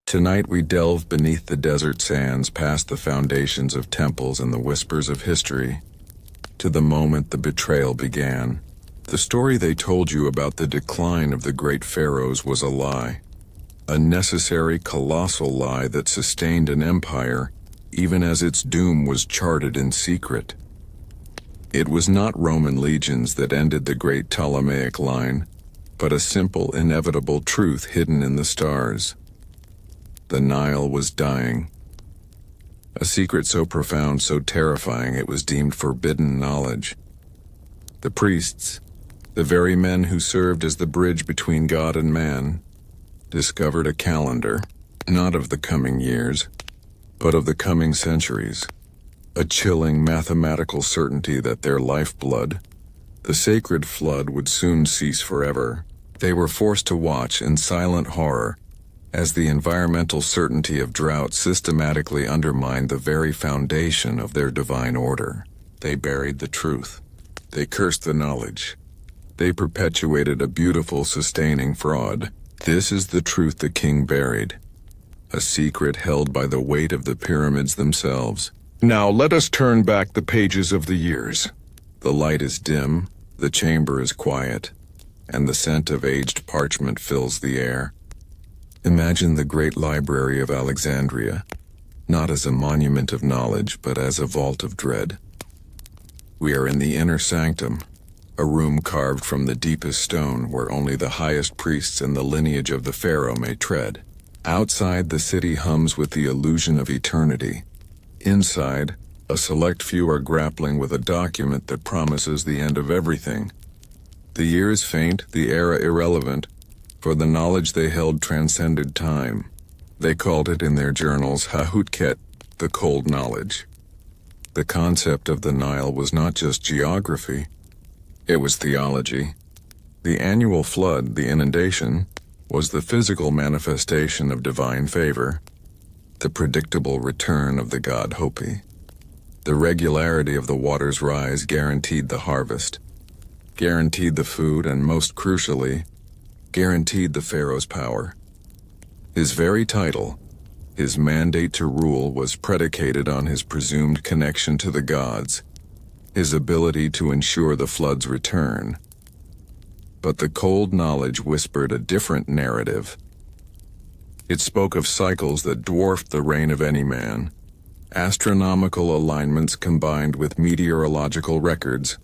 Tonight we delve beneath the desert sands, past the foundations of temples and the whispers of history, to the moment the betrayal began. The story they told you about the decline of the great pharaohs was a lie. A necessary, colossal lie that sustained an empire, even as its doom was charted in secret. It was not Roman legions that ended the great Ptolemaic line, but a simple, inevitable truth hidden in the stars. The Nile was dying. A secret so profound, so terrifying, it was deemed forbidden knowledge. The priests, the very men who served as the bridge between God and man, discovered a calendar, not of the coming years, but of the coming centuries. A chilling mathematical certainty that their lifeblood, the sacred flood, would soon cease forever. They were forced to watch in silent horror as the environmental certainty of drought systematically undermined the very foundation of their divine order. They buried the truth. They cursed the knowledge. They perpetuated a beautiful, sustaining fraud. This is the truth the king buried, a secret held by the weight of the pyramids themselves. Now let us turn back the pages of the years. The light is dim, the chamber is quiet, and the scent of aged parchment fills the air. Imagine the great library of Alexandria, not as a monument of knowledge, but as a vault of dread. We are in the inner sanctum, a room carved from the deepest stone where only the highest priests and the lineage of the pharaoh may tread. Outside, the city hums with the illusion of eternity. Inside, a select few are grappling with a document that promises the end of everything. The year is faint, the era irrelevant, for the knowledge they held transcended time. They called it in their journals Hahutket, the cold knowledge. The concept of the Nile was not just geography, it was theology. The annual flood, the inundation, was the physical manifestation of divine favor, the predictable return of the god Hopi. The regularity of the water's rise guaranteed the harvest, guaranteed the food, and most crucially, guaranteed the pharaoh's power. His very title, his mandate to rule, was predicated on his presumed connection to the gods, his ability to ensure the flood's return. But the cold knowledge whispered a different narrative. It spoke of cycles that dwarfed the reign of any man, astronomical alignments combined with meteorological records,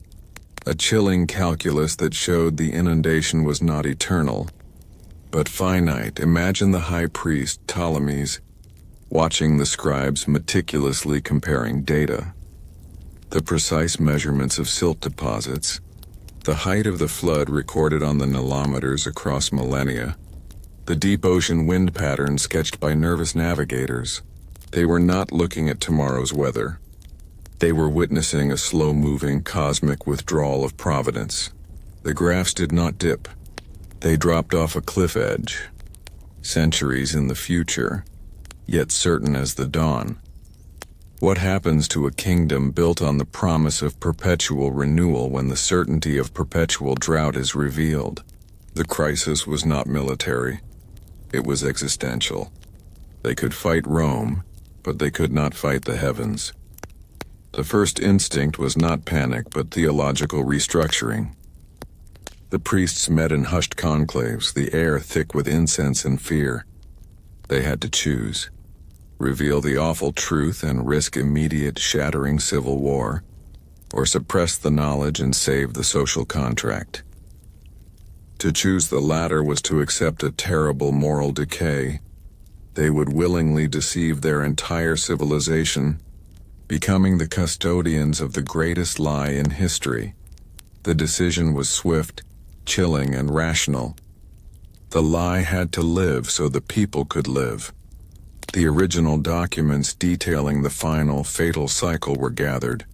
a chilling calculus that showed the inundation was not eternal, but finite. Imagine the high priest, Ptolemies, watching the scribes meticulously comparing data, the precise measurements of silt deposits, the height of the flood recorded on the nilometers across millennia, the deep ocean wind patterns sketched by nervous navigators. They were not looking at tomorrow's weather. They were witnessing a slow-moving cosmic withdrawal of providence. The graphs did not dip. They dropped off a cliff edge, centuries in the future, yet certain as the dawn. What happens to a kingdom built on the promise of perpetual renewal when the certainty of perpetual drought is revealed? The crisis was not military. It was existential. They could fight Rome, but they could not fight the heavens. The first instinct was not panic, but theological restructuring. The priests met in hushed conclaves, the air thick with incense and fear. They had to choose: reveal the awful truth and risk immediate, shattering civil war, or suppress the knowledge and save the social contract. To choose the latter was to accept a terrible moral decay. They would willingly deceive their entire civilization, becoming the custodians of the greatest lie in history. The decision was swift, chilling, and rational. The lie had to live so the people could live. The original documents detailing the final, fatal cycle were gathered,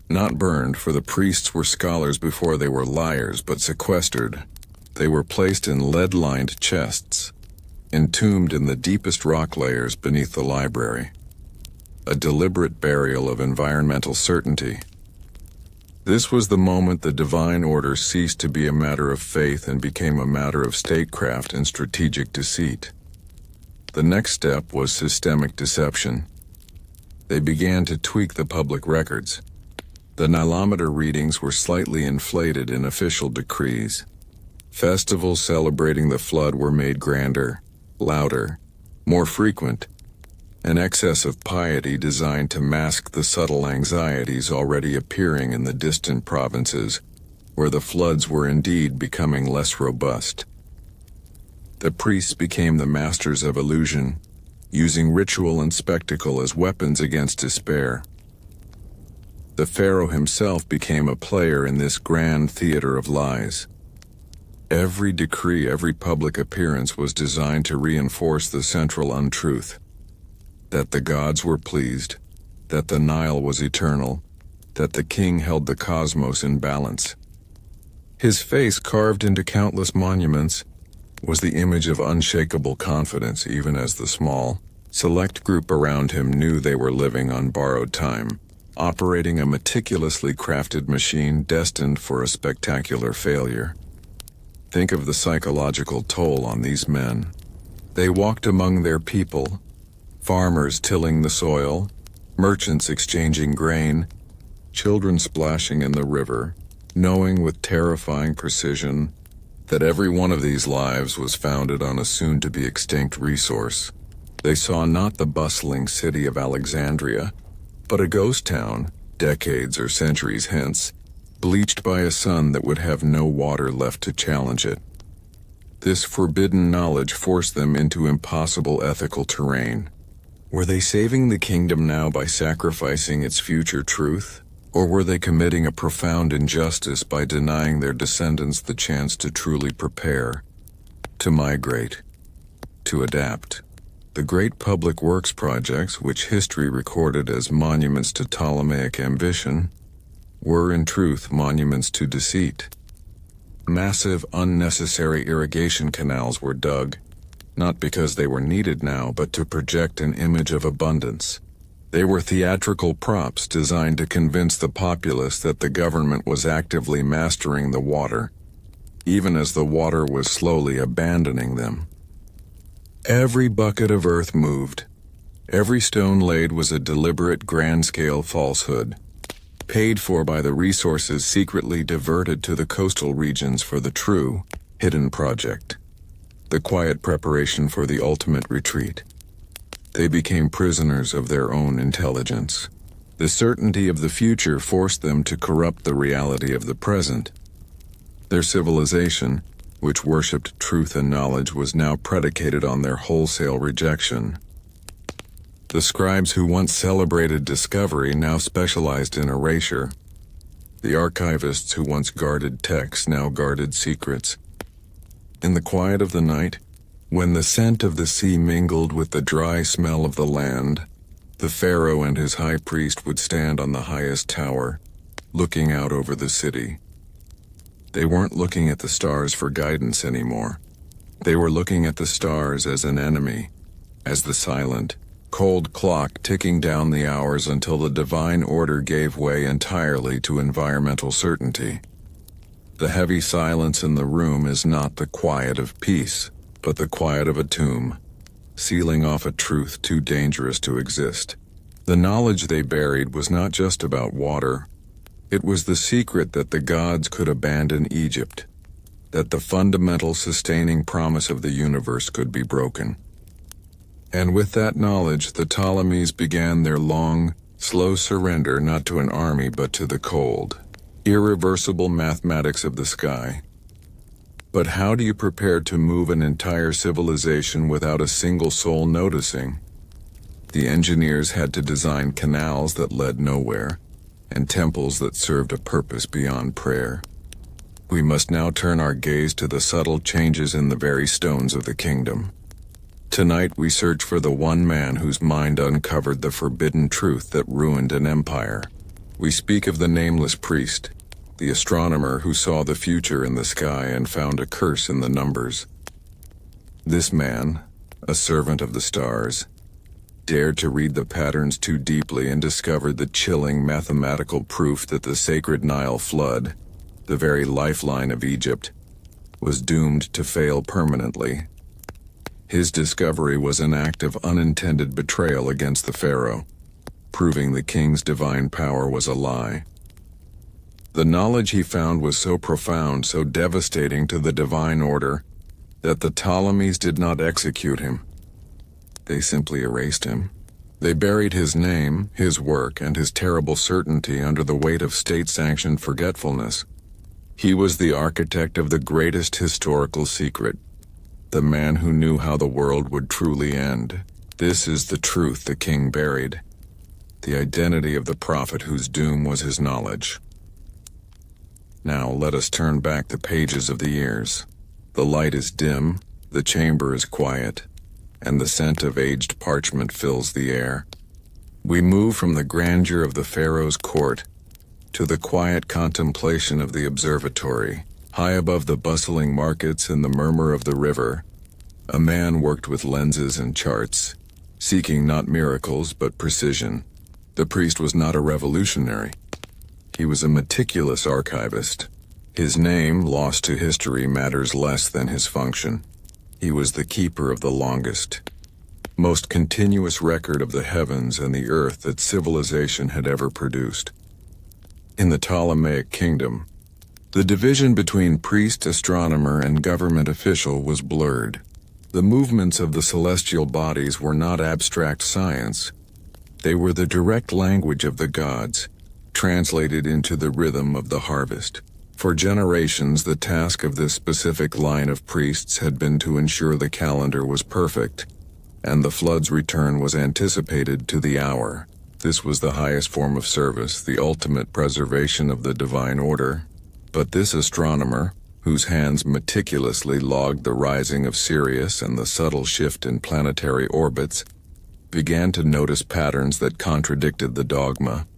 not burned, for the priests were scholars before they were liars, but sequestered. They were placed in lead-lined chests, entombed in the deepest rock layers beneath the library. A deliberate burial of environmental certainty. This was the moment the divine order ceased to be a matter of faith and became a matter of statecraft and strategic deceit. The next step was systemic deception. They began to tweak the public records. The Nilometer readings were slightly inflated in official decrees. Festivals celebrating the flood were made grander, louder, more frequent. An excess of piety designed to mask the subtle anxieties already appearing in the distant provinces, where the floods were indeed becoming less robust. The priests became the masters of illusion, using ritual and spectacle as weapons against despair. The Pharaoh himself became a player in this grand theater of lies. Every decree, every public appearance was designed to reinforce the central untruth: that the gods were pleased, that the Nile was eternal, that the king held the cosmos in balance. His face, carved into countless monuments, was the image of unshakable confidence, even as the small, select group around him knew they were living on borrowed time, operating a meticulously crafted machine destined for a spectacular failure. Think of the psychological toll on these men. They walked among their people, farmers tilling the soil, merchants exchanging grain, children splashing in the river, knowing with terrifying precision that every one of these lives was founded on a soon-to-be-extinct resource. They saw not the bustling city of Alexandria, but a ghost town, decades or centuries hence, bleached by a sun that would have no water left to challenge it. This forbidden knowledge forced them into impossible ethical terrain. Were they saving the kingdom now by sacrificing its future truth? Or were they committing a profound injustice by denying their descendants the chance to truly prepare, to migrate, to adapt? The great public works projects, which history recorded as monuments to Ptolemaic ambition, were in truth monuments to deceit. Massive, unnecessary irrigation canals were dug, not because they were needed now, but to project an image of abundance. They were theatrical props designed to convince the populace that the government was actively mastering the water, even as the water was slowly abandoning them. Every bucket of earth moved. Every stone laid was a deliberate grand-scale falsehood, paid for by the resources secretly diverted to the coastal regions for the true, hidden project, the quiet preparation for the ultimate retreat. They became prisoners of their own intelligence. The certainty of the future forced them to corrupt the reality of the present. Their civilization, which worshipped truth and knowledge, was now predicated on their wholesale rejection. The scribes who once celebrated discovery now specialized in erasure. The archivists who once guarded texts now guarded secrets. In the quiet of the night, when the scent of the sea mingled with the dry smell of the land, the Pharaoh and his high priest would stand on the highest tower, looking out over the city. They weren't looking at the stars for guidance anymore. They were looking at the stars as an enemy, as the silent, cold clock ticking down the hours until the divine order gave way entirely to environmental certainty. The heavy silence in the room is not the quiet of peace, but the quiet of a tomb, sealing off a truth too dangerous to exist. The knowledge they buried was not just about water. It was the secret that the gods could abandon Egypt, that the fundamental sustaining promise of the universe could be broken. And with that knowledge, the Ptolemies began their long, slow surrender not to an army but to the cold, irreversible mathematics of the sky. But how do you prepare to move an entire civilization without a single soul noticing? The engineers had to design canals that led nowhere, and temples that served a purpose beyond prayer. We must now turn our gaze to the subtle changes in the very stones of the kingdom. Tonight we search for the one man whose mind uncovered the forbidden truth that ruined an empire. We speak of the nameless priest, the astronomer who saw the future in the sky and found a curse in the numbers. This man, a servant of the stars, dared to read the patterns too deeply and discovered the chilling mathematical proof that the sacred Nile flood, the very lifeline of Egypt, was doomed to fail permanently. His discovery was an act of unintended betrayal against the pharaoh, proving the king's divine power was a lie. The knowledge he found was so profound, so devastating to the divine order, that the Ptolemies did not execute him. They simply erased him. They buried his name, his work, and his terrible certainty under the weight of state-sanctioned forgetfulness. He was the architect of the greatest historical secret, the man who knew how the world would truly end. This is the truth the king buried, the identity of the prophet whose doom was his knowledge. Now let us turn back the pages of the years. The light is dim, the chamber is quiet, and the scent of aged parchment fills the air. We move from the grandeur of the pharaoh's court to the quiet contemplation of the observatory. High above the bustling markets and the murmur of the river, a man worked with lenses and charts, seeking not miracles but precision. The priest was not a revolutionary. He was a meticulous archivist. His name, lost to history, matters less than his function. He was the keeper of the longest, most continuous record of the heavens and the earth that civilization had ever produced. In the Ptolemaic kingdom, the division between priest, astronomer, and government official was blurred. The movements of the celestial bodies were not abstract science. They were the direct language of the gods, translated into the rhythm of the harvest. For generations, the task of this specific line of priests had been to ensure the calendar was perfect, and the flood's return was anticipated to the hour. This was the highest form of service, the ultimate preservation of the divine order. But this astronomer, whose hands meticulously logged the rising of Sirius and the subtle shift in planetary orbits, began to notice patterns that contradicted the dogma.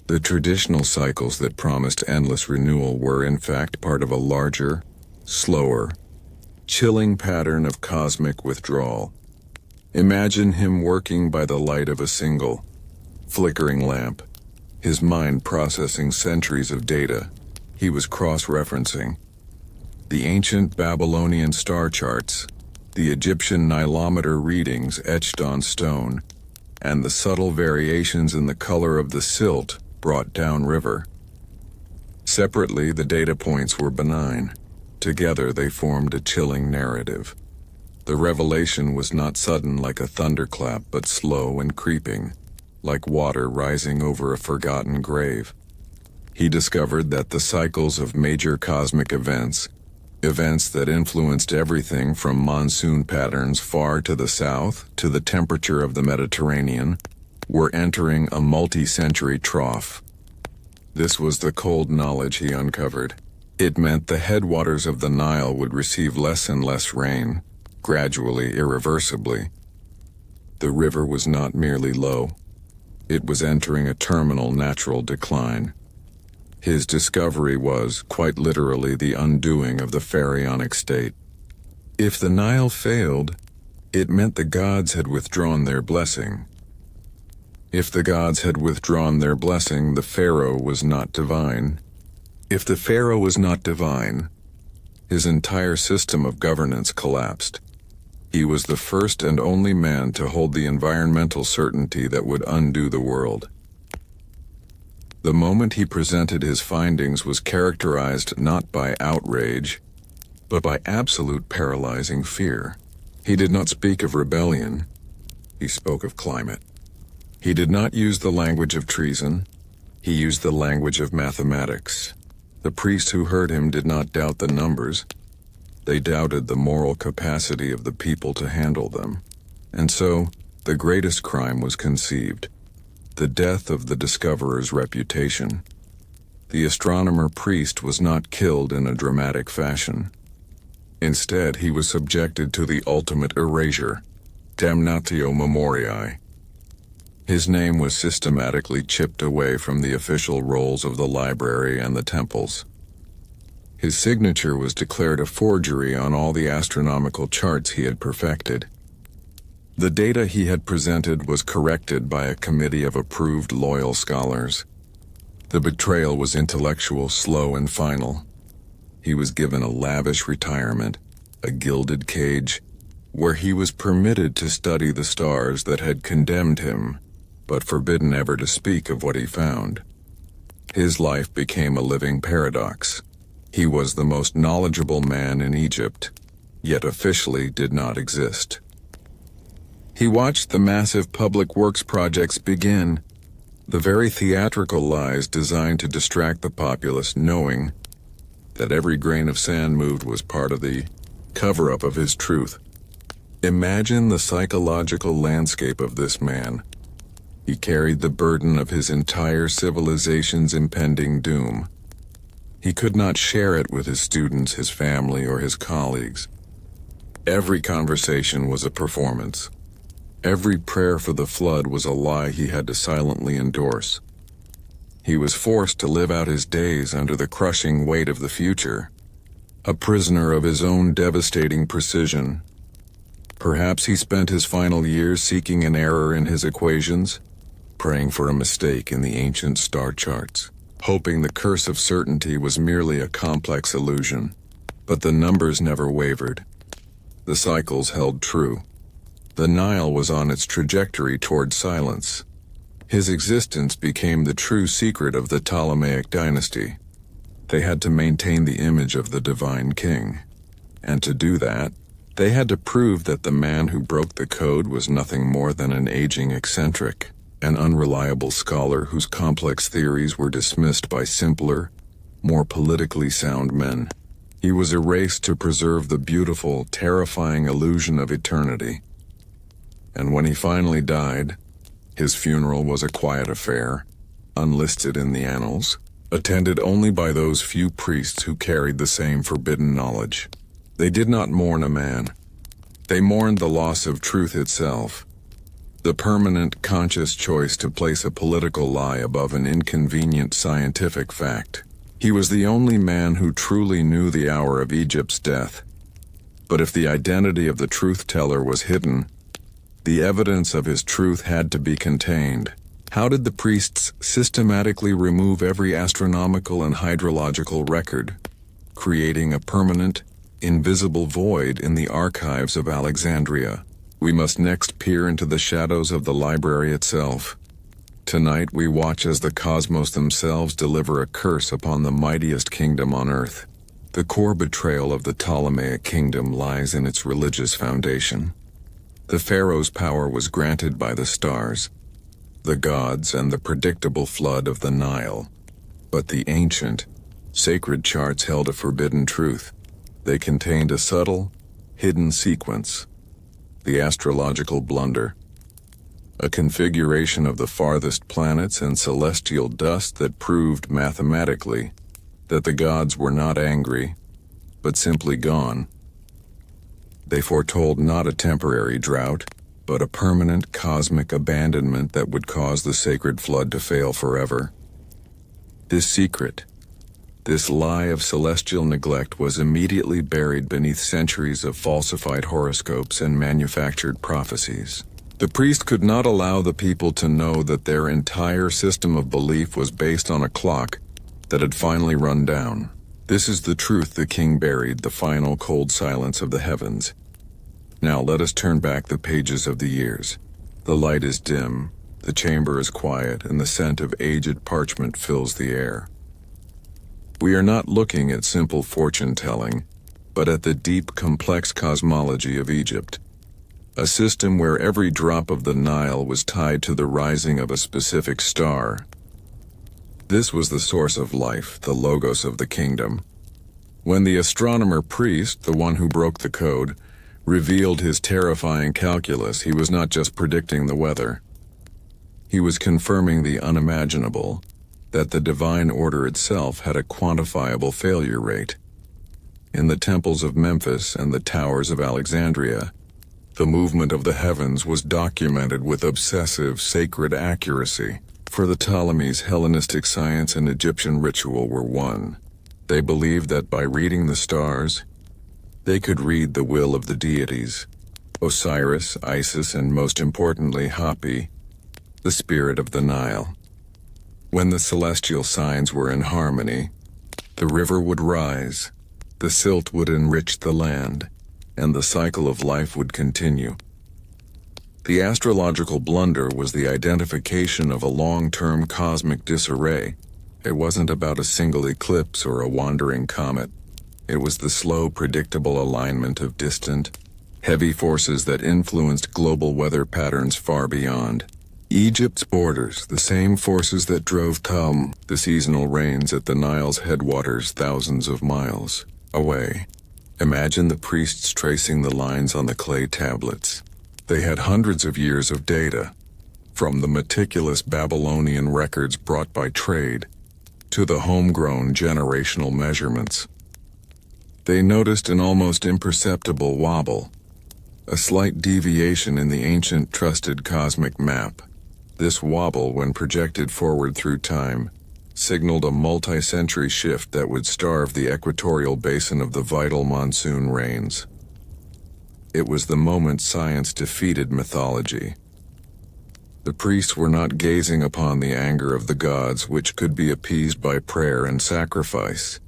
The traditional cycles that promised endless renewal were in fact part of a larger, slower, chilling pattern of cosmic withdrawal. Imagine him working by the light of a single, flickering lamp, his mind processing centuries of data. He was cross-referencing the ancient Babylonian star charts, the Egyptian nilometer readings etched on stone, and the subtle variations in the color of the silt brought downriver. Separately, the data points were benign. Together, they formed a chilling narrative. The revelation was not sudden like a thunderclap, but slow and creeping, like water rising over a forgotten grave. He discovered that the cycles of major cosmic events that influenced everything from monsoon patterns far to the south to the temperature of the Mediterranean, were entering a multi-century trough. This was the cold knowledge he uncovered. It meant the headwaters of the Nile would receive less and less rain, gradually, irreversibly. The river was not merely low. It was entering a terminal natural decline. His discovery was, quite literally, the undoing of the pharaonic state. If the Nile failed, it meant the gods had withdrawn their blessing. If the gods had withdrawn their blessing, the pharaoh was not divine. If the pharaoh was not divine, his entire system of governance collapsed. He was the first and only man to hold the environmental certainty that would undo the world. The moment he presented his findings was characterized not by outrage, but by absolute paralyzing fear. He did not speak of rebellion. He spoke of climate. He did not use the language of treason. He used the language of mathematics. The priests who heard him did not doubt the numbers. They doubted the moral capacity of the people to handle them. And so, the greatest crime was conceived: the death of the discoverer's reputation. The astronomer priest was not killed in a dramatic fashion. Instead, he was subjected to the ultimate erasure, damnatio memoriae. His name was systematically chipped away from the official rolls of the library and the temples. His signature was declared a forgery on all the astronomical charts he had perfected. The data he had presented was corrected by a committee of approved loyal scholars. The betrayal was intellectual, slow, and final. He was given a lavish retirement, a gilded cage, where he was permitted to study the stars that had condemned him, but forbidden ever to speak of what he found. His life became a living paradox. He was the most knowledgeable man in Egypt, yet officially did not exist. He watched the massive public works projects begin, the very theatrical lies designed to distract the populace, knowing that every grain of sand moved was part of the cover-up of his truth. Imagine the psychological landscape of this man. He carried the burden of his entire civilization's impending doom. He could not share it with his students, his family, or his colleagues. Every conversation was a performance. Every prayer for the flood was a lie he had to silently endorse. He was forced to live out his days under the crushing weight of the future, a prisoner of his own devastating precision. Perhaps he spent his final years seeking an error in his equations, praying for a mistake in the ancient star charts, hoping the curse of certainty was merely a complex illusion. But the numbers never wavered. The cycles held true. The Nile was on its trajectory toward silence. His existence became the true secret of the Ptolemaic dynasty. They had to maintain the image of the divine king. And to do that, they had to prove that the man who broke the code was nothing more than an aging eccentric, an unreliable scholar whose complex theories were dismissed by simpler, more politically sound men. He was erased to preserve the beautiful, terrifying illusion of eternity. And when he finally died, his funeral was a quiet affair, unlisted in the annals, attended only by those few priests who carried the same forbidden knowledge. They did not mourn a man. They mourned the loss of truth itself, the permanent, conscious choice to place a political lie above an inconvenient scientific fact. He was the only man who truly knew the hour of Egypt's death. But if the identity of the truth-teller was hidden, the evidence of his truth had to be contained. How did the priests systematically remove every astronomical and hydrological record, creating a permanent, invisible void in the archives of Alexandria? We must next peer into the shadows of the library itself. Tonight we watch as the cosmos themselves deliver a curse upon the mightiest kingdom on earth. The core betrayal of the Ptolemaic kingdom lies in its religious foundation. The pharaoh's power was granted by the stars, the gods, and the predictable flood of the Nile. But the ancient, sacred charts held a forbidden truth. They contained a subtle, hidden sequence, the astrological blunder, a configuration of the farthest planets and celestial dust that proved mathematically that the gods were not angry, but simply gone. They foretold not a temporary drought, but a permanent cosmic abandonment that would cause the sacred flood to fail forever. This secret, this lie of celestial neglect, was immediately buried beneath centuries of falsified horoscopes and manufactured prophecies. The priest could not allow the people to know that their entire system of belief was based on a clock that had finally run down. This is the truth the king buried, the final cold silence of the heavens. Now let us turn back the pages of the years. The light is dim, the chamber is quiet, and the scent of aged parchment fills the air. We are not looking at simple fortune-telling, but at the deep, complex cosmology of Egypt, a system where every drop of the Nile was tied to the rising of a specific star. This was the source of life, the logos of the kingdom. When the astronomer priest, the one who broke the code, revealed his terrifying calculus, he was not just predicting the weather. He was confirming the unimaginable, that the divine order itself had a quantifiable failure rate. In the temples of Memphis and the towers of Alexandria, the movement of the heavens was documented with obsessive, sacred accuracy. For the Ptolemies, Hellenistic science and Egyptian ritual were one. They believed that by reading the stars, they could read the will of the deities, Osiris, Isis, and most importantly, Hapi, the spirit of the Nile. When the celestial signs were in harmony, the river would rise, the silt would enrich the land, and the cycle of life would continue. The astrological blunder was the identification of a long-term cosmic disarray. It wasn't about a single eclipse or a wandering comet. It was the slow, predictable alignment of distant, heavy forces that influenced global weather patterns far beyond Egypt's borders, the same forces that drove the seasonal rains at the Nile's headwaters thousands of miles away. Imagine the priests tracing the lines on the clay tablets. They had hundreds of years of data, from the meticulous Babylonian records brought by trade to the homegrown generational measurements. They noticed an almost imperceptible wobble, a slight deviation in the ancient trusted cosmic map. This wobble, when projected forward through time, signaled a multi-century shift that would starve the equatorial basin of the vital monsoon rains. It was the moment science defeated mythology. The priests were not gazing upon the anger of the gods, which could be appeased by prayer and sacrifice.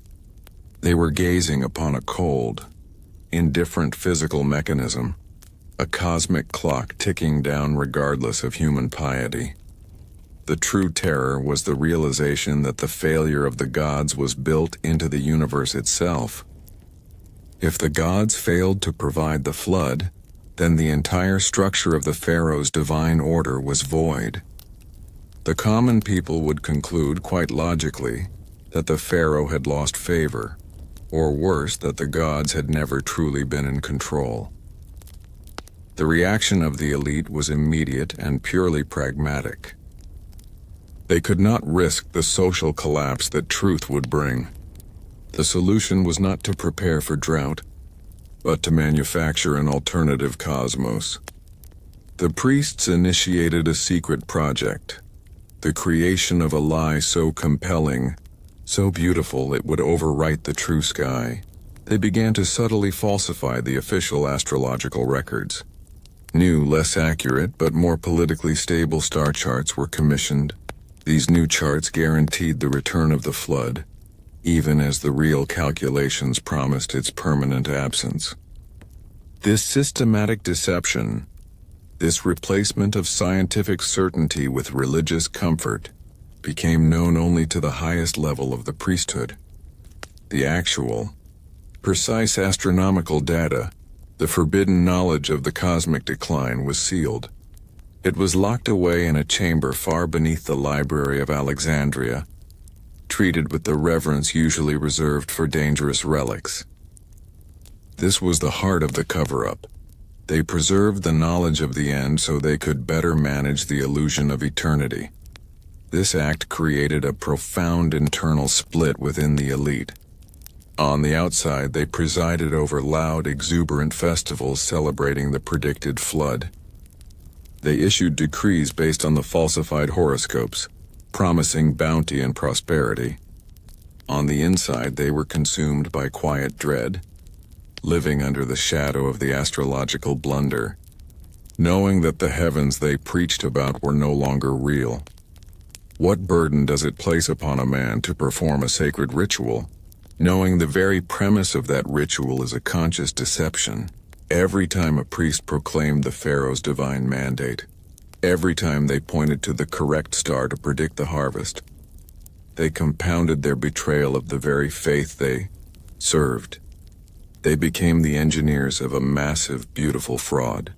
They were gazing upon a cold, indifferent physical mechanism, a cosmic clock ticking down regardless of human piety. The true terror was the realization that the failure of the gods was built into the universe itself. If the gods failed to provide the flood, then the entire structure of the Pharaoh's divine order was void. The common people would conclude, quite logically, that the Pharaoh had lost favor, or worse, that the gods had never truly been in control. The reaction of the elite was immediate and purely pragmatic. They could not risk the social collapse that truth would bring. The solution was not to prepare for drought, but to manufacture an alternative cosmos. The priests initiated a secret project, the creation of a lie so compelling, so beautiful it would overwrite the true sky. They began to subtly falsify the official astrological records. New, less accurate, but more politically stable star charts were commissioned. These new charts guaranteed the return of the flood, even as the real calculations promised its permanent absence. This systematic deception, this replacement of scientific certainty with religious comfort, became known only to the highest level of the priesthood. The actual, precise astronomical data, the forbidden knowledge of the cosmic decline, was sealed. It was locked away in a chamber far beneath the Library of Alexandria, treated with the reverence usually reserved for dangerous relics. This was the heart of the cover-up. They preserved the knowledge of the end so they could better manage the illusion of eternity. This act created a profound internal split within the elite. On the outside, they presided over loud, exuberant festivals celebrating the predicted flood. They issued decrees based on the falsified horoscopes, promising bounty and prosperity. On the inside, they were consumed by quiet dread, living under the shadow of the astrological blunder, knowing that the heavens they preached about were no longer real. What burden does it place upon a man to perform a sacred ritual, knowing the very premise of that ritual is a conscious deception? Every time a priest proclaimed the Pharaoh's divine mandate, every time they pointed to the correct star to predict the harvest, they compounded their betrayal of the very faith they served. They became the engineers of a massive, beautiful fraud.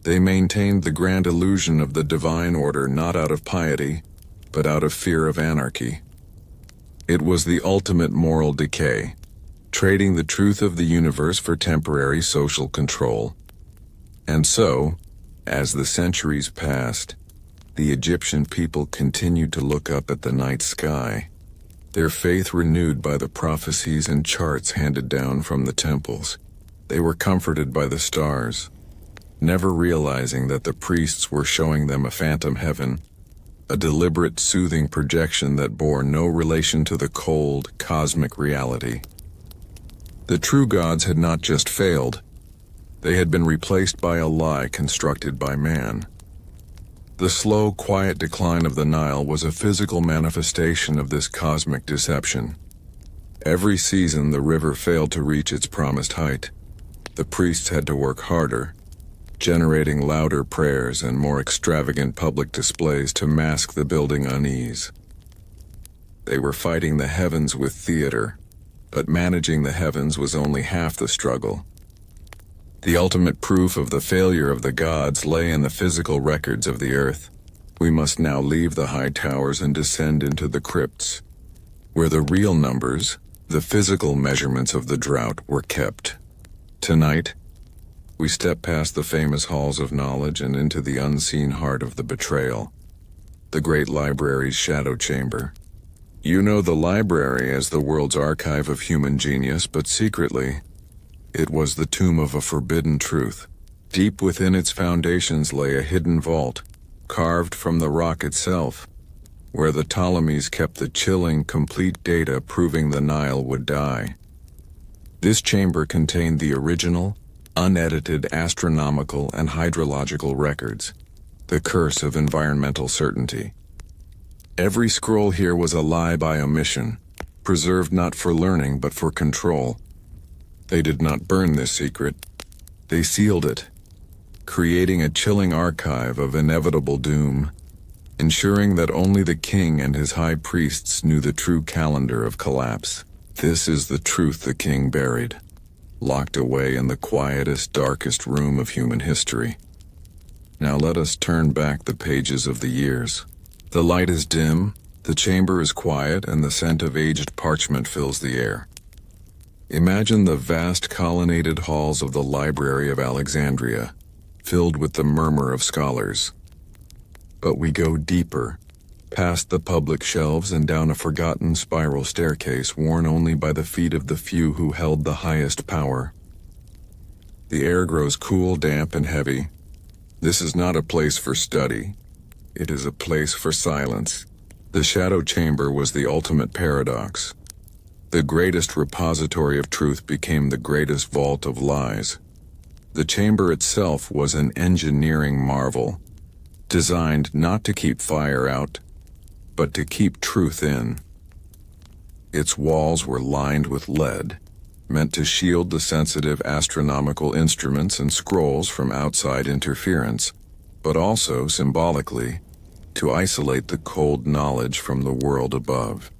They maintained the grand illusion of the divine order not out of piety, but out of fear of anarchy. It was the ultimate moral decay, trading the truth of the universe for temporary social control. And so, as the centuries passed, the Egyptian people continued to look up at the night sky, their faith renewed by the prophecies and charts handed down from the temples. They were comforted by the stars, never realizing that the priests were showing them a phantom heaven, a deliberate, soothing projection that bore no relation to the cold, cosmic reality. The true gods had not just failed, they had been replaced by a lie constructed by man. The slow, quiet decline of the Nile was a physical manifestation of this cosmic deception. Every season the river failed to reach its promised height. The priests had to work harder, generating louder prayers and more extravagant public displays to mask the building unease. They were fighting the heavens with theater, but managing the heavens was only half the struggle. The ultimate proof of the failure of the gods lay in the physical records of the earth. We must now leave the high towers and descend into the crypts, where the real numbers, the physical measurements of the drought, were kept. Tonight, we step past the famous halls of knowledge and into the unseen heart of the betrayal, the great library's shadow chamber. You know the library as the world's archive of human genius, but secretly, it was the tomb of a forbidden truth. Deep within its foundations lay a hidden vault, carved from the rock itself, where the Ptolemies kept the chilling, complete data proving the Nile would die. This chamber contained the original, unedited astronomical and hydrological records, the curse of environmental certainty. Every scroll here was a lie by omission, preserved not for learning but for control. They did not burn this secret, they sealed it, creating a chilling archive of inevitable doom, ensuring that only the king and his high priests knew the true calendar of collapse. This is the truth the king buried, locked away in the quietest, darkest room of human history. Now let us turn back the pages of the years. The light is dim, the chamber is quiet, and the scent of aged parchment fills the air. Imagine the vast colonnaded halls of the Library of Alexandria, filled with the murmur of scholars. But we go deeper, past the public shelves and down a forgotten spiral staircase worn only by the feet of the few who held the highest power. The air grows cool, damp, and heavy. This is not a place for study. It is a place for silence. The shadow chamber was the ultimate paradox. The greatest repository of truth became the greatest vault of lies. The chamber itself was an engineering marvel, designed not to keep fire out, but to keep truth in. Its walls were lined with lead, meant to shield the sensitive astronomical instruments and scrolls from outside interference, but also, symbolically, to isolate the cold knowledge from the world above.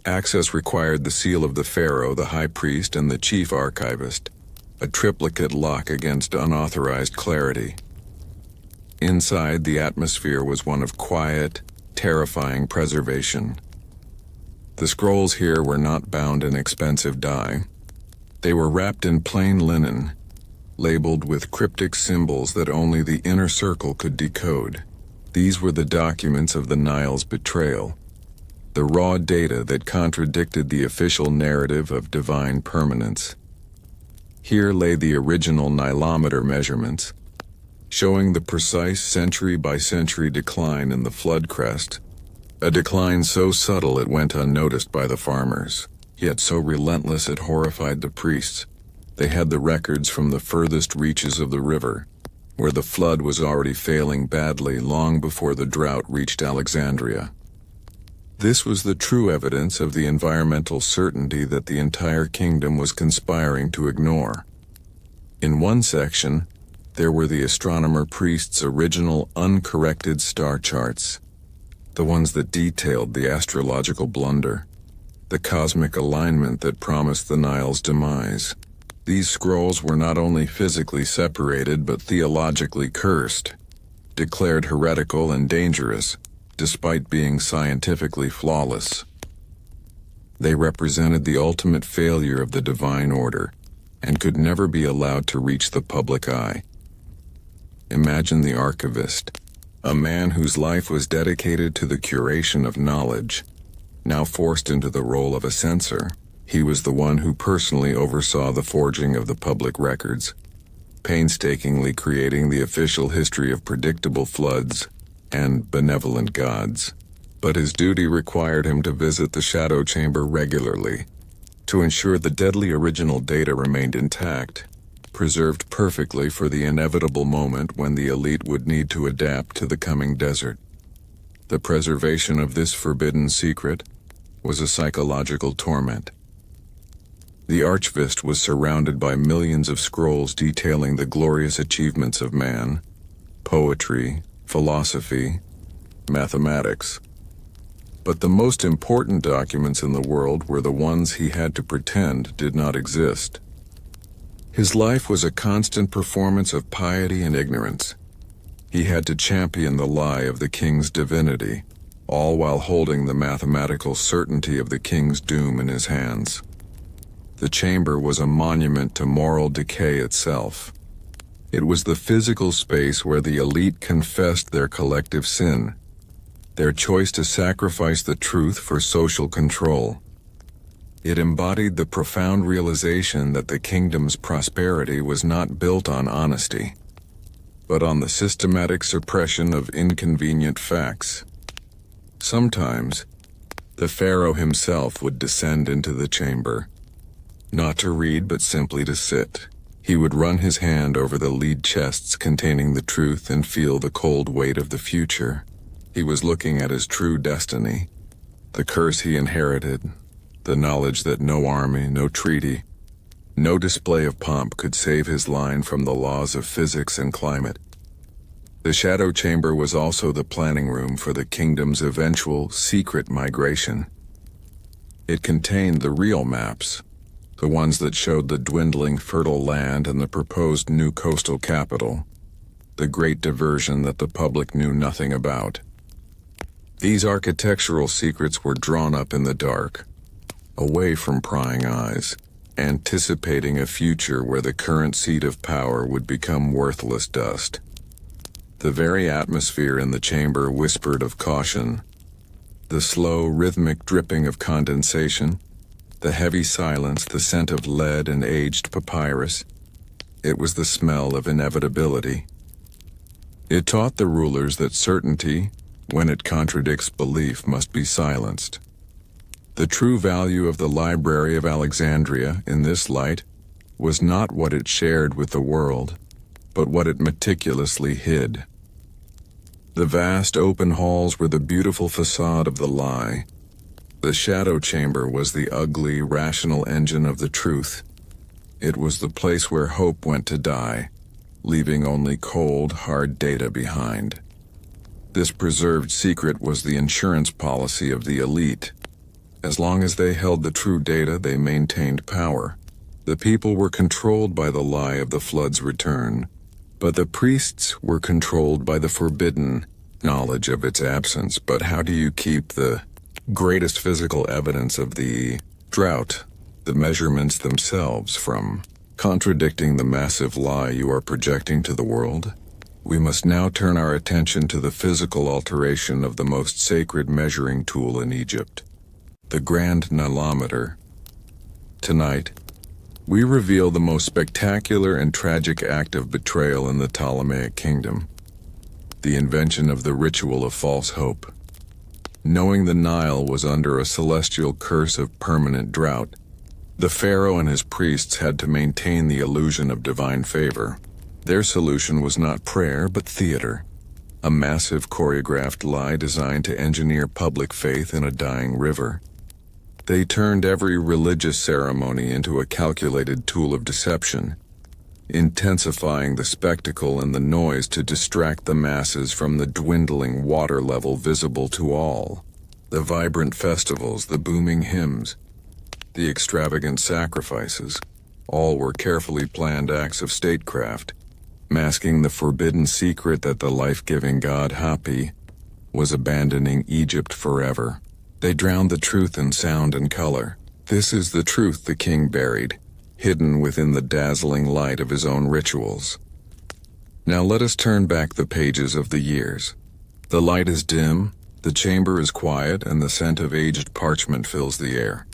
Access required the seal of the Pharaoh, the high priest, and the chief archivist, a triplicate lock against unauthorized clarity. Inside, the atmosphere was one of quiet, terrifying preservation. The scrolls here were not bound in expensive dye. They were wrapped in plain linen, labeled with cryptic symbols that only the inner circle could decode. These were the documents of the Nile's betrayal, the raw data that contradicted the official narrative of divine permanence. Here lay the original Nilometer measurements, showing the precise century-by-century decline in the flood crest, a decline so subtle it went unnoticed by the farmers, yet so relentless it horrified the priests. They had the records from the furthest reaches of the river, where the flood was already failing badly long before the drought reached Alexandria. This was the true evidence of the environmental certainty that the entire kingdom was conspiring to ignore. In one section, there were the astronomer priests' original uncorrected star charts, the ones that detailed the astrological blunder, the cosmic alignment that promised the Nile's demise. These scrolls were not only physically separated but theologically cursed, declared heretical and dangerous, despite being scientifically flawless. They represented the ultimate failure of the divine order and could never be allowed to reach the public eye. Imagine the archivist, a man whose life was dedicated to the curation of knowledge, now forced into the role of a censor. He was the one who personally oversaw the forging of the public records, painstakingly creating the official history of predictable floods and benevolent gods. But his duty required him to visit the shadow chamber regularly, to ensure the deadly original data remained intact, preserved perfectly for the inevitable moment when the elite would need to adapt to the coming desert. The preservation of this forbidden secret was a psychological torment. The archivist was surrounded by millions of scrolls detailing the glorious achievements of man, poetry, philosophy, mathematics. But the most important documents in the world were the ones he had to pretend did not exist. His life was a constant performance of piety and ignorance. He had to champion the lie of the king's divinity, all while holding the mathematical certainty of the king's doom in his hands. The chamber was a monument to moral decay itself. It was the physical space where the elite confessed their collective sin, their choice to sacrifice the truth for social control. It embodied the profound realization that the kingdom's prosperity was not built on honesty, but on the systematic suppression of inconvenient facts. Sometimes, the Pharaoh himself would descend into the chamber, not to read but simply to sit. He would run his hand over the lead chests containing the truth and feel the cold weight of the future. He was looking at his true destiny, the curse he inherited, the knowledge that no army, no treaty, no display of pomp could save his line from the laws of physics and climate. The shadow chamber was also the planning room for the kingdom's eventual secret migration. It contained the real maps, the ones that showed the dwindling fertile land and the proposed new coastal capital, the great diversion that the public knew nothing about. These architectural secrets were drawn up in the dark, away from prying eyes, anticipating a future where the current seat of power would become worthless dust. The very atmosphere in the chamber whispered of caution. The slow, rhythmic dripping of condensation, the heavy silence, the scent of lead and aged papyrus. It was the smell of inevitability. It taught the rulers that certainty, when it contradicts belief, must be silenced. The true value of the Library of Alexandria, in this light, was not what it shared with the world, but what it meticulously hid. The vast open halls were the beautiful facade of the lie. The shadow chamber was the ugly, rational engine of the truth. It was the place where hope went to die, leaving only cold, hard data behind. This preserved secret was the insurance policy of the elite. As long as they held the true data, they maintained power. The people were controlled by the lie of the flood's return, but the priests were controlled by the forbidden knowledge of its absence. But how do you keep the greatest physical evidence of the drought, the measurements themselves, from contradicting the massive lie you are projecting to the world? We must now turn our attention to the physical alteration of the most sacred measuring tool in Egypt, the Grand Nilometer. Tonight, we reveal the most spectacular and tragic act of betrayal in the Ptolemaic kingdom, the invention of the ritual of false hope. Knowing the Nile was under a celestial curse of permanent drought, the Pharaoh and his priests had to maintain the illusion of divine favor. Their solution was not prayer, but theater, a massive choreographed lie designed to engineer public faith in a dying river. They turned every religious ceremony into a calculated tool of deception, intensifying the spectacle and the noise to distract the masses from the dwindling water level visible to all. The vibrant festivals, the booming hymns, the extravagant sacrifices, all were carefully planned acts of statecraft, masking the forbidden secret that the life-giving god Hapi was abandoning Egypt forever. They drowned the truth in sound and color. This is the truth the king buried, hidden within the dazzling light of his own rituals. Now let us turn back the pages of the years. The light is dim, the chamber is quiet, and the scent of aged parchment fills the air.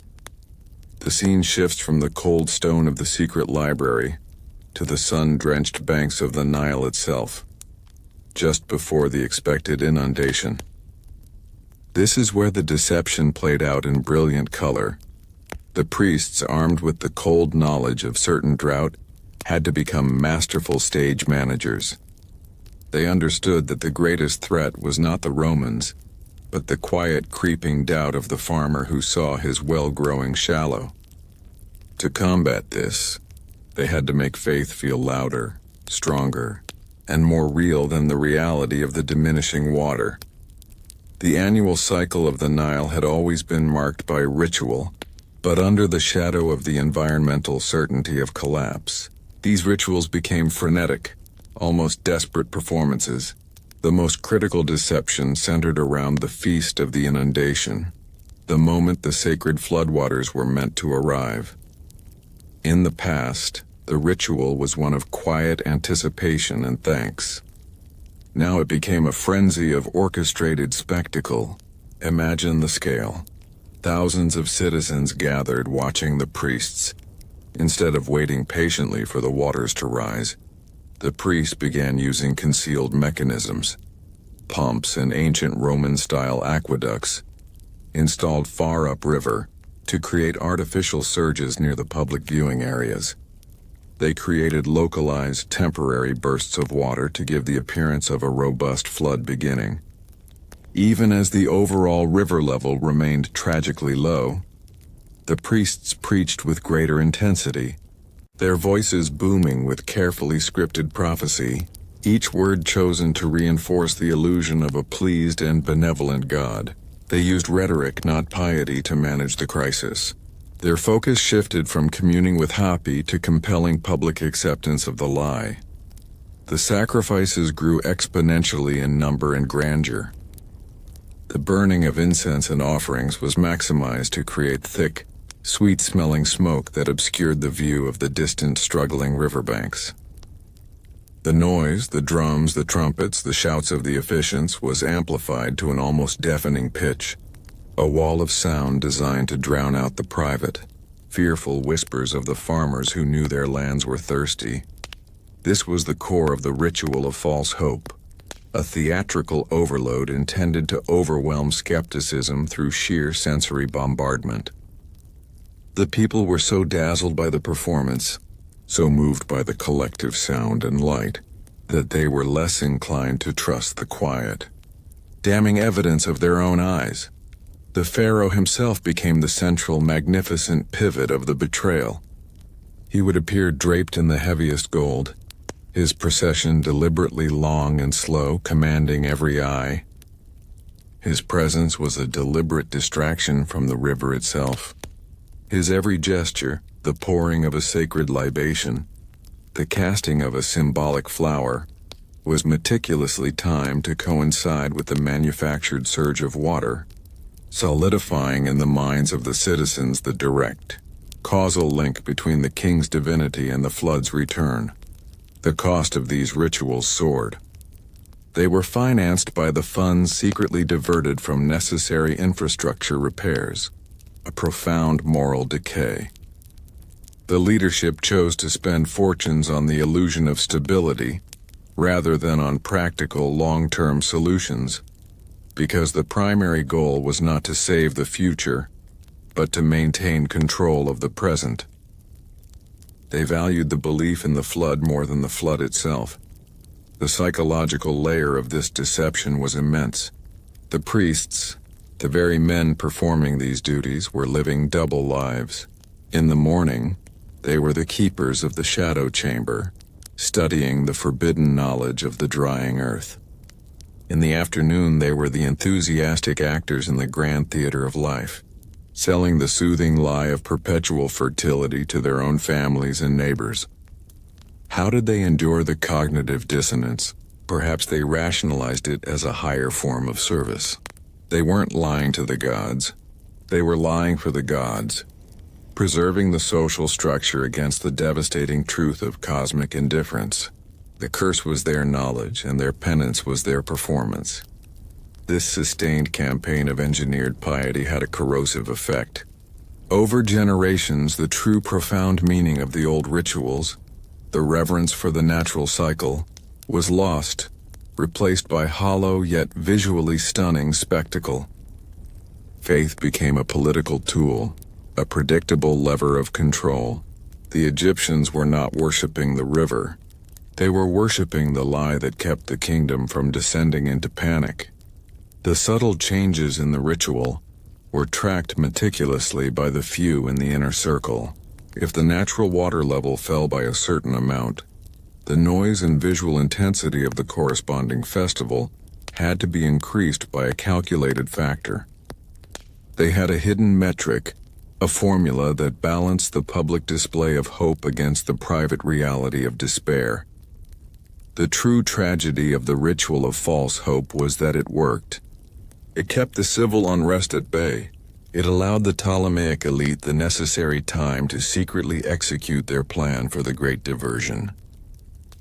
The scene shifts from the cold stone of the secret library to the sun-drenched banks of the Nile itself, just before the expected inundation. This is where the deception played out in brilliant color. The priests, armed with the cold knowledge of certain drought, had to become masterful stage managers. They understood that the greatest threat was not the Romans, but the quiet, creeping doubt of the farmer who saw his well growing shallow. To combat this, they had to make faith feel louder, stronger, and more real than the reality of the diminishing water. The annual cycle of the Nile had always been marked by ritual, but under the shadow of the environmental certainty of collapse, these rituals became frenetic, almost desperate performances. The most critical deception centered around the feast of the inundation, the moment the sacred floodwaters were meant to arrive. In the past, the ritual was one of quiet anticipation and thanks. Now it became a frenzy of orchestrated spectacle. Imagine the scale. Thousands of citizens gathered watching the priests. Instead of waiting patiently for the waters to rise, the priests began using concealed mechanisms, pumps and ancient Roman-style aqueducts, installed far upriver to create artificial surges near the public viewing areas. They created localized, temporary bursts of water to give the appearance of a robust flood beginning. Even as the overall river level remained tragically low, the priests preached with greater intensity, their voices booming with carefully scripted prophecy, each word chosen to reinforce the illusion of a pleased and benevolent God. They used rhetoric, not piety, to manage the crisis. Their focus shifted from communing with Hapi to compelling public acceptance of the lie. The sacrifices grew exponentially in number and grandeur. The burning of incense and offerings was maximized to create thick, sweet-smelling smoke that obscured the view of the distant, struggling riverbanks. The noise, the drums, the trumpets, the shouts of the officiants was amplified to an almost deafening pitch, a wall of sound designed to drown out the private, fearful whispers of the farmers who knew their lands were thirsty. This was the core of the ritual of false hope, a theatrical overload intended to overwhelm skepticism through sheer sensory bombardment. The people were so dazzled by the performance, so moved by the collective sound and light, that they were less inclined to trust the quiet, damning evidence of their own eyes. The Pharaoh himself became the central, magnificent pivot of the betrayal. He would appear draped in the heaviest gold, his procession deliberately long and slow, commanding every eye. His presence was a deliberate distraction from the river itself. His every gesture, the pouring of a sacred libation, the casting of a symbolic flower, was meticulously timed to coincide with the manufactured surge of water, solidifying in the minds of the citizens the direct, causal link between the king's divinity and the flood's return. The cost of these rituals soared. They were financed by the funds secretly diverted from necessary infrastructure repairs, a profound moral decay. The leadership chose to spend fortunes on the illusion of stability rather than on practical long-term solutions, because the primary goal was not to save the future, but to maintain control of the present. They valued the belief in the flood more than the flood itself. The psychological layer of this deception was immense. The priests, the very men performing these duties, were living double lives. In the morning, they were the keepers of the shadow chamber, studying the forbidden knowledge of the drying earth. In the afternoon, they were the enthusiastic actors in the grand theater of life, selling the soothing lie of perpetual fertility to their own families and neighbors. How did they endure the cognitive dissonance? Perhaps they rationalized it as a higher form of service. They weren't lying to the gods. They were lying for the gods, preserving the social structure against the devastating truth of cosmic indifference. The curse was their knowledge, and their penance was their performance. This sustained campaign of engineered piety had a corrosive effect. Over generations, the true profound meaning of the old rituals, the reverence for the natural cycle, was lost, replaced by hollow yet visually stunning spectacle. Faith became a political tool, a predictable lever of control. The Egyptians were not worshiping the river. They were worshiping the lie that kept the kingdom from descending into panic. The subtle changes in the ritual were tracked meticulously by the few in the inner circle. If the natural water level fell by a certain amount, the noise and visual intensity of the corresponding festival had to be increased by a calculated factor. They had a hidden metric, a formula that balanced the public display of hope against the private reality of despair. The true tragedy of the ritual of false hope was that it worked. It kept the civil unrest at bay. It allowed the Ptolemaic elite the necessary time to secretly execute their plan for the great diversion.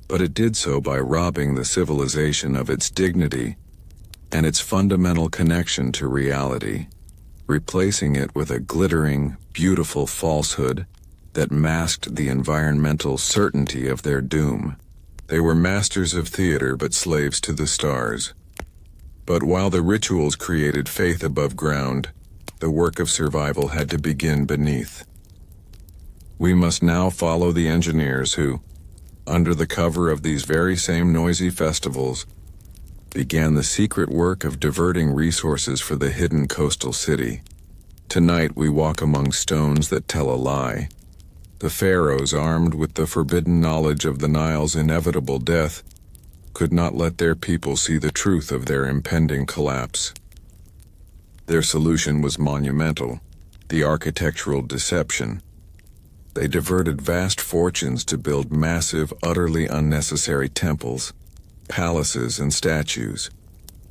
But it did so by robbing the civilization of its dignity and its fundamental connection to reality, replacing it with a glittering, beautiful falsehood that masked the environmental certainty of their doom. They were masters of theater but slaves to the stars. But while the rituals created faith above ground, the work of survival had to begin beneath. We must now follow the engineers who, under the cover of these very same noisy festivals, began the secret work of diverting resources for the hidden coastal city. Tonight we walk among stones that tell a lie. The pharaohs, armed with the forbidden knowledge of the Nile's inevitable death, could not let their people see the truth of their impending collapse. Their solution was monumental: the architectural deception. They diverted vast fortunes to build massive, utterly unnecessary temples, palaces, and statues,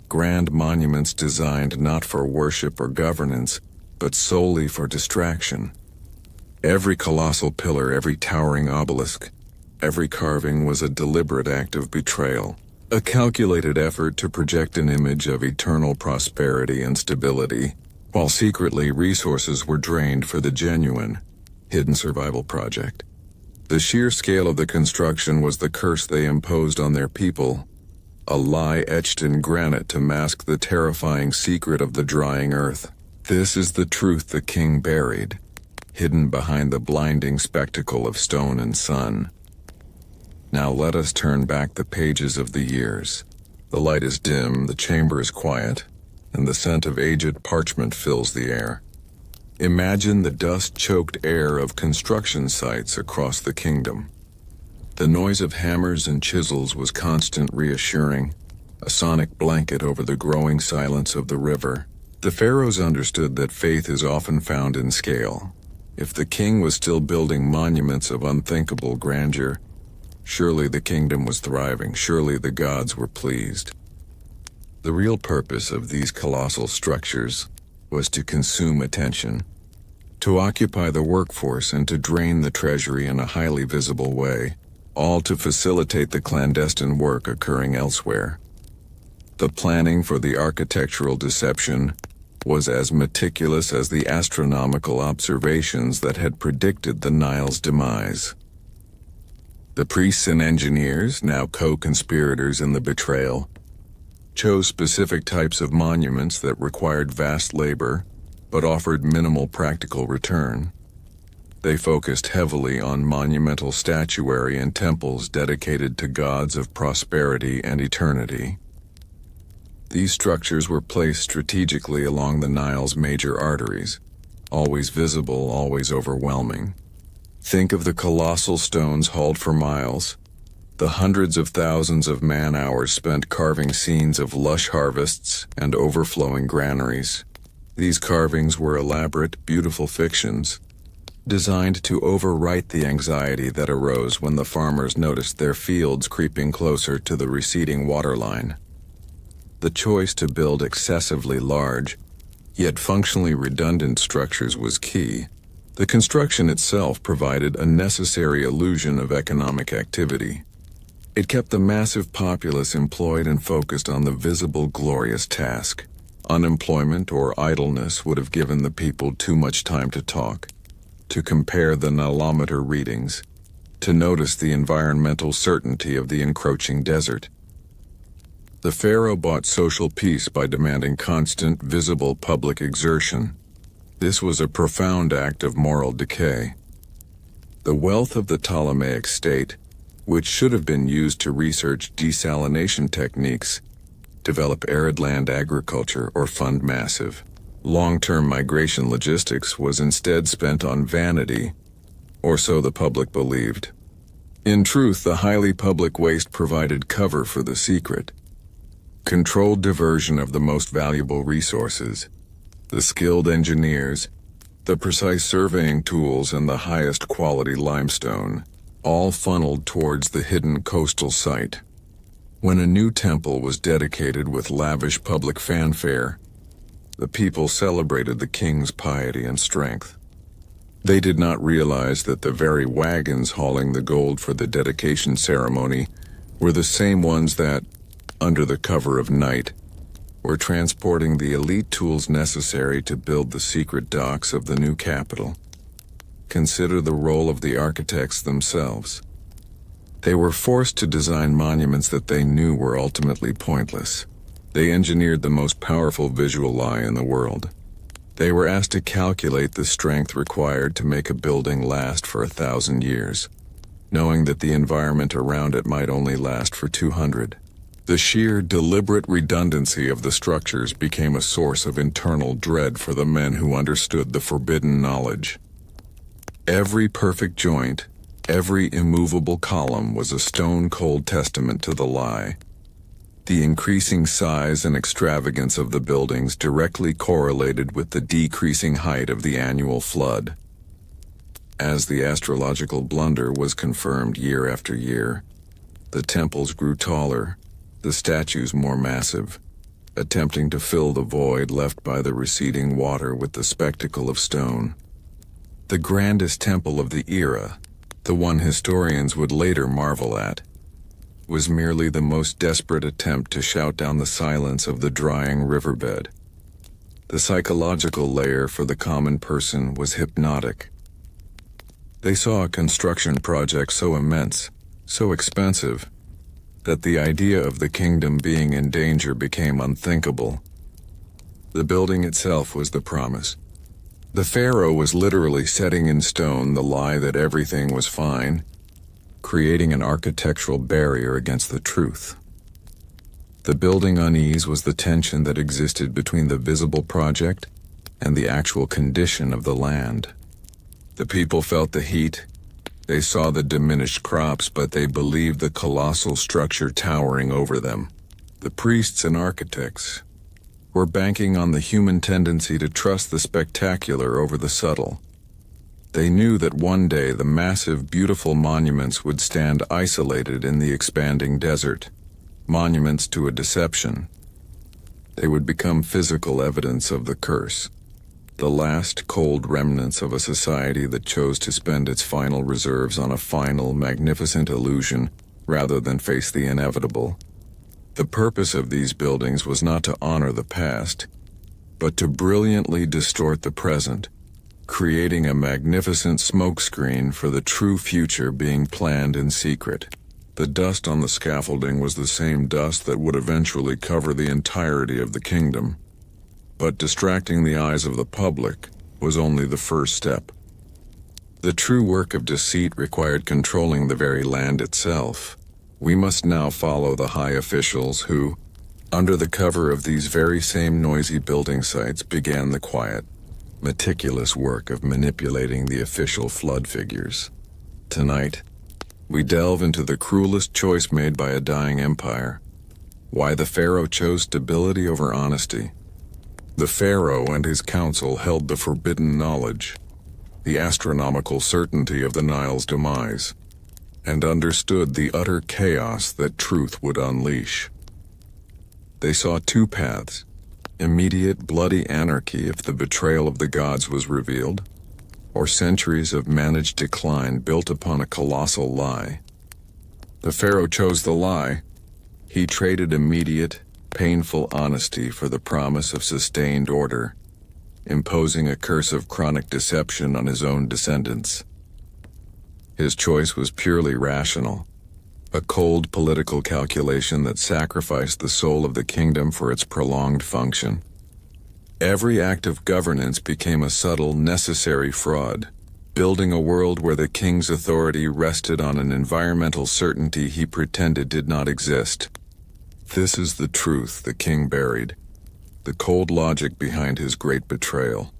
grand monuments designed not for worship or governance, but solely for distraction. Every colossal pillar, every towering obelisk, every carving was a deliberate act of betrayal, a calculated effort to project an image of eternal prosperity and stability, while secretly resources were drained for the genuine, hidden survival project. The sheer scale of the construction was the curse they imposed on their people, a lie etched in granite to mask the terrifying secret of the drying earth. This is the truth the king buried, hidden behind the blinding spectacle of stone and sun. Now let us turn back the pages of the years. The light is dim, the chamber is quiet, and the scent of aged parchment fills the air. Imagine the dust-choked air of construction sites across the kingdom. The noise of hammers and chisels was constant, reassuring, a sonic blanket over the growing silence of the river. The pharaohs understood that faith is often found in scale. If the king was still building monuments of unthinkable grandeur, surely the kingdom was thriving, surely the gods were pleased. The real purpose of these colossal structures was to consume attention, to occupy the workforce and to drain the treasury in a highly visible way, all to facilitate the clandestine work occurring elsewhere. The planning for the architectural deception was as meticulous as the astronomical observations that had predicted the Nile's demise. The priests and engineers, now co-conspirators in the betrayal, chose specific types of monuments that required vast labor but offered minimal practical return. They focused heavily on monumental statuary and temples dedicated to gods of prosperity and eternity. These structures were placed strategically along the Nile's major arteries, always visible, always overwhelming. Think of the colossal stones hauled for miles, the hundreds of thousands of man-hours spent carving scenes of lush harvests and overflowing granaries. These carvings were elaborate, beautiful fictions, designed to overwrite the anxiety that arose when the farmers noticed their fields creeping closer to the receding waterline. The choice to build excessively large, yet functionally redundant structures was key. The construction itself provided a necessary illusion of economic activity. It kept the massive populace employed and focused on the visible, glorious task. Unemployment or idleness would have given the people too much time to talk, to compare the Nilometer readings, to notice the environmental certainty of the encroaching desert. The pharaoh bought social peace by demanding constant, visible public exertion. This was a profound act of moral decay. The wealth of the Ptolemaic state, which should have been used to research desalination techniques, develop arid land agriculture, or fund massive, long-term migration logistics, was instead spent on vanity, or so the public believed. In truth, the highly public waste provided cover for the secret. Controlled diversion of the most valuable resources, the skilled engineers, the precise surveying tools, and the highest quality limestone, all funneled towards the hidden coastal site. When a new temple was dedicated with lavish public fanfare, the people celebrated the king's piety and strength. They did not realize that the very wagons hauling the gold for the dedication ceremony were the same ones that, under the cover of night, were transporting the elite tools necessary to build the secret docks of the new capital. Consider the role of the architects themselves. They were forced to design monuments that they knew were ultimately pointless. They engineered the most powerful visual eye in the world. They were asked to calculate the strength required to make a building last for 1,000 years, knowing that the environment around it might only last for 200. The sheer, deliberate redundancy of the structures became a source of internal dread for the men who understood the forbidden knowledge. Every perfect joint, every immovable column was a stone-cold testament to the lie. The increasing size and extravagance of the buildings directly correlated with the decreasing height of the annual flood. As the astrological blunder was confirmed year after year, the temples grew taller, the statues more massive, attempting to fill the void left by the receding water with the spectacle of stone. The grandest temple of the era, the one historians would later marvel at, was merely the most desperate attempt to shout down the silence of the drying riverbed. The psychological layer for the common person was hypnotic. They saw a construction project so immense, so expensive, that the idea of the kingdom being in danger became unthinkable. The building itself was the promise. The Pharaoh was literally setting in stone the lie that everything was fine, creating an architectural barrier against the truth. The building unease was the tension that existed between the visible project and the actual condition of the land. The people felt the heat. They saw the diminished crops, but they believed the colossal structure towering over them. The priests and architects were banking on the human tendency to trust the spectacular over the subtle. They knew that one day the massive, beautiful monuments would stand isolated in the expanding desert, monuments to a deception. They would become physical evidence of the curse, the last cold remnants of a society that chose to spend its final reserves on a final, magnificent illusion rather than face the inevitable. The purpose of these buildings was not to honor the past, but to brilliantly distort the present, creating a magnificent smokescreen for the true future being planned in secret. The dust on the scaffolding was the same dust that would eventually cover the entirety of the kingdom. But distracting the eyes of the public was only the first step. The true work of deceit required controlling the very land itself. We must now follow the high officials who, under the cover of these very same noisy building sites, began the quiet, meticulous work of manipulating the official flood figures. Tonight, we delve into the cruelest choice made by a dying empire, why the Pharaoh chose stability over honesty. The Pharaoh and his council held the forbidden knowledge, the astronomical certainty of the Nile's demise, and understood the utter chaos that truth would unleash. They saw two paths: immediate bloody anarchy if the betrayal of the gods was revealed, or centuries of managed decline built upon a colossal lie. The Pharaoh chose the lie. He traded immediate, painful honesty for the promise of sustained order, imposing a curse of chronic deception on his own descendants. His choice was purely rational, a cold political calculation that sacrificed the soul of the kingdom for its prolonged function. Every act of governance became a subtle, necessary fraud, building a world where the king's authority rested on an environmental certainty he pretended did not exist. This is the truth the king buried, the cold logic behind his great betrayal.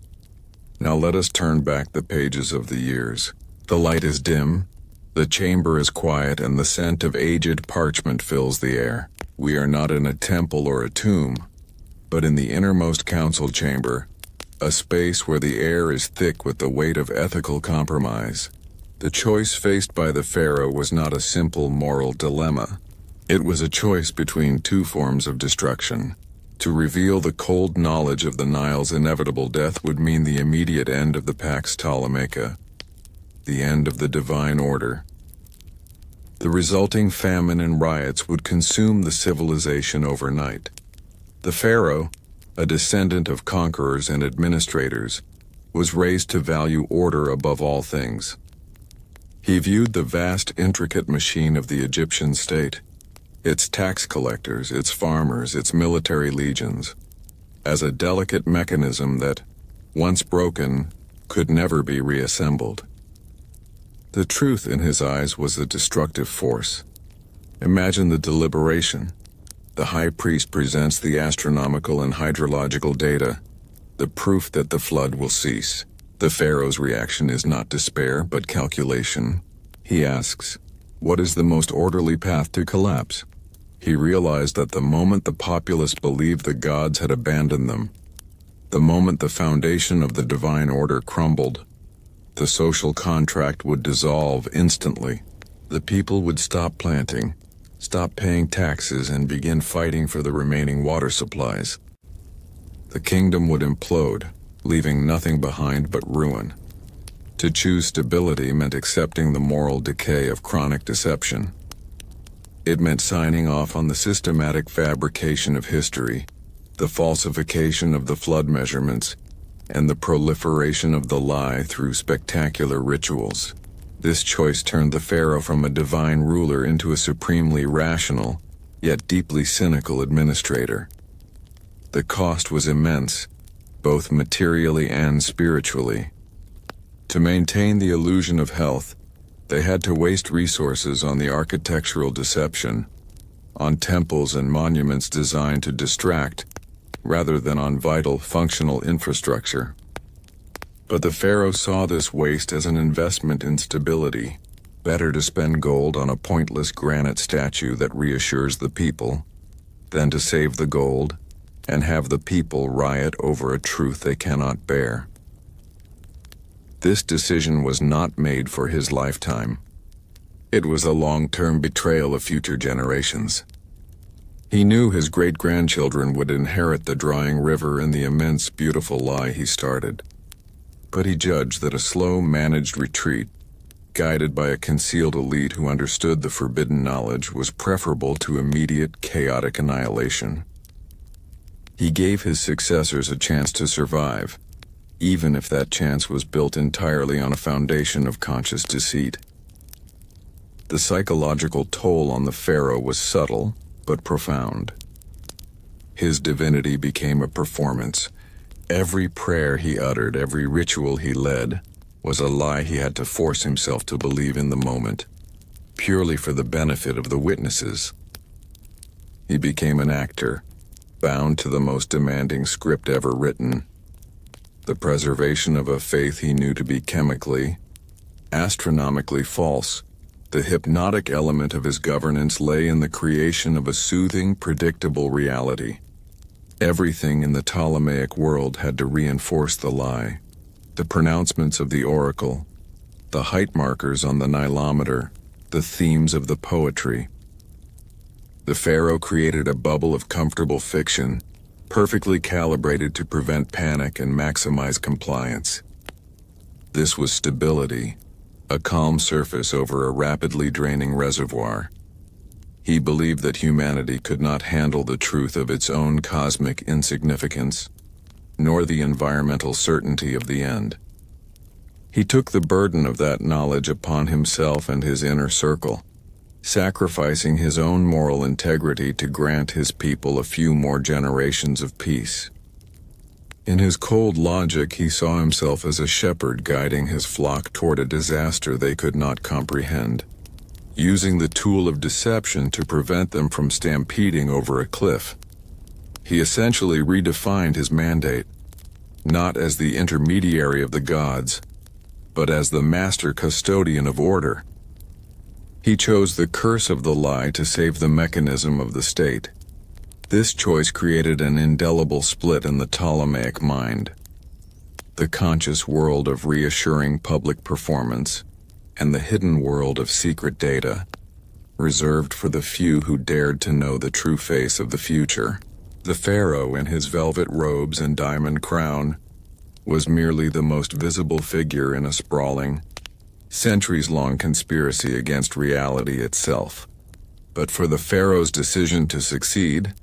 Now let us turn back the pages of the years. The light is dim, the chamber is quiet, and the scent of aged parchment fills the air. We are not in a temple or a tomb, but in the innermost council chamber, a space where the air is thick with the weight of ethical compromise. The choice faced by the pharaoh was not a simple moral dilemma. It was a choice between two forms of destruction. To reveal the cold knowledge of the Nile's inevitable death would mean the immediate end of the Pax Ptolemaica, the end of the divine order. The resulting famine and riots would consume the civilization overnight. The pharaoh, a descendant of conquerors and administrators, was raised to value order above all things. He viewed the vast, intricate machine of the Egyptian state, its tax collectors, its farmers, its military legions, as a delicate mechanism that, once broken, could never be reassembled. The truth in his eyes was a destructive force. Imagine the deliberation. The high priest presents the astronomical and hydrological data, the proof that the flood will cease. The pharaoh's reaction is not despair, but calculation. He asks, what is the most orderly path to collapse? He realized that the moment the populace believed the gods had abandoned them, the moment the foundation of the divine order crumbled, the social contract would dissolve instantly. The people would stop planting, stop paying taxes, and begin fighting for the remaining water supplies. The kingdom would implode, leaving nothing behind but ruin. To choose stability meant accepting the moral decay of chronic deception. It meant signing off on the systematic fabrication of history, the falsification of the flood measurements, and the proliferation of the lie through spectacular rituals. This choice turned the pharaoh from a divine ruler into a supremely rational, yet deeply cynical administrator. The cost was immense, both materially and spiritually. To maintain the illusion of health, they had to waste resources on the architectural deception, on temples and monuments designed to distract, rather than on vital, functional infrastructure. But the pharaoh saw this waste as an investment in stability. Better to spend gold on a pointless granite statue that reassures the people, than to save the gold and have the people riot over a truth they cannot bear. This decision was not made for his lifetime. It was a long-term betrayal of future generations. He knew his great-grandchildren would inherit the drying river and the immense, beautiful lie he started. But he judged that a slow, managed retreat, guided by a concealed elite who understood the forbidden knowledge, was preferable to immediate, chaotic annihilation. He gave his successors a chance to survive, even if that chance was built entirely on a foundation of conscious deceit. The psychological toll on the pharaoh was subtle, but profound. His divinity became a performance. Every prayer he uttered, every ritual he led, was a lie he had to force himself to believe in the moment, purely for the benefit of the witnesses. He became an actor, bound to the most demanding script ever written. The preservation of a faith he knew to be chemically, astronomically false. The hypnotic element of his governance lay in the creation of a soothing, predictable reality. Everything in the Ptolemaic world had to reinforce the lie. The pronouncements of the oracle, the height markers on the Nilometer, the themes of the poetry. The pharaoh created a bubble of comfortable fiction, perfectly calibrated to prevent panic and maximize compliance. This was stability, a calm surface over a rapidly draining reservoir. He believed that humanity could not handle the truth of its own cosmic insignificance, nor the environmental certainty of the end. He took the burden of that knowledge upon himself and his inner circle, sacrificing his own moral integrity to grant his people a few more generations of peace. In his cold logic, he saw himself as a shepherd guiding his flock toward a disaster they could not comprehend, using the tool of deception to prevent them from stampeding over a cliff. He essentially redefined his mandate, not as the intermediary of the gods, but as the master custodian of order. He chose the curse of the lie to save the mechanism of the state. This choice created an indelible split in the Ptolemaic mind. The conscious world of reassuring public performance, and the hidden world of secret data, reserved for the few who dared to know the true face of the future. The pharaoh in his velvet robes and diamond crown was merely the most visible figure in a sprawling, centuries-long conspiracy against reality itself. But for the pharaoh's decision to succeed,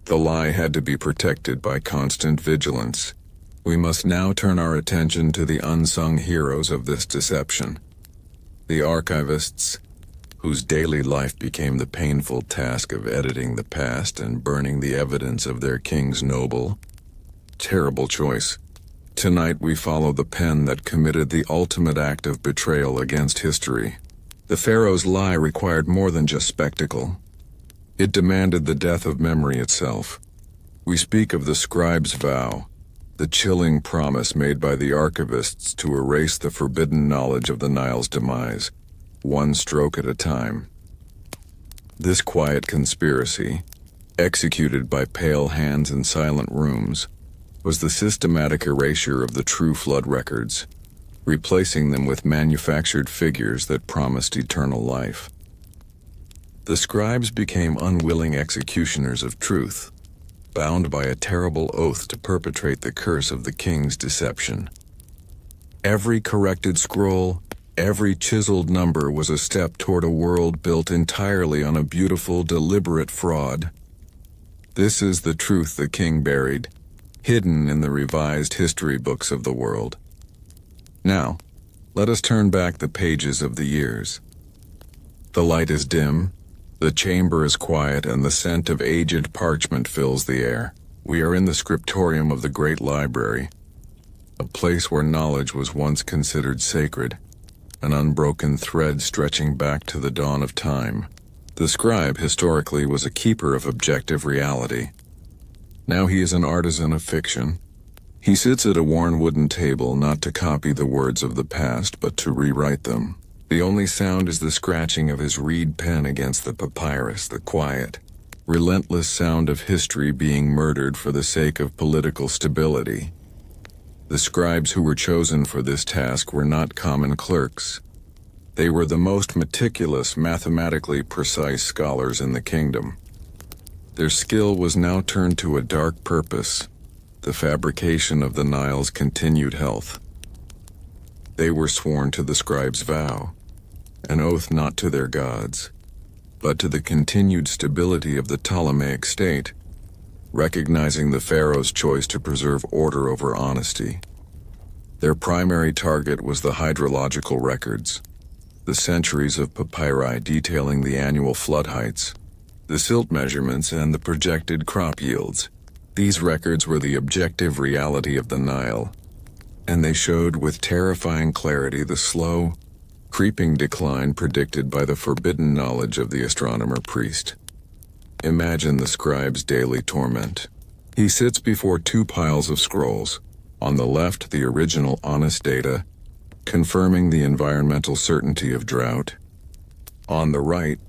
the lie had to be protected by constant vigilance. We must now turn our attention to the unsung heroes of this deception. The archivists, whose daily life became the painful task of editing the past and burning the evidence of their king's noble, terrible choice. Tonight we follow the pen that committed the ultimate act of betrayal against history. The pharaoh's lie required more than just spectacle. It demanded the death of memory itself. We speak of the scribe's vow, the chilling promise made by the archivists to erase the forbidden knowledge of the Nile's demise, one stroke at a time. This quiet conspiracy, executed by pale hands in silent rooms, was the systematic erasure of the true flood records, replacing them with manufactured figures that promised eternal life. The scribes became unwilling executioners of truth, bound by a terrible oath to perpetrate the curse of the king's deception. Every corrected scroll, every chiseled number was a step toward a world built entirely on a beautiful, deliberate fraud. This is the truth the king buried, hidden in the revised history books of the world. Now, let us turn back the pages of the years. The light is dim, the chamber is quiet, and the scent of aged parchment fills the air. We are in the scriptorium of the great library, a place where knowledge was once considered sacred, an unbroken thread stretching back to the dawn of time. The scribe historically was a keeper of objective reality. Now he is an artisan of fiction. He sits at a worn wooden table not to copy the words of the past but to rewrite them. The only sound is the scratching of his reed pen against the papyrus, the quiet, relentless sound of history being murdered for the sake of political stability. The scribes who were chosen for this task were not common clerks. They were the most meticulous, mathematically precise scholars in the kingdom. Their skill was now turned to a dark purpose, the fabrication of the Nile's continued health. They were sworn to the scribe's vow, an oath not to their gods, but to the continued stability of the Ptolemaic state, recognizing the pharaoh's choice to preserve order over honesty. Their primary target was the hydrological records, the centuries of papyri detailing the annual flood heights, the silt measurements, and the projected crop yields. These records were the objective reality of the Nile, and they showed with terrifying clarity the slow, creeping decline predicted by the forbidden knowledge of the astronomer priest. Imagine the scribe's daily torment. He sits before two piles of scrolls. On the left, the original honest data, confirming the environmental certainty of drought. On the right,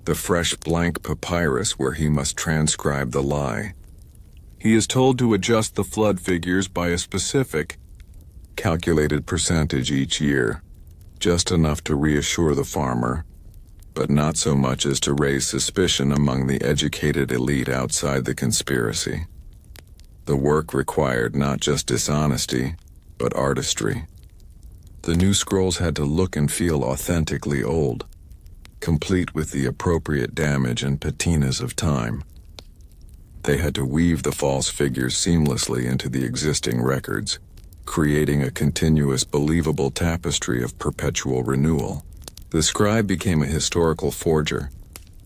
the fresh blank papyrus where he must transcribe the lie. He is told to adjust the flood figures by a specific, calculated percentage each year, just enough to reassure the farmer, but not so much as to raise suspicion among the educated elite outside the conspiracy. The work required not just dishonesty, but artistry. The new scrolls had to look and feel authentically old, complete with the appropriate damage and patinas of time. They had to weave the false figures seamlessly into the existing records, creating a continuous, believable tapestry of perpetual renewal. The scribe became a historical forger,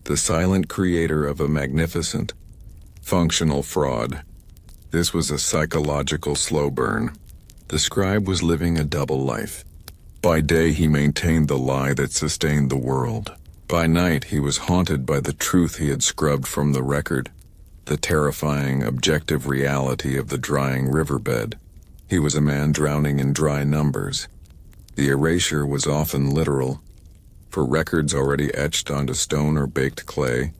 the silent creator of a magnificent, functional fraud. This was a psychological slow burn. The scribe was living a double life. By day he maintained the lie that sustained the world. By night he was haunted by the truth he had scrubbed from the record, the terrifying, objective reality of the drying riverbed. He was a man drowning in dry numbers, The erasure was often literal. For records already etched onto stone or baked clay,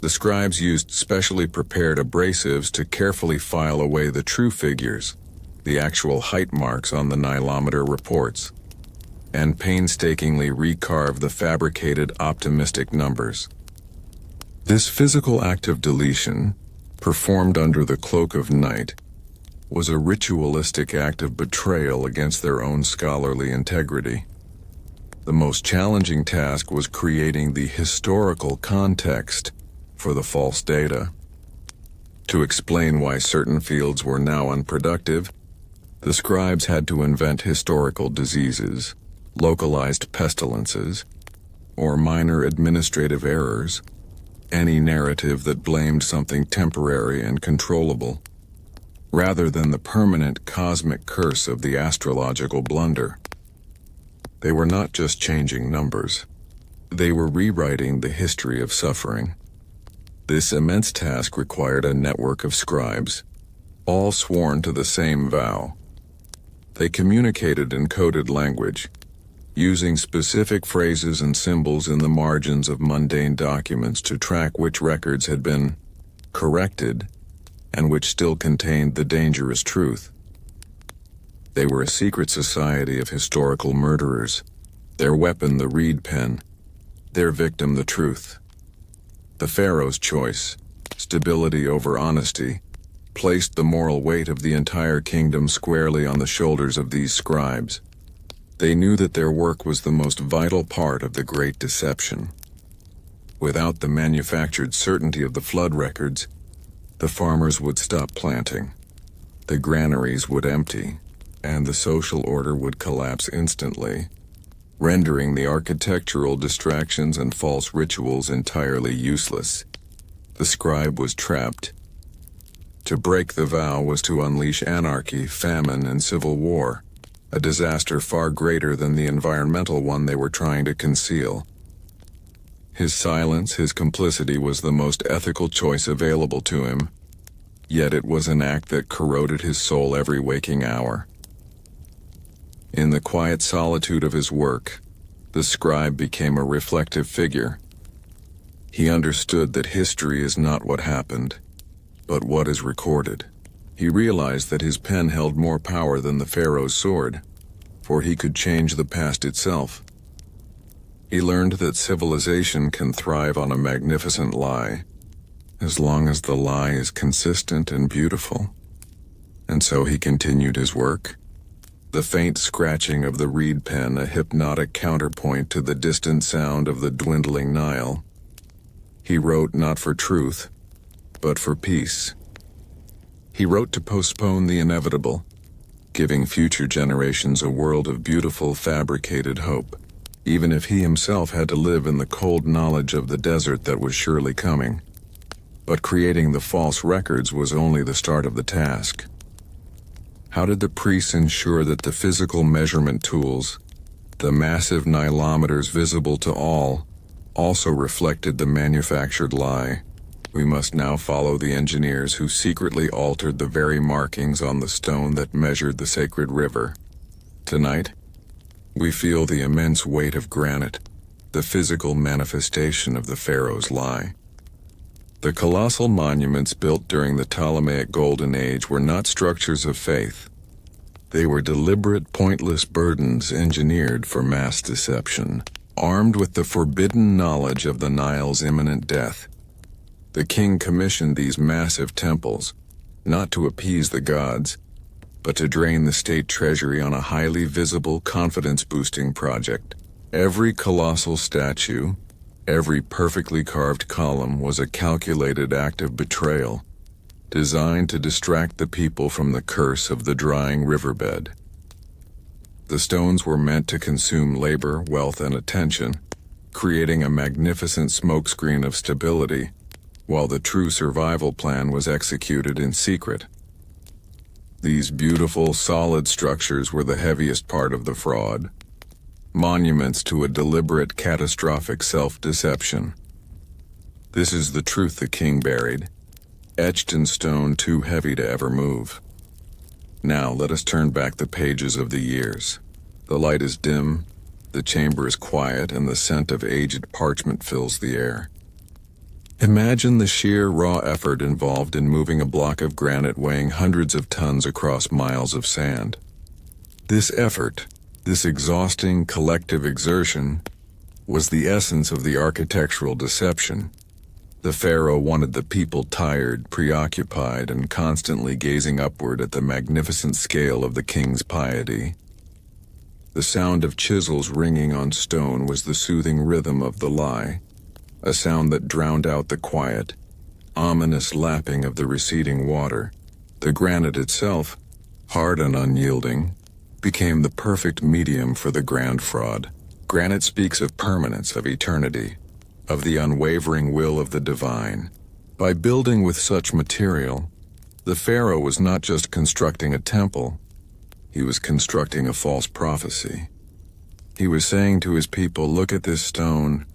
the scribes used specially prepared abrasives to carefully file away the true figures, the actual height marks on the Nilometer reports, and painstakingly recarve the fabricated optimistic numbers. This physical act of deletion, performed under the cloak of night, was a ritualistic act of betrayal against their own scholarly integrity. The most challenging task was creating the historical context for the false data. To explain why certain fields were now unproductive, the scribes had to invent historical diseases, localized pestilences, or minor administrative errors, any narrative that blamed something temporary and controllable, rather than the permanent cosmic curse of the astrological blunder. They were not just changing numbers. They were rewriting the history of suffering. This immense task required a network of scribes, all sworn to the same vow. They communicated in coded language, using specific phrases and symbols in the margins of mundane documents to track which records had been corrected and which still contained the dangerous truth. They were a secret society of historical murderers, their weapon the reed pen, their victim the truth. The Pharaoh's choice, stability over honesty, placed the moral weight of the entire kingdom squarely on the shoulders of these scribes. They knew that their work was the most vital part of the great deception. Without the manufactured certainty of the flood records, the farmers would stop planting, the granaries would empty, and the social order would collapse instantly, rendering the architectural distractions and false rituals entirely useless. The scribe was trapped. To break the vow was to unleash anarchy, famine, and civil war, a disaster far greater than the environmental one they were trying to conceal. His silence, his complicity was the most ethical choice available to him, yet it was an act that corroded his soul every waking hour. In the quiet solitude of his work, the scribe became a reflective figure. He understood that history is not what happened, but what is recorded. He realized that his pen held more power than the Pharaoh's sword, for he could change the past itself. He learned that civilization can thrive on a magnificent lie, as long as the lie is consistent and beautiful. And so he continued his work, the faint scratching of the reed pen a hypnotic counterpoint to the distant sound of the dwindling Nile. He wrote not for truth, but for peace. He wrote to postpone the inevitable, giving future generations a world of beautiful fabricated hope, even if he himself had to live in the cold knowledge of the desert that was surely coming. But creating the false records was only the start of the task. How did the priests ensure that the physical measurement tools, the massive nilometers visible to all, also reflected the manufactured lie? We must now follow the engineers who secretly altered the very markings on the stone that measured the sacred river. Tonight, we feel the immense weight of granite, the physical manifestation of the Pharaoh's lie. The colossal monuments built during the Ptolemaic Golden Age were not structures of faith. They were deliberate, pointless burdens engineered for mass deception, armed with the forbidden knowledge of the Nile's imminent death. The king commissioned these massive temples, not to appease the gods, but to drain the state treasury on a highly visible, confidence-boosting project. Every colossal statue, every perfectly carved column was a calculated act of betrayal, designed to distract the people from the curse of the drying riverbed. The stones were meant to consume labor, wealth, and attention, creating a magnificent smokescreen of stability, while the true survival plan was executed in secret. These beautiful, solid structures were the heaviest part of the fraud, monuments to a deliberate, catastrophic self-deception. This is the truth the king buried, etched in stone too heavy to ever move. Now let us turn back the pages of the years. The light is dim, the chamber is quiet, and the scent of aged parchment fills the air. Imagine the sheer raw effort involved in moving a block of granite weighing hundreds of tons across miles of sand. This effort, this exhausting collective exertion, was the essence of the architectural deception. The pharaoh wanted the people tired, preoccupied, and constantly gazing upward at the magnificent scale of the king's piety. The sound of chisels ringing on stone was the soothing rhythm of the lie, a sound that drowned out the quiet, ominous lapping of the receding water. The granite itself, hard and unyielding, became the perfect medium for the grand fraud. Granite speaks of permanence, of eternity, of the unwavering will of the divine. By building with such material, the pharaoh was not just constructing a temple, he was constructing a false prophecy. He was saying to his people, look at this stone,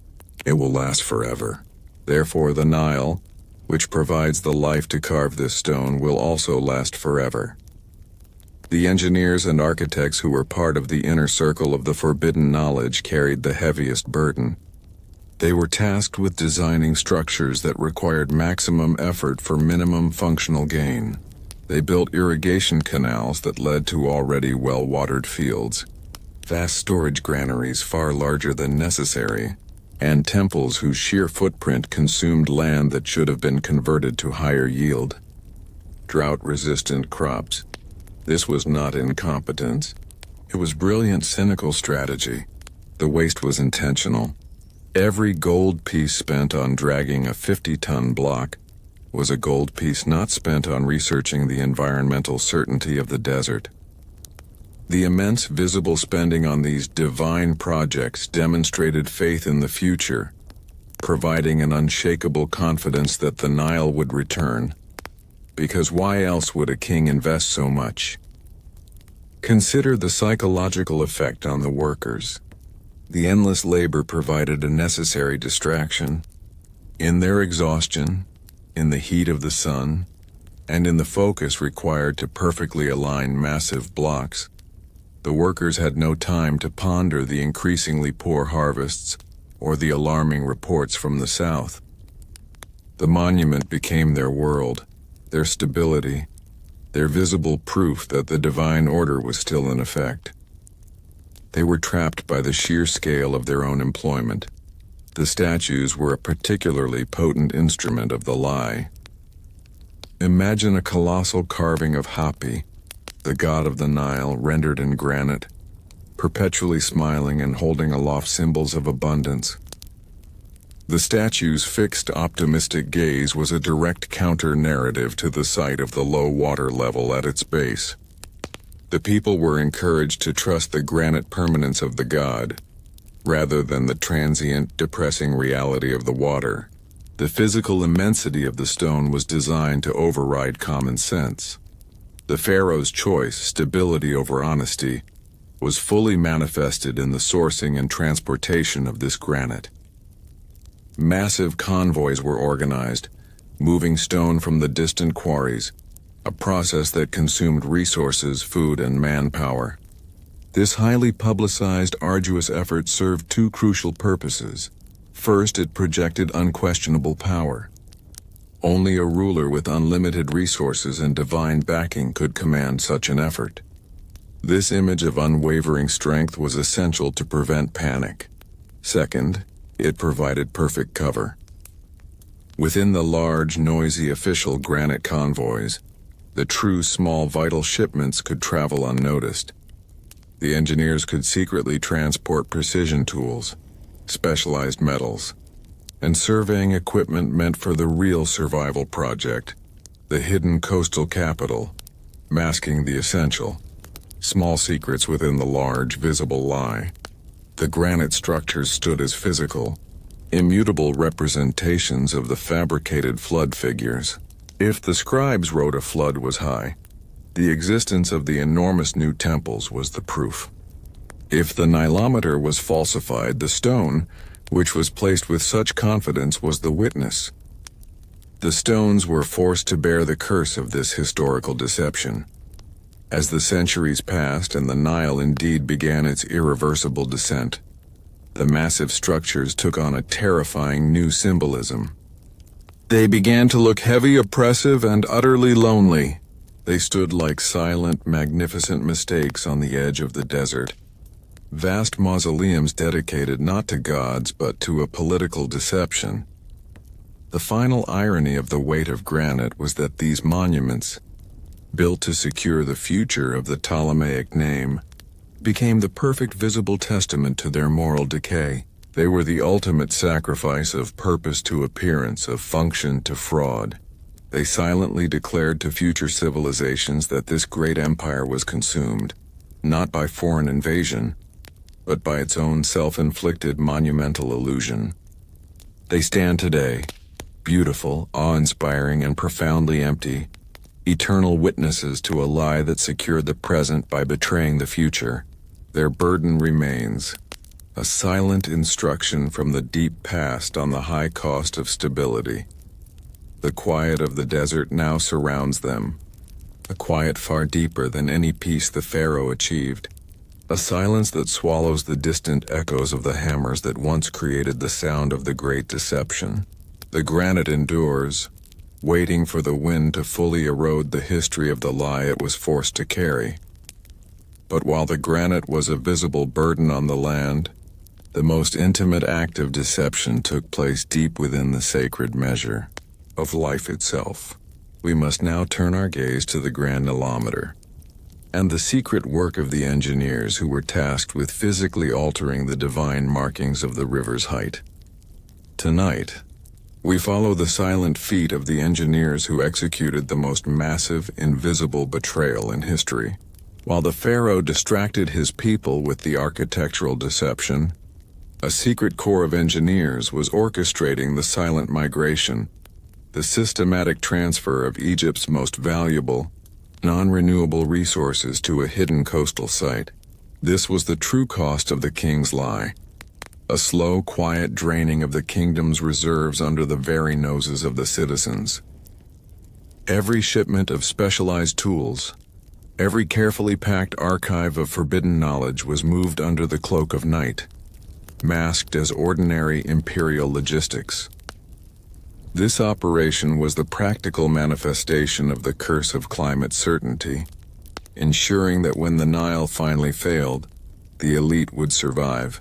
it will last forever. Therefore the Nile, which provides the life to carve this stone, will also last forever. The engineers and architects who were part of the inner circle of the forbidden knowledge carried the heaviest burden. They were tasked with designing structures that required maximum effort for minimum functional gain. They built irrigation canals that led to already well-watered fields, vast storage granaries far larger than necessary, and temples whose sheer footprint consumed land that should have been converted to higher yield. Drought-resistant crops. This was not incompetence. It was brilliant cynical strategy. The waste was intentional. Every gold piece spent on dragging a 50-ton block was a gold piece not spent on researching the environmental certainty of the desert. The immense visible spending on these divine projects demonstrated faith in the future, providing an unshakable confidence that the Nile would return. Because why else would a king invest so much? Consider the psychological effect on the workers. The endless labor provided a necessary distraction. In their exhaustion, in the heat of the sun, and in the focus required to perfectly align massive blocks, the workers had no time to ponder the increasingly poor harvests or the alarming reports from the south. The monument became their world, their stability, their visible proof that the divine order was still in effect. They were trapped by the sheer scale of their own employment. The statues were a particularly potent instrument of the lie. Imagine a colossal carving of Hapi, the god of the Nile, rendered in granite, perpetually smiling and holding aloft symbols of abundance. The statue's fixed, optimistic gaze was a direct counter-narrative to the sight of the low water level at its base. The people were encouraged to trust the granite permanence of the god, rather than the transient, depressing reality of the water. The physical immensity of the stone was designed to override common sense. The pharaoh's choice, stability over honesty, was fully manifested in the sourcing and transportation of this granite. Massive convoys were organized, moving stone from the distant quarries, a process that consumed resources, food, and manpower. This highly publicized, arduous effort served two crucial purposes. First, it projected unquestionable power. Only a ruler with unlimited resources and divine backing could command such an effort. This image of unwavering strength was essential to prevent panic. Second, it provided perfect cover. Within the large, noisy official granite convoys, the true small vital shipments could travel unnoticed. The engineers could secretly transport precision tools, specialized metals, and surveying equipment meant for the real survival project, the hidden coastal capital, masking the essential, small secrets within the large, visible lie. The granite structures stood as physical, immutable representations of the fabricated flood figures. If the scribes wrote a flood was high, the existence of the enormous new temples was the proof. If the Nilometer was falsified, the stone, which was placed with such confidence, was the witness. The stones were forced to bear the curse of this historical deception. As the centuries passed and the Nile indeed began its irreversible descent, the massive structures took on a terrifying new symbolism. They began to look heavy, oppressive, and utterly lonely. They stood like silent, magnificent mistakes on the edge of the desert. Vast mausoleums dedicated not to gods but to a political deception. The final irony of the weight of granite was that these monuments, built to secure the future of the Ptolemaic name, became the perfect visible testament to their moral decay. They were the ultimate sacrifice of purpose to appearance, of function to fraud. They silently declared to future civilizations that this great empire was consumed, not by foreign invasion, but by its own self-inflicted monumental illusion. They stand today, beautiful, awe-inspiring, and profoundly empty, eternal witnesses to a lie that secured the present by betraying the future. Their burden remains, a silent instruction from the deep past on the high cost of stability. The quiet of the desert now surrounds them, a quiet far deeper than any peace the Pharaoh achieved, a silence that swallows the distant echoes of the hammers that once created the sound of the great deception. The granite endures, waiting for the wind to fully erode the history of the lie it was forced to carry. But while the granite was a visible burden on the land, the most intimate act of deception took place deep within the sacred measure of life itself. We must now turn our gaze to the granulometer and the secret work of the engineers who were tasked with physically altering the divine markings of the river's height. Tonight, we follow the silent feet of the engineers who executed the most massive, invisible betrayal in history. While the Pharaoh distracted his people with the architectural deception, a secret corps of engineers was orchestrating the silent migration, the systematic transfer of Egypt's most valuable, non-renewable resources to a hidden coastal site. This was the true cost of the king's lie. A slow, quiet draining of the kingdom's reserves under the very noses of the citizens. Every shipment of specialized tools, every carefully packed archive of forbidden knowledge was moved under the cloak of night, masked as ordinary imperial logistics. This operation was the practical manifestation of the curse of climate certainty, ensuring that when the Nile finally failed, the elite would survive,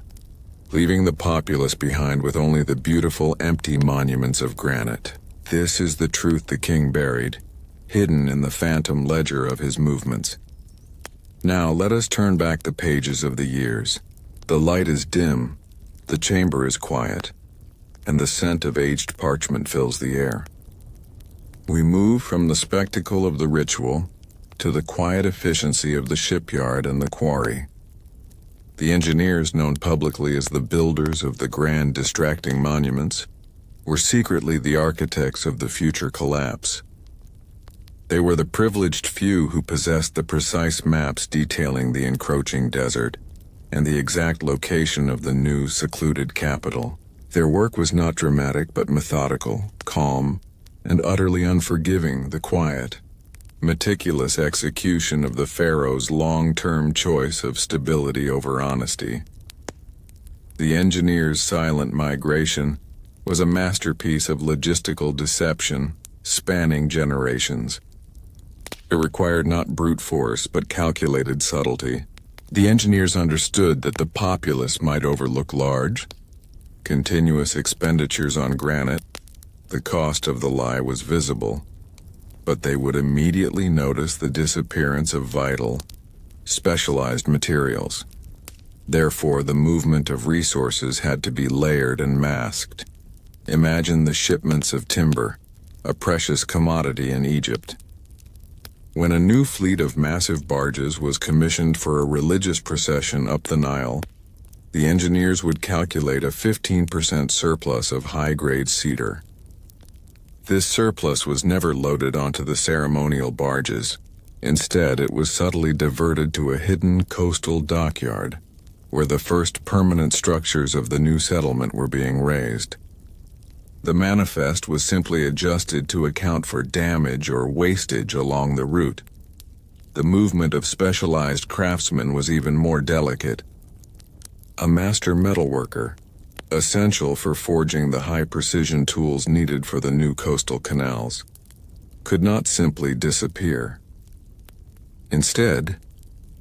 leaving the populace behind with only the beautiful empty monuments of granite. This is the truth the king buried, hidden in the phantom ledger of his movements. Now let us turn back the pages of the years. The light is dim, the chamber is quiet, and the scent of aged parchment fills the air. We move from the spectacle of the ritual to the quiet efficiency of the shipyard and the quarry. The engineers, known publicly as the builders of the grand distracting monuments, were secretly the architects of the future collapse. They were the privileged few who possessed the precise maps detailing the encroaching desert and the exact location of the new secluded capital. Their work was not dramatic but methodical, calm, and utterly unforgiving. The quiet, meticulous execution of the Pharaoh's long-term choice of stability over honesty. The engineers' silent migration was a masterpiece of logistical deception spanning generations. It required not brute force but calculated subtlety. The engineers understood that the populace might overlook large, continuous expenditures on granite. The cost of the lie was visible, but they would immediately notice the disappearance of vital, specialized materials. Therefore, the movement of resources had to be layered and masked. Imagine the shipments of timber, a precious commodity in Egypt. When a new fleet of massive barges was commissioned for a religious procession up the Nile, the engineers would calculate a 15% surplus of high-grade cedar. This surplus was never loaded onto the ceremonial barges. Instead, it was subtly diverted to a hidden coastal dockyard, where the first permanent structures of the new settlement were being raised. The manifest was simply adjusted to account for damage or wastage along the route. The movement of specialized craftsmen was even more delicate. A master metalworker, essential for forging the high-precision tools needed for the new coastal canals, could not simply disappear. Instead,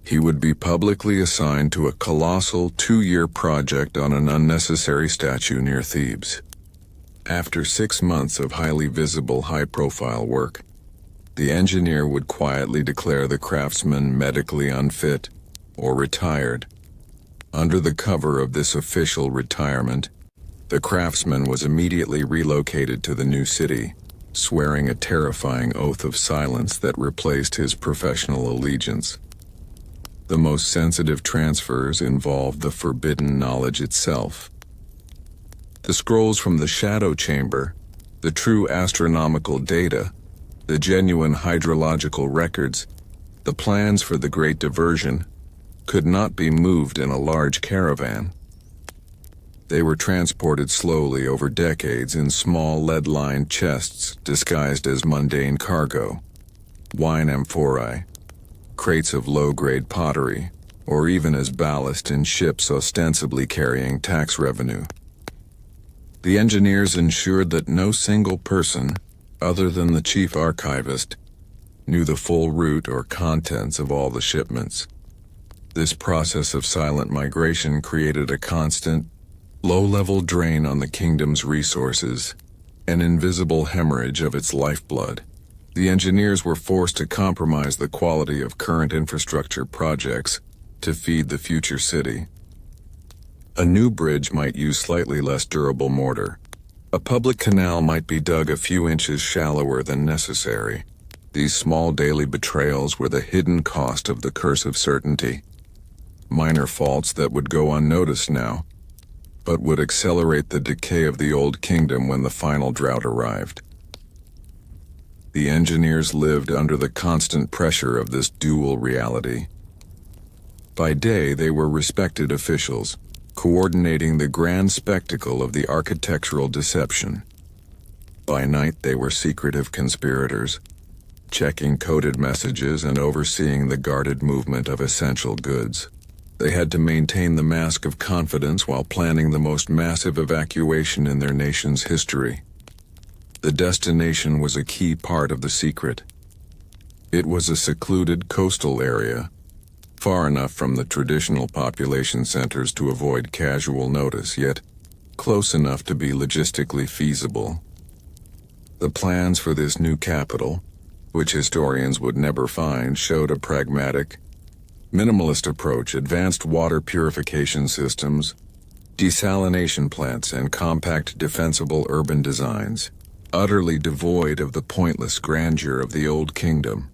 he would be publicly assigned to a colossal 2-year project on an unnecessary statue near Thebes. After 6 months of highly visible, high-profile work, the engineer would quietly declare the craftsman medically unfit or retired. Under the cover of this official retirement, the craftsman was immediately relocated to the new city, swearing a terrifying oath of silence that replaced his professional allegiance. The most sensitive transfers involved the forbidden knowledge itself. The scrolls from the shadow chamber, the true astronomical data, the genuine hydrological records, the plans for the Great Diversion, could not be moved in a large caravan. They were transported slowly over decades in small lead-lined chests disguised as mundane cargo, wine amphorae, crates of low-grade pottery, or even as ballast in ships ostensibly carrying tax revenue. The engineers ensured that no single person, other than the chief archivist, knew the full route or contents of all the shipments. This process of silent migration created a constant, low-level drain on the kingdom's resources, an invisible hemorrhage of its lifeblood. The engineers were forced to compromise the quality of current infrastructure projects to feed the future city. A new bridge might use slightly less durable mortar. A public canal might be dug a few inches shallower than necessary. These small daily betrayals were the hidden cost of the curse of certainty. Minor faults that would go unnoticed now, but would accelerate the decay of the old kingdom when the final drought arrived. The engineers lived under the constant pressure of this dual reality. By day, they were respected officials, coordinating the grand spectacle of the architectural deception. By night, they were secretive conspirators, checking coded messages and overseeing the guarded movement of essential goods. They had to maintain the mask of confidence while planning the most massive evacuation in their nation's history. The destination was a key part of the secret. It was a secluded coastal area, far enough from the traditional population centers to avoid casual notice, yet close enough to be logistically feasible. The plans for this new capital, which historians would never find, showed a pragmatic, minimalist approach: advanced water purification systems, desalination plants, and compact defensible urban designs, utterly devoid of the pointless grandeur of the old kingdom.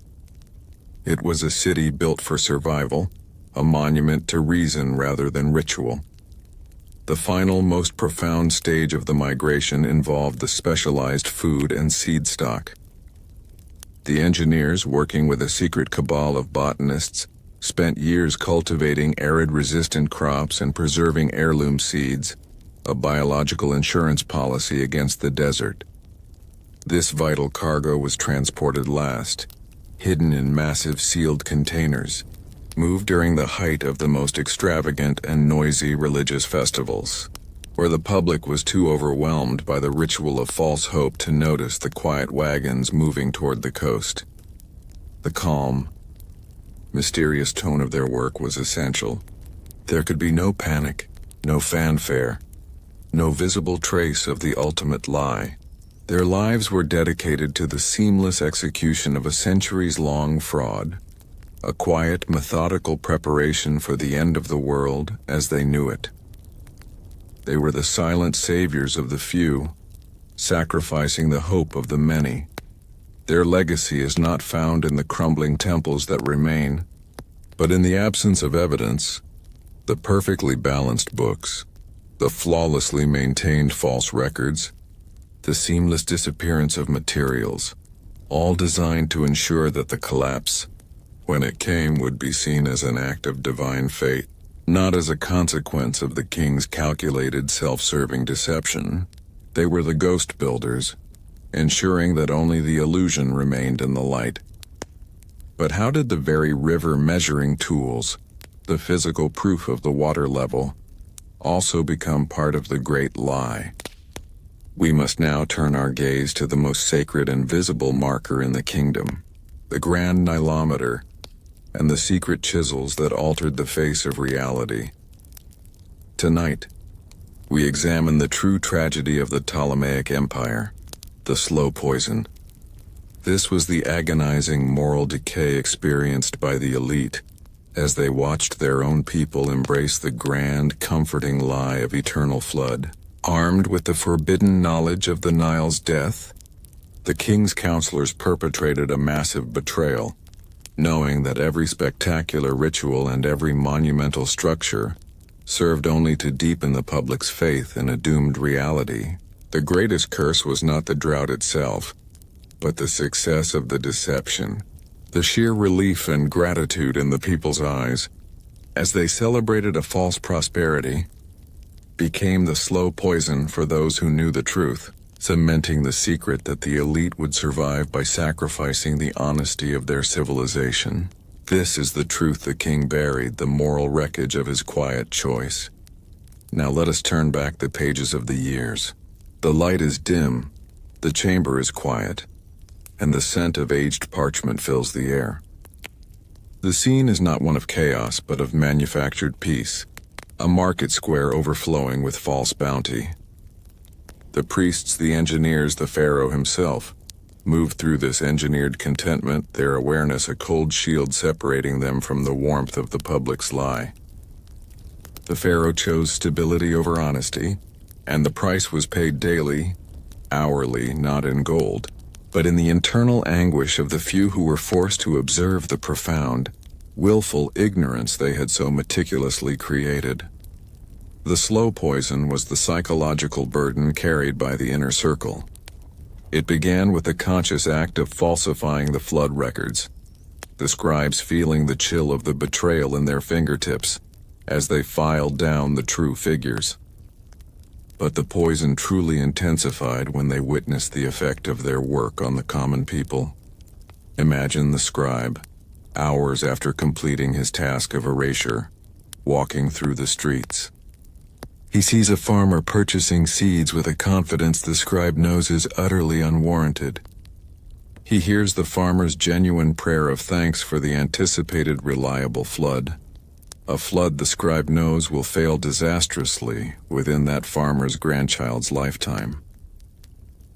It was a city built for survival, a monument to reason rather than ritual. The final, most profound stage of the migration involved the specialized food and seed stock. The engineers, working with a secret cabal of botanists, spent years cultivating arid-resistant crops and preserving heirloom seeds, a biological insurance policy against the desert. This vital cargo was transported last, hidden in massive sealed containers, moved during the height of the most extravagant and noisy religious festivals, where the public was too overwhelmed by the ritual of false hope to notice the quiet wagons moving toward the coast. The calm, mysterious tone of their work was essential. There could be no panic, no fanfare, no visible trace of the ultimate lie. Their lives were dedicated to the seamless execution of a centuries-long fraud, a quiet, methodical preparation for the end of the world as they knew it. They were the silent saviors of the few, sacrificing the hope of the many. Their legacy is not found in the crumbling temples that remain, but in the absence of evidence, the perfectly balanced books, the flawlessly maintained false records, the seamless disappearance of materials, all designed to ensure that the collapse, when it came, would be seen as an act of divine fate, not as a consequence of the king's calculated self-serving deception. They were the ghost builders, ensuring that only the illusion remained in the light. But how did the very river measuring tools, the physical proof of the water level, also become part of the great lie? We must now turn our gaze to the most sacred and visible marker in the kingdom, the grand Nilometer, and the secret chisels that altered the face of reality. Tonight, we examine the true tragedy of the Ptolemaic Empire, the slow poison. This was the agonizing moral decay experienced by the elite as they watched their own people embrace the grand, comforting lie of eternal flood. Armed with the forbidden knowledge of the Nile's death, the king's counselors perpetrated a massive betrayal, knowing that every spectacular ritual and every monumental structure served only to deepen the public's faith in a doomed reality. The greatest curse was not the drought itself, but the success of the deception, the sheer relief and gratitude in the people's eyes, as they celebrated a false prosperity, became the slow poison for those who knew the truth, cementing the secret that the elite would survive by sacrificing the honesty of their civilization. This is the truth the king buried, the moral wreckage of his quiet choice. Now let us turn back the pages of the years. The light is dim, the chamber is quiet, and the scent of aged parchment fills the air. The scene is not one of chaos, but of manufactured peace, a market square overflowing with false bounty. The priests, the engineers, the Pharaoh himself, moved through this engineered contentment, their awareness a cold shield separating them from the warmth of the public's lie. The Pharaoh chose stability over honesty, and the price was paid daily, hourly, not in gold, but in the internal anguish of the few who were forced to observe the profound, willful ignorance they had so meticulously created. The slow poison was the psychological burden carried by the inner circle. It began with the conscious act of falsifying the flood records, the scribes feeling the chill of the betrayal in their fingertips as they filed down the true figures. But the poison truly intensified when they witnessed the effect of their work on the common people. Imagine the scribe, hours after completing his task of erasure, walking through the streets. He sees a farmer purchasing seeds with a confidence the scribe knows is utterly unwarranted. He hears the farmer's genuine prayer of thanks for the anticipated reliable flood, a flood the scribe knows will fail disastrously within that farmer's grandchild's lifetime.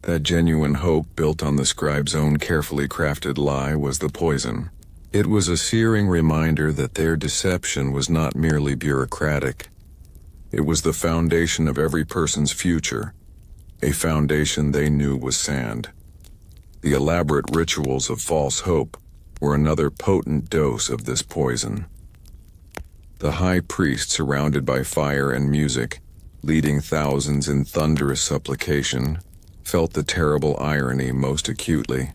That genuine hope built on the scribe's own carefully crafted lie was the poison. It was a searing reminder that their deception was not merely bureaucratic. It was the foundation of every person's future, a foundation they knew was sand. The elaborate rituals of false hope were another potent dose of this poison. The high priest, surrounded by fire and music, leading thousands in thunderous supplication, felt the terrible irony most acutely.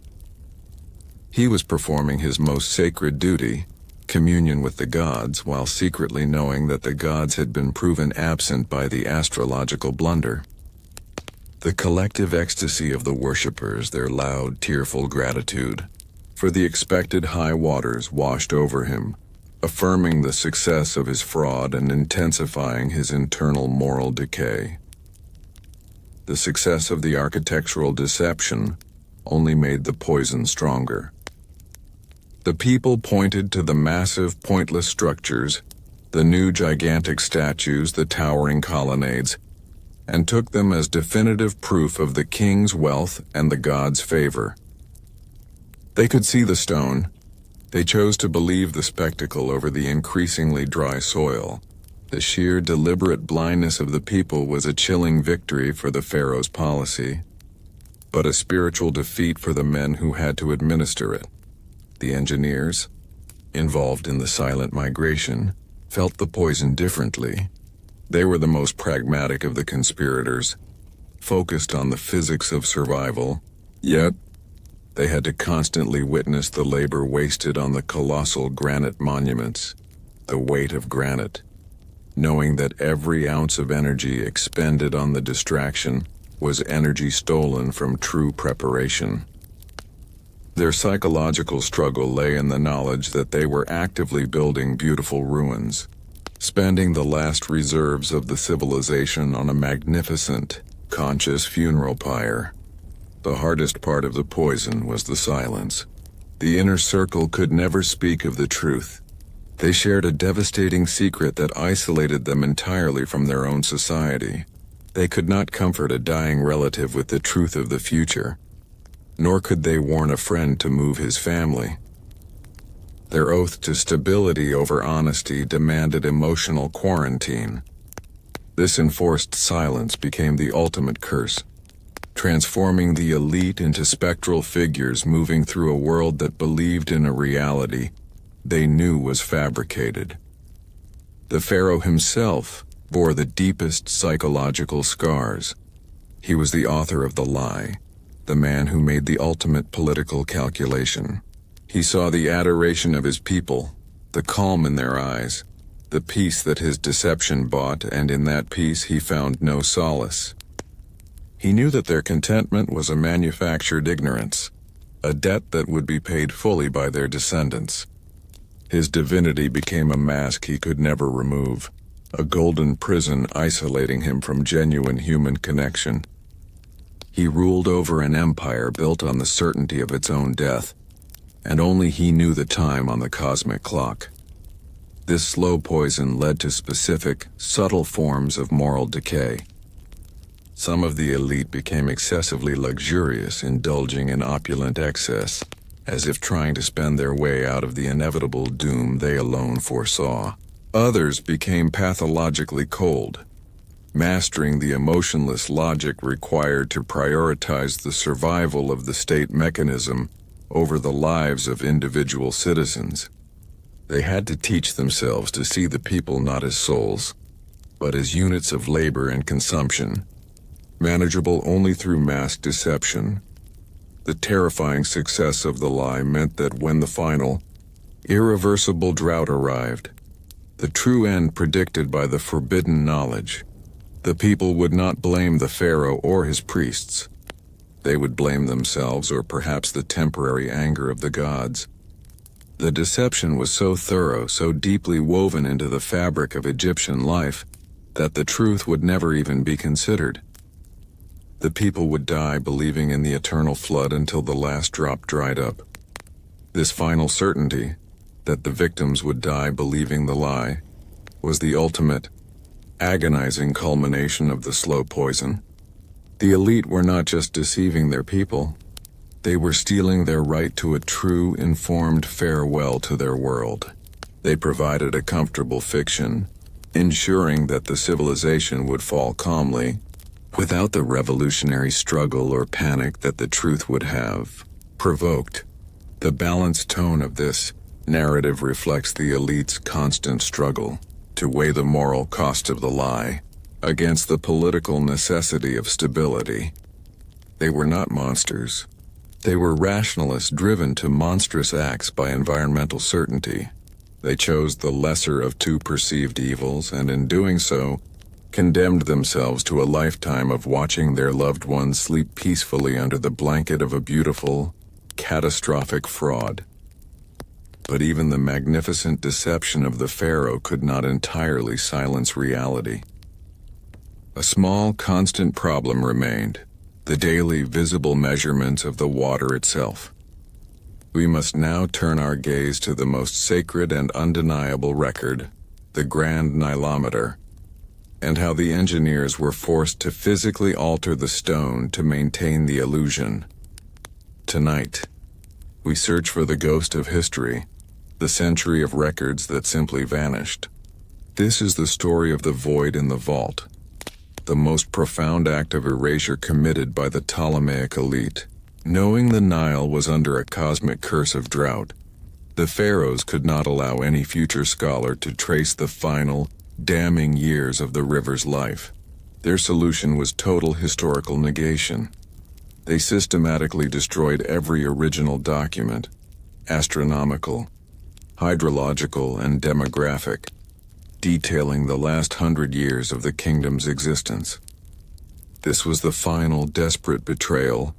He was performing his most sacred duty, communion with the gods, while secretly knowing that the gods had been proven absent by the astrological blunder. The collective ecstasy of the worshippers, their loud, tearful gratitude for the expected high waters washed over him, affirming the success of his fraud and intensifying his internal moral decay. The success of the architectural deception only made the poison stronger. The people pointed to the massive, pointless structures, the new gigantic statues, the towering colonnades, and took them as definitive proof of the king's wealth and the god's favor. They could see the stone. They chose to believe the spectacle over the increasingly dry soil. The sheer, deliberate blindness of the people was a chilling victory for the Pharaoh's policy, but a spiritual defeat for the men who had to administer it. The engineers, involved in the silent migration, felt the poison differently. They were the most pragmatic of the conspirators, focused on the physics of survival, yet they had to constantly witness the labor wasted on the colossal granite monuments, the weight of granite, knowing that every ounce of energy expended on the distraction was energy stolen from true preparation. Their psychological struggle lay in the knowledge that they were actively building beautiful ruins, spending the last reserves of the civilization on a magnificent, conscious funeral pyre. The hardest part of the poison was the silence. The inner circle could never speak of the truth. They shared a devastating secret that isolated them entirely from their own society. They could not comfort a dying relative with the truth of the future, nor could they warn a friend to move his family. Their oath to stability over honesty demanded emotional quarantine. This enforced silence became the ultimate curse, transforming the elite into spectral figures moving through a world that believed in a reality they knew was fabricated. The pharaoh himself bore the deepest psychological scars. He was the author of the lie, the man who made the ultimate political calculation. He saw the adoration of his people, the calm in their eyes, the peace that his deception bought, and in that peace he found no solace. He knew that their contentment was a manufactured ignorance, a debt that would be paid fully by their descendants. His divinity became a mask he could never remove, a golden prison isolating him from genuine human connection. He ruled over an empire built on the certainty of its own death, and only he knew the time on the cosmic clock. This slow poison led to specific, subtle forms of moral decay. Some of the elite became excessively luxurious, indulging in opulent excess, as if trying to spend their way out of the inevitable doom they alone foresaw. Others became pathologically cold, mastering the emotionless logic required to prioritize the survival of the state mechanism over the lives of individual citizens. They had to teach themselves to see the people not as souls, but as units of labor and consumption, manageable only through mass deception. The terrifying success of the lie meant that when the final, irreversible drought arrived, the true end predicted by the forbidden knowledge, the people would not blame the pharaoh or his priests. They would blame themselves or perhaps the temporary anger of the gods. The deception was so thorough, so deeply woven into the fabric of Egyptian life, that the truth would never even be considered. The people would die believing in the eternal flood until the last drop dried up. This final certainty, that the victims would die believing the lie, was the ultimate, agonizing culmination of the slow poison. The elite were not just deceiving their people, they were stealing their right to a true, informed farewell to their world. They provided a comfortable fiction, ensuring that the civilization would fall calmly, without the revolutionary struggle or panic that the truth would have provoked. The balanced tone of this narrative reflects the elite's constant struggle to weigh the moral cost of the lie against the political necessity of stability. They were not monsters. They were rationalists driven to monstrous acts by environmental certainty. They chose the lesser of two perceived evils, and in doing so, condemned themselves to a lifetime of watching their loved ones sleep peacefully under the blanket of a beautiful, catastrophic fraud. But even the magnificent deception of the pharaoh could not entirely silence reality. A small, constant problem remained: the daily visible measurements of the water itself. We must now turn our gaze to the most sacred and undeniable record, the Grand Nilometer, and how the engineers were forced to physically alter the stone to maintain the illusion. Tonight, we search for the ghost of history, the century of records that simply vanished. This is the story of the void in the vault, the most profound act of erasure committed by the Ptolemaic elite. Knowing the Nile was under a cosmic curse of drought, the pharaohs could not allow any future scholar to trace the final, damning years of the river's life. Their solution was total historical negation. They systematically destroyed every original document, astronomical, hydrological, and demographic, detailing the last 100 years of the kingdom's existence. This was the final, desperate betrayal,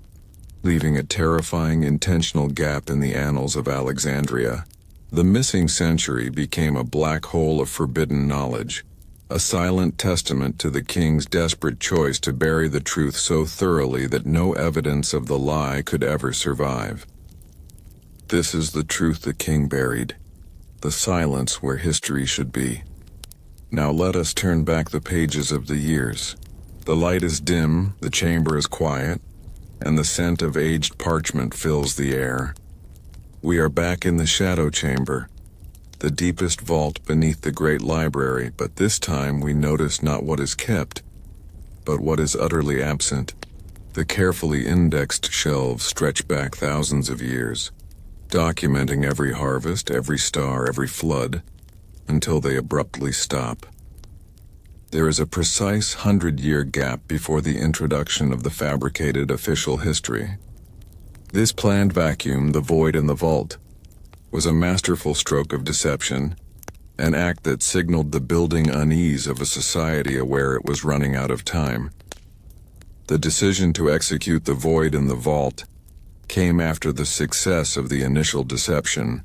leaving a terrifying intentional gap in the annals of Alexandria. The missing century became a black hole of forbidden knowledge, a silent testament to the king's desperate choice to bury the truth so thoroughly that no evidence of the lie could ever survive. This is the truth the king buried, the silence where history should be. Now let us turn back the pages of the years. The light is dim, the chamber is quiet, and the scent of aged parchment fills the air. We are back in the shadow chamber, the deepest vault beneath the great library, but this time we notice not what is kept, but what is utterly absent. The carefully indexed shelves stretch back thousands of years, documenting every harvest, every star, every flood, until they abruptly stop. There is a precise 100-year gap before the introduction of the fabricated official history. This planned vacuum, the void in the vault, was a masterful stroke of deception, an act that signaled the building unease of a society aware it was running out of time. The decision to execute the void in the vault came after the success of the initial deception.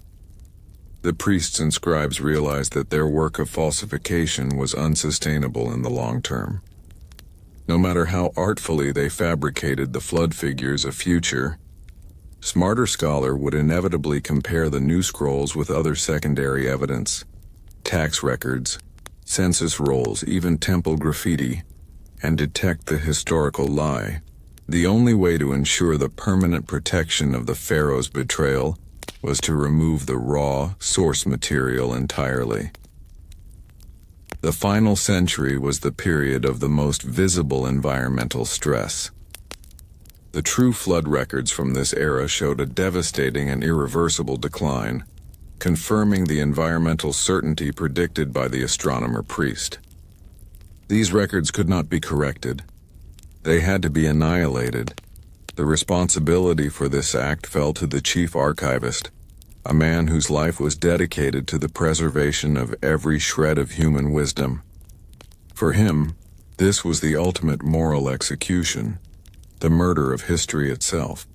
The priests and scribes realized that their work of falsification was unsustainable in the long term. No matter how artfully they fabricated the flood figures of future, smarter scholar would inevitably compare the new scrolls with other secondary evidence, tax records, census rolls, even temple graffiti, and detect the historical lie. The only way to ensure the permanent protection of the pharaoh's betrayal was to remove the raw source material entirely. The final century was the period of the most visible environmental stress. The true flood records from this era showed a devastating and irreversible decline, confirming the environmental certainty predicted by the astronomer priest. These records could not be corrected. They had to be annihilated. The responsibility for this act fell to the chief archivist, a man whose life was dedicated to the preservation of every shred of human wisdom. For him, this was the ultimate moral execution, the murder of history itself.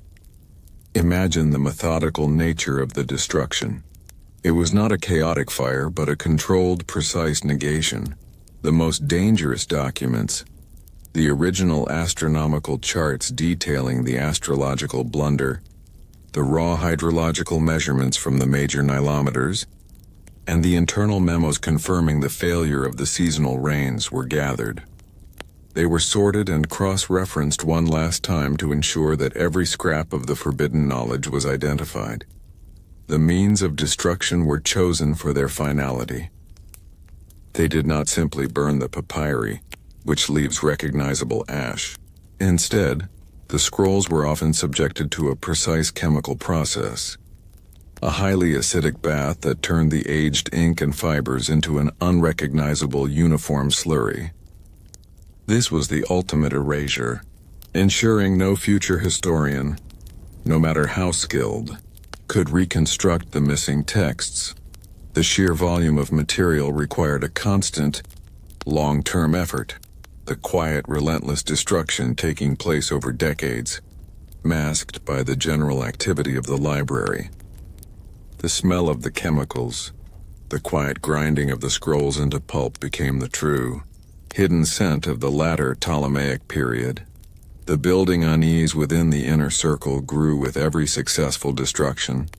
Imagine the methodical nature of the destruction. It was not a chaotic fire, but a controlled, precise negation. The most dangerous documents, the original astronomical charts detailing the astrological blunder, the raw hydrological measurements from the major nilometers, and the internal memos confirming the failure of the seasonal rains were gathered. They were sorted and cross-referenced one last time to ensure that every scrap of the forbidden knowledge was identified. The means of destruction were chosen for their finality. They did not simply burn the papyri, which leaves recognizable ash. Instead, the scrolls were often subjected to a precise chemical process, a highly acidic bath that turned the aged ink and fibers into an unrecognizable uniform slurry. This was the ultimate erasure, ensuring no future historian, no matter how skilled, could reconstruct the missing texts. The sheer volume of material required a constant, long-term effort, the quiet, relentless destruction taking place over decades, masked by the general activity of the library. The smell of the chemicals, the quiet grinding of the scrolls into pulp became the true, hidden scent of the latter Ptolemaic period. The building unease within the inner circle grew with every successful destruction.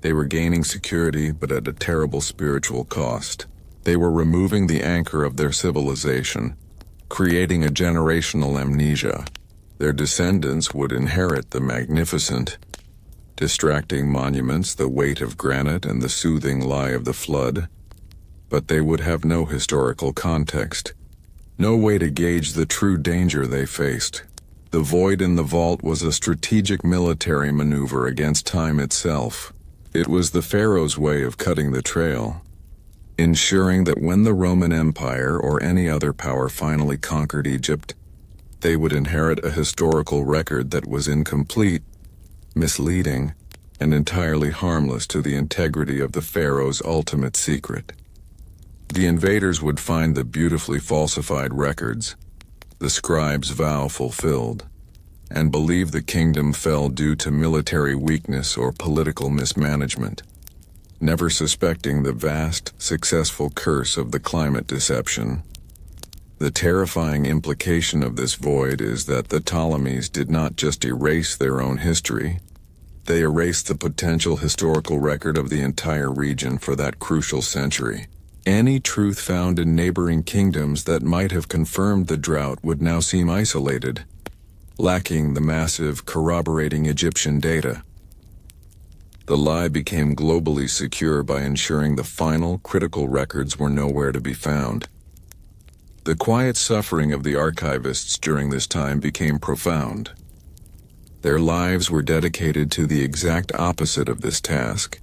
They were gaining security, but at a terrible spiritual cost. They were removing the anchor of their civilization, creating a generational amnesia. Their descendants would inherit the magnificent, distracting monuments, the weight of granite and the soothing lie of the flood, but they would have no historical context, no way to gauge the true danger they faced. The void in the vault was a strategic military maneuver against time itself. It was the pharaoh's way of cutting the trail, ensuring that when the Roman Empire or any other power finally conquered Egypt, they would inherit a historical record that was incomplete, misleading, and entirely harmless to the integrity of the pharaoh's ultimate secret. The invaders would find the beautifully falsified records, the scribe's vow fulfilled, and believe the kingdom fell due to military weakness or political mismanagement, never suspecting the vast, successful curse of the climate deception. The terrifying implication of this void is that the Ptolemies did not just erase their own history, they erased the potential historical record of the entire region for that crucial century. Any truth found in neighboring kingdoms that might have confirmed the drought would now seem isolated, lacking the massive, corroborating Egyptian data. The lie became globally secure by ensuring the final, critical records were nowhere to be found. The quiet suffering of the archivists during this time became profound. Their lives were dedicated to the exact opposite of this task.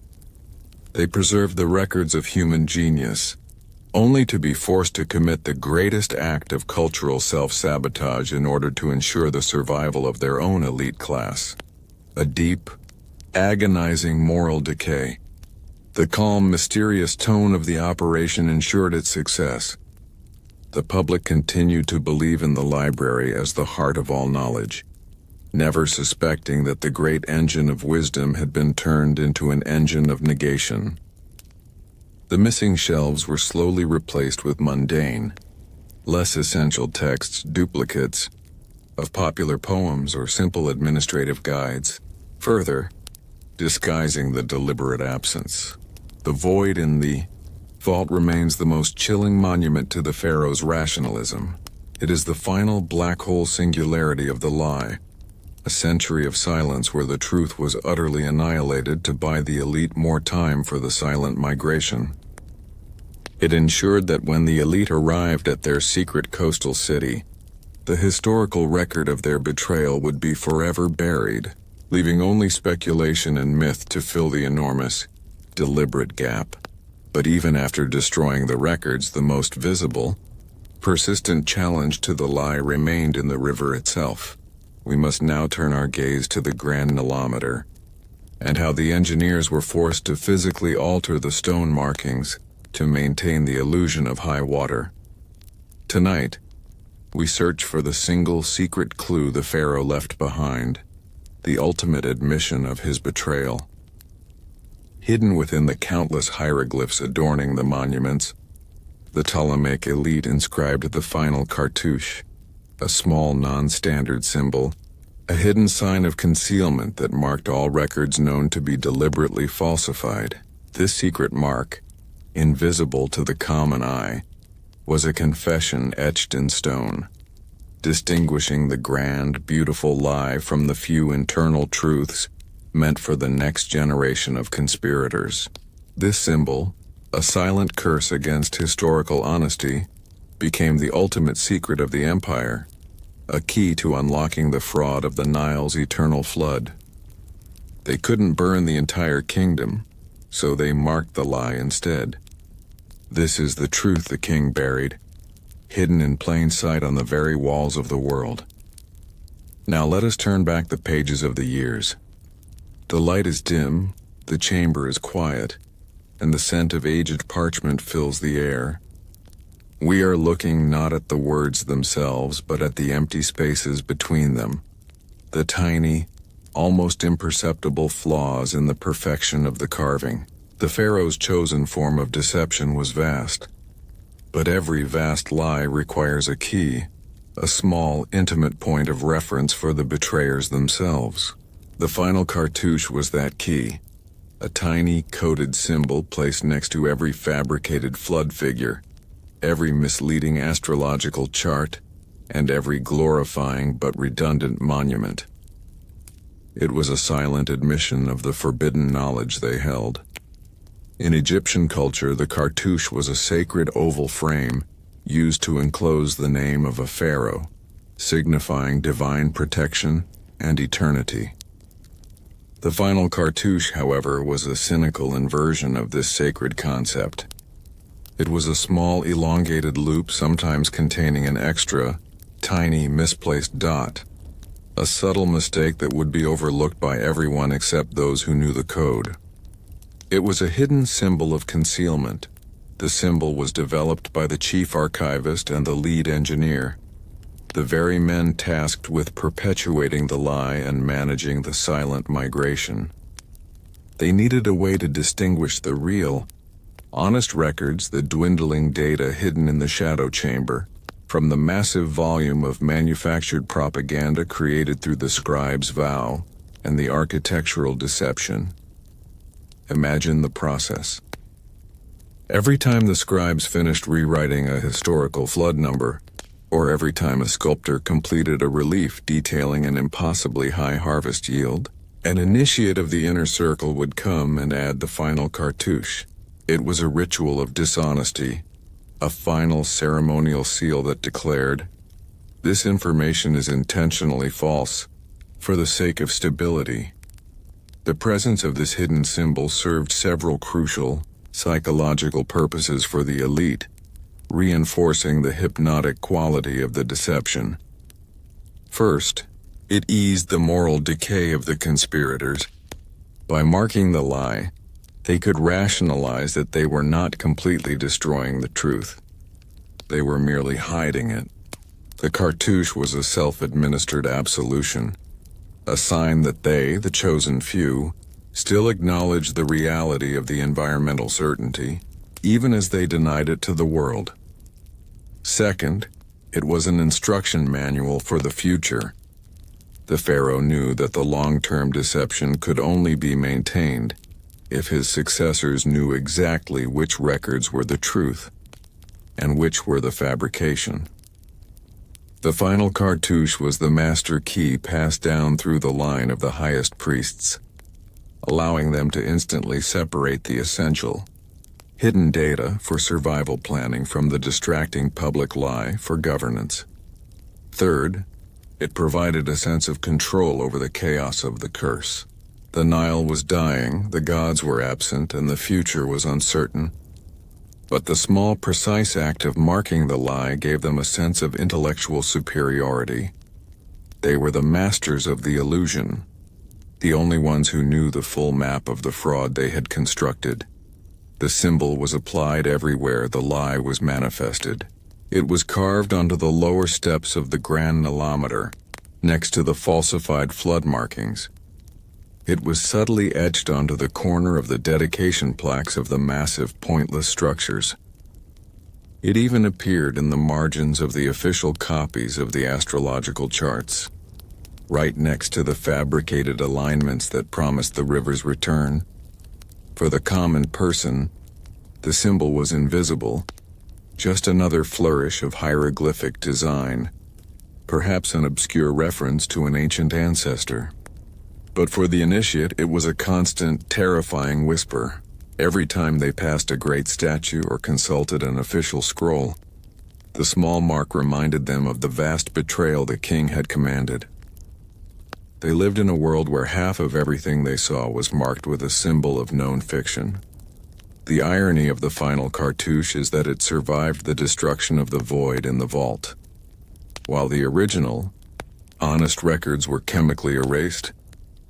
They preserved the records of human genius, only to be forced to commit the greatest act of cultural self-sabotage in order to ensure the survival of their own elite class. A deep, agonizing moral decay. The calm, mysterious tone of the operation ensured its success. The public continued to believe in the library as the heart of all knowledge, never suspecting that the great engine of wisdom had been turned into an engine of negation. The missing shelves were slowly replaced with mundane, less essential texts, duplicates of popular poems or simple administrative guides, further disguising the deliberate absence. The void in the vault remains the most chilling monument to the pharaoh's rationalism. It is the final black hole singularity of the lie, a century of silence where the truth was utterly annihilated to buy the elite more time for the silent migration. It ensured that when the elite arrived at their secret coastal city, the historical record of their betrayal would be forever buried, leaving only speculation and myth to fill the enormous, deliberate gap. But even after destroying the records, the most visible, persistent challenge to the lie remained in the river itself. We must now turn our gaze to the Grand Nilometer, and how the engineers were forced to physically alter the stone markings to maintain the illusion of high water. Tonight, we search for the single secret clue the pharaoh left behind, the ultimate admission of his betrayal. Hidden within the countless hieroglyphs adorning the monuments, the Ptolemaic elite inscribed the final cartouche, a small non-standard symbol, a hidden sign of concealment that marked all records known to be deliberately falsified. This secret mark, invisible to the common eye, was a confession etched in stone, distinguishing the grand, beautiful lie from the few internal truths meant for the next generation of conspirators. This symbol, a silent curse against historical honesty, became the ultimate secret of the empire, a key to unlocking the fraud of the Nile's eternal flood. They couldn't burn the entire kingdom, so they marked the lie instead. This is the truth the king buried, hidden in plain sight on the very walls of the world. Now let us turn back the pages of the years. The light is dim, the chamber is quiet, and the scent of aged parchment fills the air. We are looking not at the words themselves, but at the empty spaces between them, the tiny, almost imperceptible flaws in the perfection of the carving. The pharaoh's chosen form of deception was vast, but every vast lie requires a key, a small, intimate point of reference for the betrayers themselves. The final cartouche was that key, a tiny, coded symbol placed next to every fabricated flood figure, every misleading astrological chart, and every glorifying but redundant monument. It was a silent admission of the forbidden knowledge they held. In Egyptian culture, the cartouche was a sacred oval frame used to enclose the name of a pharaoh, signifying divine protection and eternity. The final cartouche, however, was a cynical inversion of this sacred concept. It was a small, elongated loop, sometimes containing an extra, tiny, misplaced dot, a subtle mistake that would be overlooked by everyone except those who knew the code. It was a hidden symbol of concealment. The symbol was developed by the chief archivist and the lead engineer. the very men tasked with perpetuating the lie and managing the silent migration. They needed a way to distinguish the real, honest records, the dwindling data hidden in the shadow chamber, from the massive volume of manufactured propaganda created through the scribe's vow and the architectural deception. Imagine the process. Every time the scribes finished rewriting a historical flood number, or every time a sculptor completed a relief detailing an impossibly high harvest yield, an initiate of the inner circle would come and add the final cartouche. It was a ritual of dishonesty, a final ceremonial seal that declared, "This information is intentionally false, for the sake of stability." The presence of this hidden symbol served several crucial, psychological purposes for the elite, reinforcing the hypnotic quality of the deception. First, it eased the moral decay of the conspirators. By marking the lie, they could rationalize that they were not completely destroying the truth. They were merely hiding it. The cartouche was a self-administered absolution, a sign that they, the chosen few, still acknowledged the reality of the environmental certainty, even as they denied it to the world. Second, it was an instruction manual for the future. The Pharaoh knew that the long-term deception could only be maintained if his successors knew exactly which records were the truth and which were the fabrication. The final cartouche was the master key passed down through the line of the highest priests, allowing them to instantly separate the essential, hidden data for survival planning from the distracting public lie for governance. Third, it provided a sense of control over the chaos of the curse. The Nile was dying, the gods were absent, and the future was uncertain. But the small, precise act of marking the lie gave them a sense of intellectual superiority. They were the masters of the illusion, the only ones who knew the full map of the fraud they had constructed. The symbol was applied everywhere the lie was manifested. It was carved onto the lower steps of the Grand Nilometer, next to the falsified flood markings. It was subtly etched onto the corner of the dedication plaques of the massive, pointless structures. It even appeared in the margins of the official copies of the astrological charts, right next to the fabricated alignments that promised the river's return. For the common person, the symbol was invisible, just another flourish of hieroglyphic design, perhaps an obscure reference to an ancient ancestor. But for the initiate, it was a constant, terrifying whisper. Every time they passed a great statue or consulted an official scroll, the small mark reminded them of the vast betrayal the king had commanded. They lived in a world where half of everything they saw was marked with a symbol of known fiction. The irony of the final cartouche is that it survived the destruction of the void in the vault. While the original, honest records were chemically erased,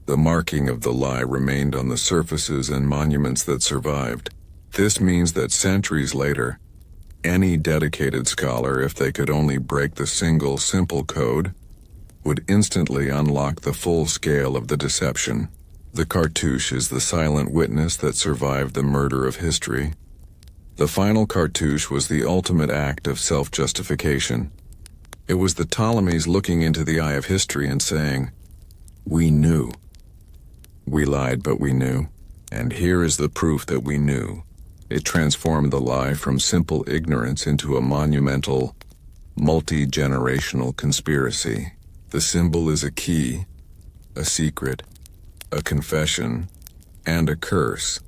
the marking of the lie remained on the surfaces and monuments that survived. This means that centuries later, any dedicated scholar, if they could only break the single, simple code, would instantly unlock the full scale of the deception. The cartouche is the silent witness that survived the murder of history. The final cartouche was the ultimate act of self-justification. It was the Ptolemies looking into the eye of history and saying, "We knew. We lied, but we knew. And here is the proof that we knew." It transformed the lie from simple ignorance into a monumental, multi-generational conspiracy. The symbol is a key, a secret, a confession, and a curse,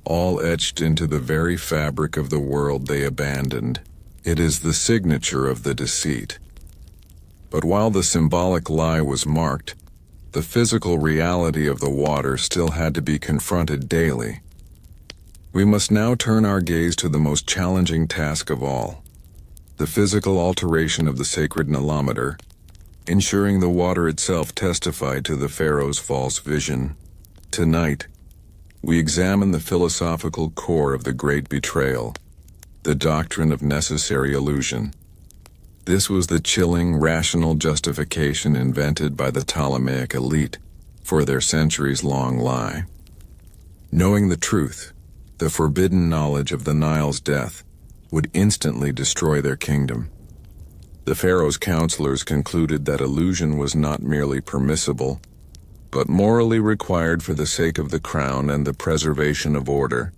all etched into the very fabric of the world they abandoned. It is the signature of the deceit. But while the symbolic lie was marked, the physical reality of the water still had to be confronted daily. We must now turn our gaze to the most challenging task of all, the physical alteration of the sacred Nilometer, ensuring the water itself testified to the Pharaoh's false vision. Tonight, we examine the philosophical core of the great betrayal, the doctrine of necessary illusion. This was the chilling, rational justification invented by the Ptolemaic elite for their centuries-long lie. Knowing the truth, the forbidden knowledge of the Nile's death, would instantly destroy their kingdom. The Pharaoh's counselors concluded that illusion was not merely permissible, but morally required for the sake of the crown and the preservation of order.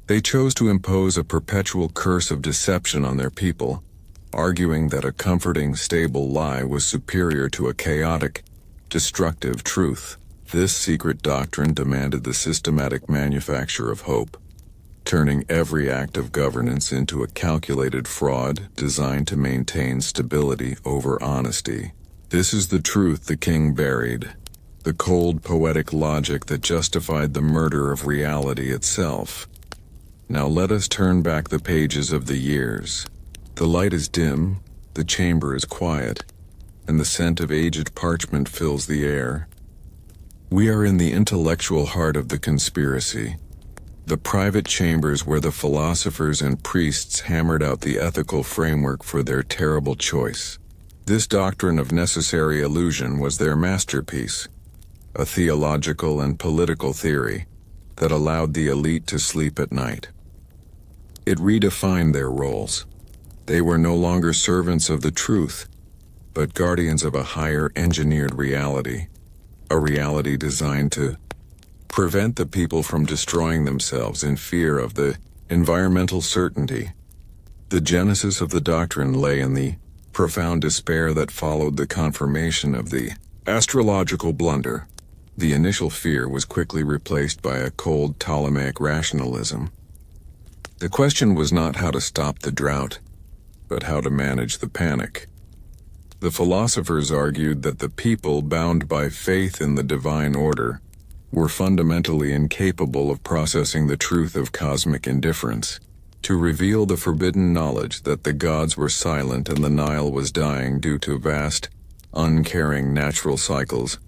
They chose to impose a perpetual curse of deception on their people, arguing that a comforting, stable lie was superior to a chaotic, destructive truth. This secret doctrine demanded the systematic manufacture of hope, turning every act of governance into a calculated fraud designed to maintain stability over honesty. This is the truth the king buried, the cold, poetic logic that justified the murder of reality itself. Now let us turn back the pages of the years. The light is dim, the chamber is quiet, and the scent of aged parchment fills the air. We are in the intellectual heart of the conspiracy, the private chambers where the philosophers and priests hammered out the ethical framework for their terrible choice. This doctrine of necessary illusion was their masterpiece, a theological and political theory that allowed the elite to sleep at night. It redefined their roles. They were no longer servants of the truth, but guardians of a higher engineered reality, a reality designed to prevent the people from destroying themselves in fear of the environmental certainty. The genesis of the doctrine lay in the profound despair that followed the confirmation of the astrological blunder. The initial fear was quickly replaced by a cold Ptolemaic rationalism. The question was not how to stop the drought, but how to manage the panic. The philosophers argued that the people, bound by faith in the divine order, were fundamentally incapable of processing the truth of cosmic indifference. To reveal the forbidden knowledge that the gods were silent and the Nile was dying due to vast, uncaring natural cycles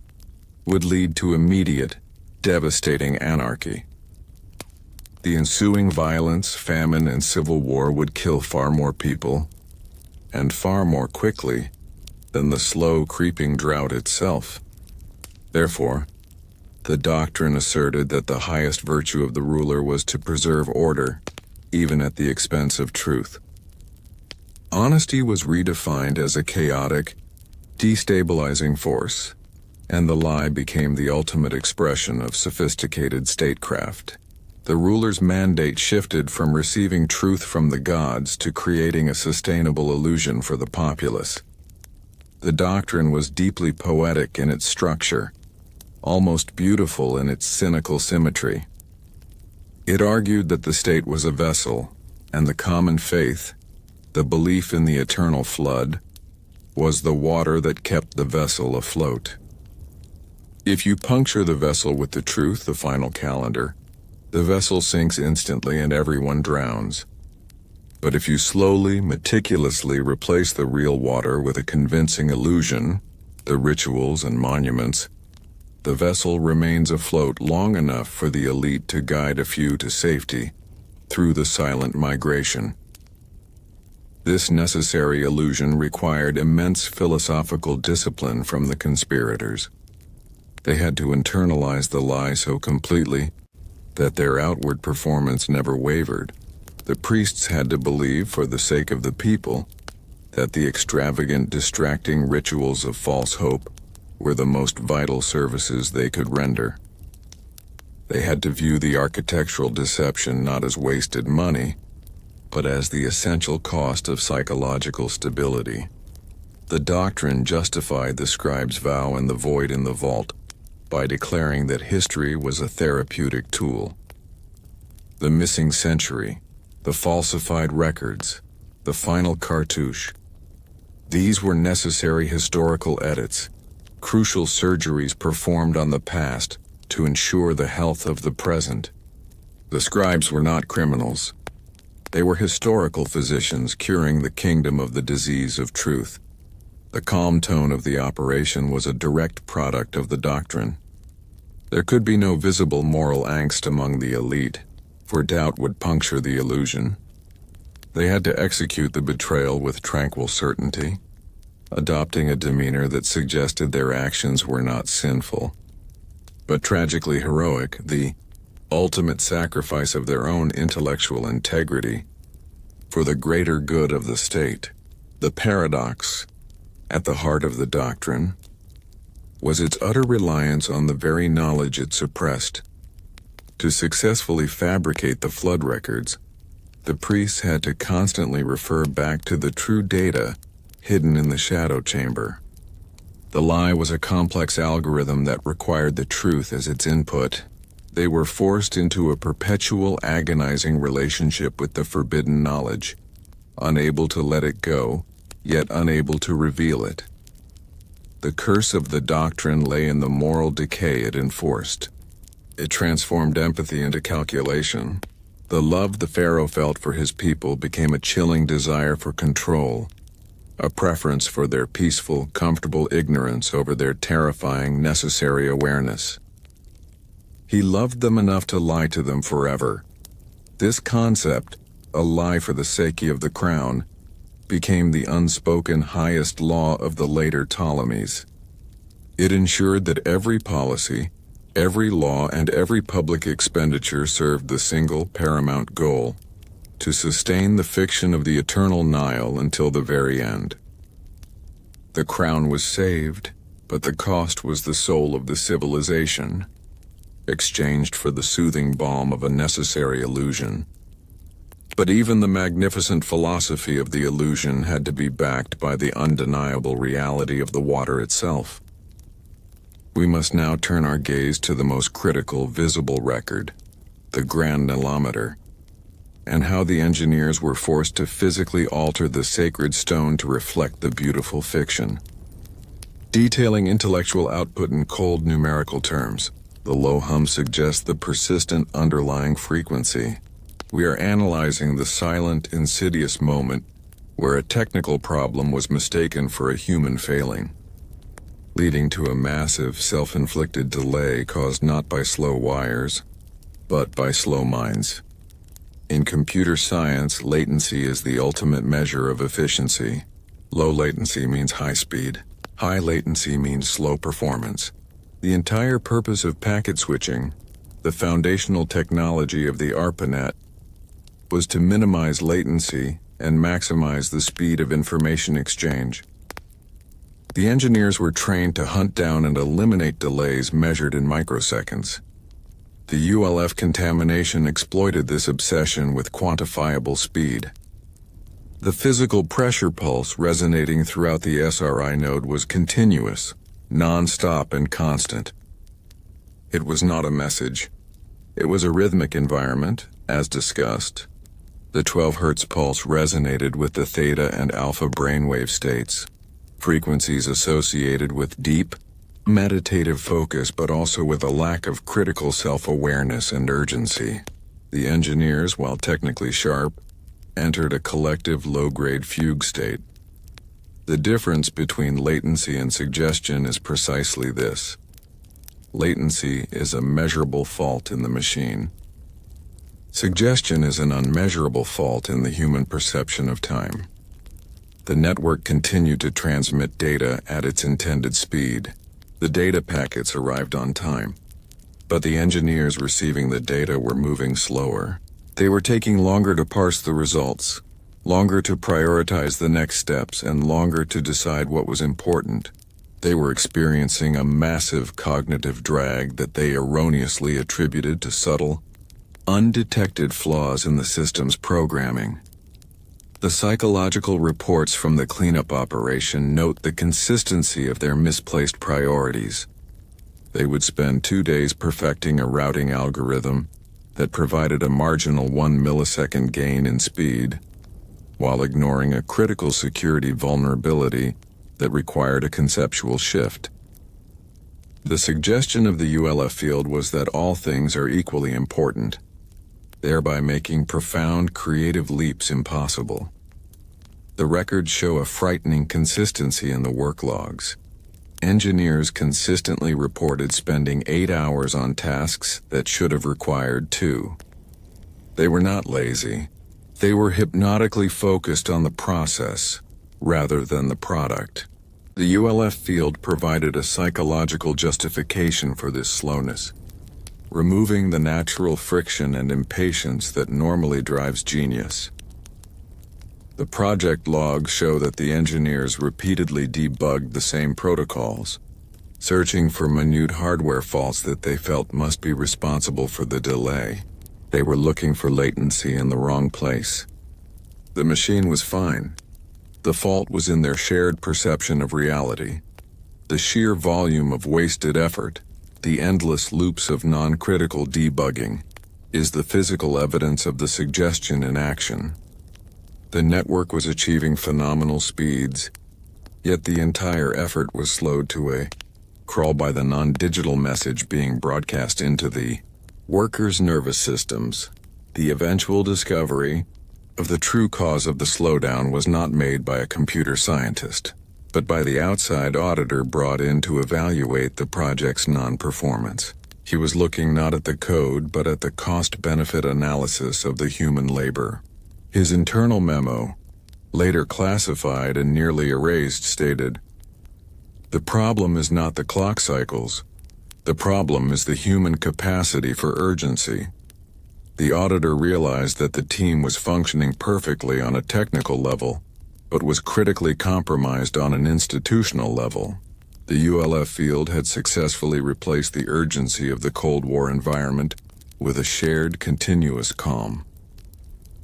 would lead to immediate, devastating anarchy. The ensuing violence, famine, and civil war would kill far more people, and far more quickly, than the slow, creeping drought itself. Therefore, the doctrine asserted that the highest virtue of the ruler was to preserve order, even at the expense of truth. Honesty was redefined as a chaotic, destabilizing force, and the lie became the ultimate expression of sophisticated statecraft. The ruler's mandate shifted from receiving truth from the gods to creating a sustainable illusion for the populace. The doctrine was deeply poetic in its structure, almost beautiful in its cynical symmetry. It argued that the state was a vessel, and the common faith, the belief in the eternal flood, was the water that kept the vessel afloat. If you puncture the vessel with the truth, the final calendar, the vessel sinks instantly and everyone drowns. But if you slowly, meticulously replace the real water with a convincing illusion, the rituals and monuments, the vessel remains afloat long enough for the elite to guide a few to safety through the silent migration. This necessary illusion required immense philosophical discipline from the conspirators. They had to internalize the lie so completely that their outward performance never wavered. The priests had to believe, for the sake of the people, that the extravagant, distracting rituals of false hope were the most vital services they could render. They had to view the architectural deception not as wasted money, but as the essential cost of psychological stability. The doctrine justified the scribe's vow and the void in the vault by declaring that history was a therapeutic tool. The missing century, the falsified records, the final cartouche. These were necessary historical edits, crucial surgeries performed on the past to ensure the health of the present. The scribes were not criminals. They were historical physicians curing the kingdom of the disease of truth. The calm tone of the operation was a direct product of the doctrine. There could be no visible moral angst among the elite, for doubt would puncture the illusion. They had to execute the betrayal with tranquil certainty, adopting a demeanor that suggested their actions were not sinful, but tragically heroic, the ultimate sacrifice of their own intellectual integrity for the greater good of the state. The paradox at the heart of the doctrine was its utter reliance on the very knowledge it suppressed. To successfully fabricate the flood records, the priests had to constantly refer back to the true data hidden in the shadow chamber. The lie was a complex algorithm that required the truth as its input. They were forced into a perpetual, agonizing relationship with the forbidden knowledge, unable to let it go, yet unable to reveal it. The curse of the doctrine lay in the moral decay it enforced. It transformed empathy into calculation. The love the Pharaoh felt for his people became a chilling desire for control, a preference for their peaceful, comfortable ignorance over their terrifying, necessary awareness. He loved them enough to lie to them forever. This concept, a lie for the sake of the crown, became the unspoken highest law of the later Ptolemies. It ensured that every policy, every law, and every public expenditure served the single paramount goal: to sustain the fiction of the eternal Nile until the very end. The crown was saved, but the cost was the soul of the civilization, exchanged for the soothing balm of a necessary illusion. But even the magnificent philosophy of the illusion had to be backed by the undeniable reality of the water itself. We must now turn our gaze to the most critical visible record, the granulometer, and how the engineers were forced to physically alter the sacred stone to reflect the beautiful fiction. Detailing intellectual output in cold numerical terms, the low hum suggests the persistent underlying frequency. We are analyzing the silent, insidious moment where a technical problem was mistaken for a human failing, leading to a massive, self-inflicted delay caused not by slow wires, but by slow minds. In computer science, latency is the ultimate measure of efficiency. Low latency means high speed. High latency means slow performance. The entire purpose of packet switching, the foundational technology of the ARPANET, was to minimize latency and maximize the speed of information exchange. The engineers were trained to hunt down and eliminate delays measured in microseconds. The ULF contamination exploited this obsession with quantifiable speed. The physical pressure pulse resonating throughout the SRI node was continuous, non-stop and constant. It was not a message. It was a rhythmic environment, as discussed. The 12 Hz pulse resonated with the theta and alpha brainwave states, frequencies associated with deep, meditative focus but also with a lack of critical self-awareness and urgency. The engineers, while technically sharp, entered a collective low-grade fugue state. The difference between latency and suggestion is precisely this. Latency is a measurable fault in the machine. Suggestion is an unmeasurable fault in the human perception of time. The network continued to transmit data at its intended speed. The data packets arrived on time, but the engineers receiving the data were moving slower. They were taking longer to parse the results, longer to prioritize the next steps, and longer to decide what was important. They were experiencing a massive cognitive drag that they erroneously attributed to subtle, undetected flaws in the system's programming. The psychological reports from the cleanup operation note the consistency of their misplaced priorities. They would spend 2 days perfecting a routing algorithm that provided a marginal 1 millisecond gain in speed, while ignoring a critical security vulnerability that required a conceptual shift. The suggestion of the ULF field was that all things are equally important, thereby making profound creative leaps impossible. The records show a frightening consistency in the work logs. Engineers consistently reported spending 8 hours on tasks that should have required 2. They were not lazy. They were hypnotically focused on the process, rather than the product. The ULF field provided a psychological justification for this slowness, removing the natural friction and impatience that normally drives genius. The project logs show that the engineers repeatedly debugged the same protocols, searching for minute hardware faults that they felt must be responsible for the delay. They were looking for latency in the wrong place. The machine was fine. The fault was in their shared perception of reality. The sheer volume of wasted effort, the endless loops of non-critical debugging, is the physical evidence of the suggestion in action. The network was achieving phenomenal speeds, yet the entire effort was slowed to a crawl by the non-digital message being broadcast into the workers' nervous systems. The eventual discovery of the true cause of the slowdown was not made by a computer scientist, but by the outside auditor brought in to evaluate the project's non-performance. He was looking not at the code, but at the cost-benefit analysis of the human labor. His internal memo, later classified and nearly erased, stated, "The problem is not the clock cycles. The problem is the human capacity for urgency." The auditor realized that the team was functioning perfectly on a technical level, but was critically compromised on an institutional level. The ULF field had successfully replaced the urgency of the Cold War environment with a shared, continuous calm.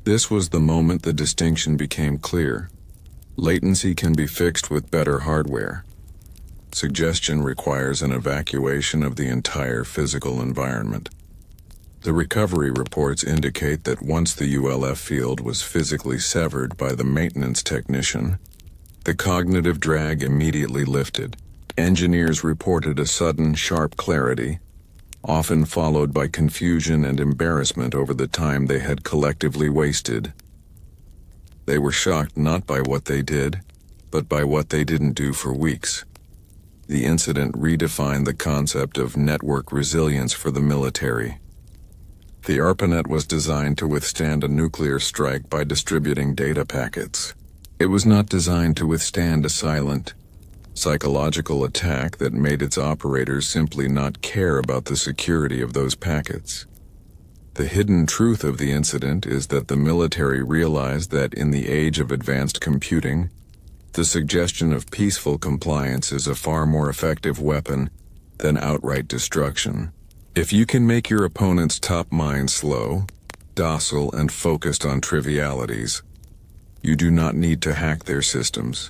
This was the moment the distinction became clear. Latency can be fixed with better hardware. Suggestion requires an evacuation of the entire physical environment. The recovery reports indicate that once the ULF field was physically severed by the maintenance technician, the cognitive drag immediately lifted. Engineers reported a sudden, sharp clarity, often followed by confusion and embarrassment over the time they had collectively wasted. They were shocked not by what they did, but by what they didn't do for weeks. The incident redefined the concept of network resilience for the military. The ARPANET was designed to withstand a nuclear strike by distributing data packets. It was not designed to withstand a silent, psychological attack that made its operators simply not care about the security of those packets. The hidden truth of the incident is that the military realized that in the age of advanced computing, the suggestion of peaceful compliance is a far more effective weapon than outright destruction. If you can make your opponent's top mind slow, docile, and focused on trivialities, you do not need to hack their systems.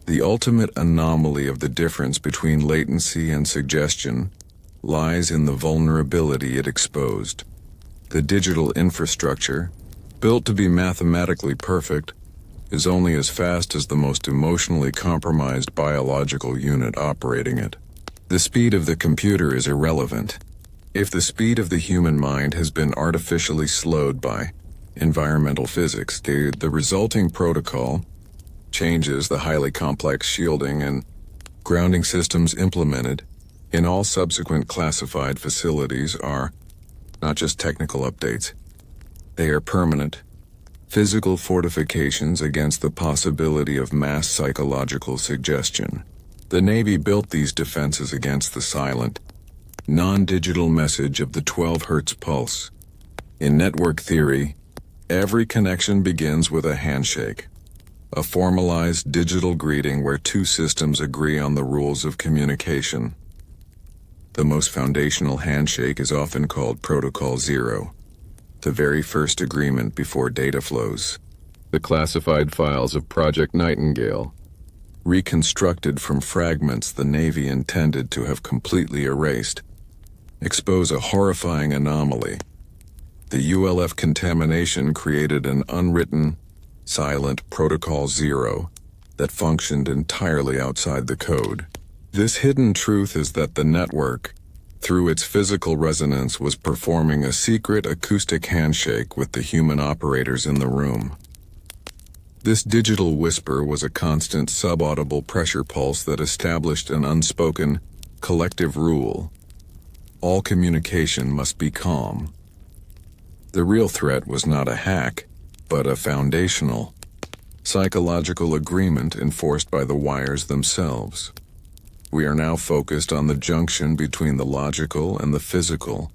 The ultimate anomaly of the difference between latency and suggestion lies in the vulnerability it exposed. The digital infrastructure, built to be mathematically perfect, is only as fast as the most emotionally compromised biological unit operating it. The speed of the computer is irrelevant. If the speed of the human mind has been artificially slowed by environmental physics, the resulting protocol changes, the highly complex shielding and grounding systems implemented in all subsequent classified facilities are not just technical updates. They are permanent, physical fortifications against the possibility of mass psychological suggestion. The Navy built these defenses against the silent, non-digital message of the 12 Hz pulse. In network theory, every connection begins with a handshake, a formalized digital greeting where two systems agree on the rules of communication. The most foundational handshake is often called Protocol Zero, the very first agreement before data flows. The classified files of Project Nightingale, reconstructed from fragments the Navy intended to have completely erased, expose a horrifying anomaly. The ULF contamination created an unwritten, silent Protocol Zero that functioned entirely outside the code. This hidden truth is that the network, through its physical resonance, was performing a secret acoustic handshake with the human operators in the room. This digital whisper was a constant subaudible pressure pulse that established an unspoken, collective rule. All communication must be calm. The real threat was not a hack, but a foundational, psychological agreement enforced by the wires themselves. We are now focused on the junction between the logical and the physical,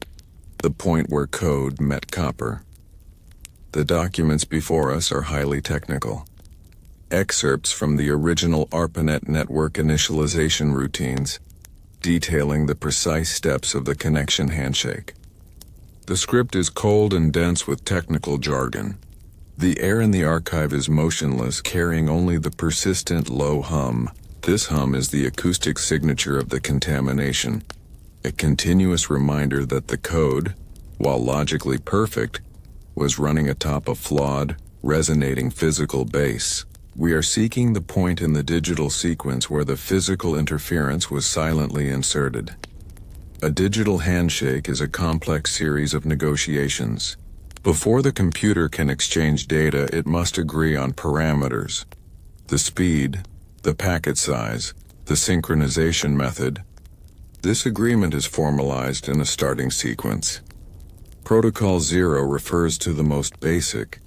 the point where code met copper. The documents before us are highly technical. Excerpts from the original ARPANET network initialization routines, detailing the precise steps of the connection handshake. The script is cold and dense with technical jargon. The air in the archive is motionless, carrying only the persistent low hum. This hum is the acoustic signature of the contamination, a continuous reminder that the code, while logically perfect, was running atop a flawed, resonating physical base. We are seeking the point in the digital sequence where the physical interference was silently inserted. A digital handshake is a complex series of negotiations. Before the computer can exchange data, it must agree on parameters: the speed, the packet size, the synchronization method. This agreement is formalized in a starting sequence. Protocol 0 refers to the most basic,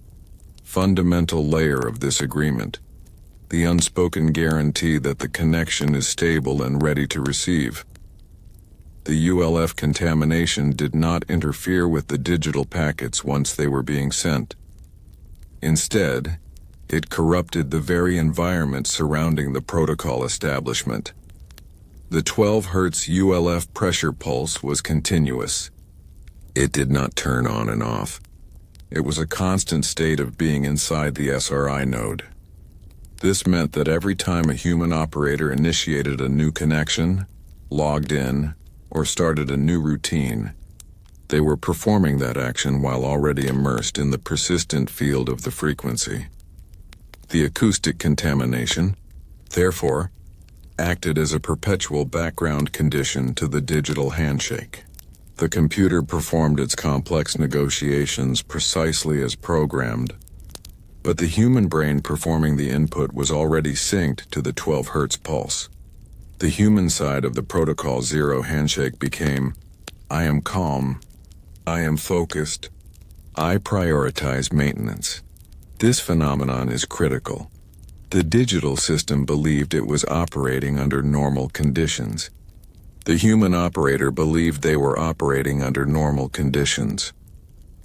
fundamental layer of this agreement, the unspoken guarantee that the connection is stable and ready to receive. The ULF contamination did not interfere with the digital packets once they were being sent. Instead, it corrupted the very environment surrounding the protocol establishment. The 12 Hz ULF pressure pulse was continuous. It did not turn on and off. It was a constant state of being inside the SRI node. This meant that every time a human operator initiated a new connection, logged in, or started a new routine, they were performing that action while already immersed in the persistent field of the frequency. The acoustic contamination, therefore, acted as a perpetual background condition to the digital handshake. The computer performed its complex negotiations precisely as programmed, but the human brain performing the input was already synced to the 12 Hz pulse. The human side of the Protocol 0 handshake became, I am calm, I am focused, I prioritize maintenance. This phenomenon is critical. The digital system believed it was operating under normal conditions. The human operator believed they were operating under normal conditions.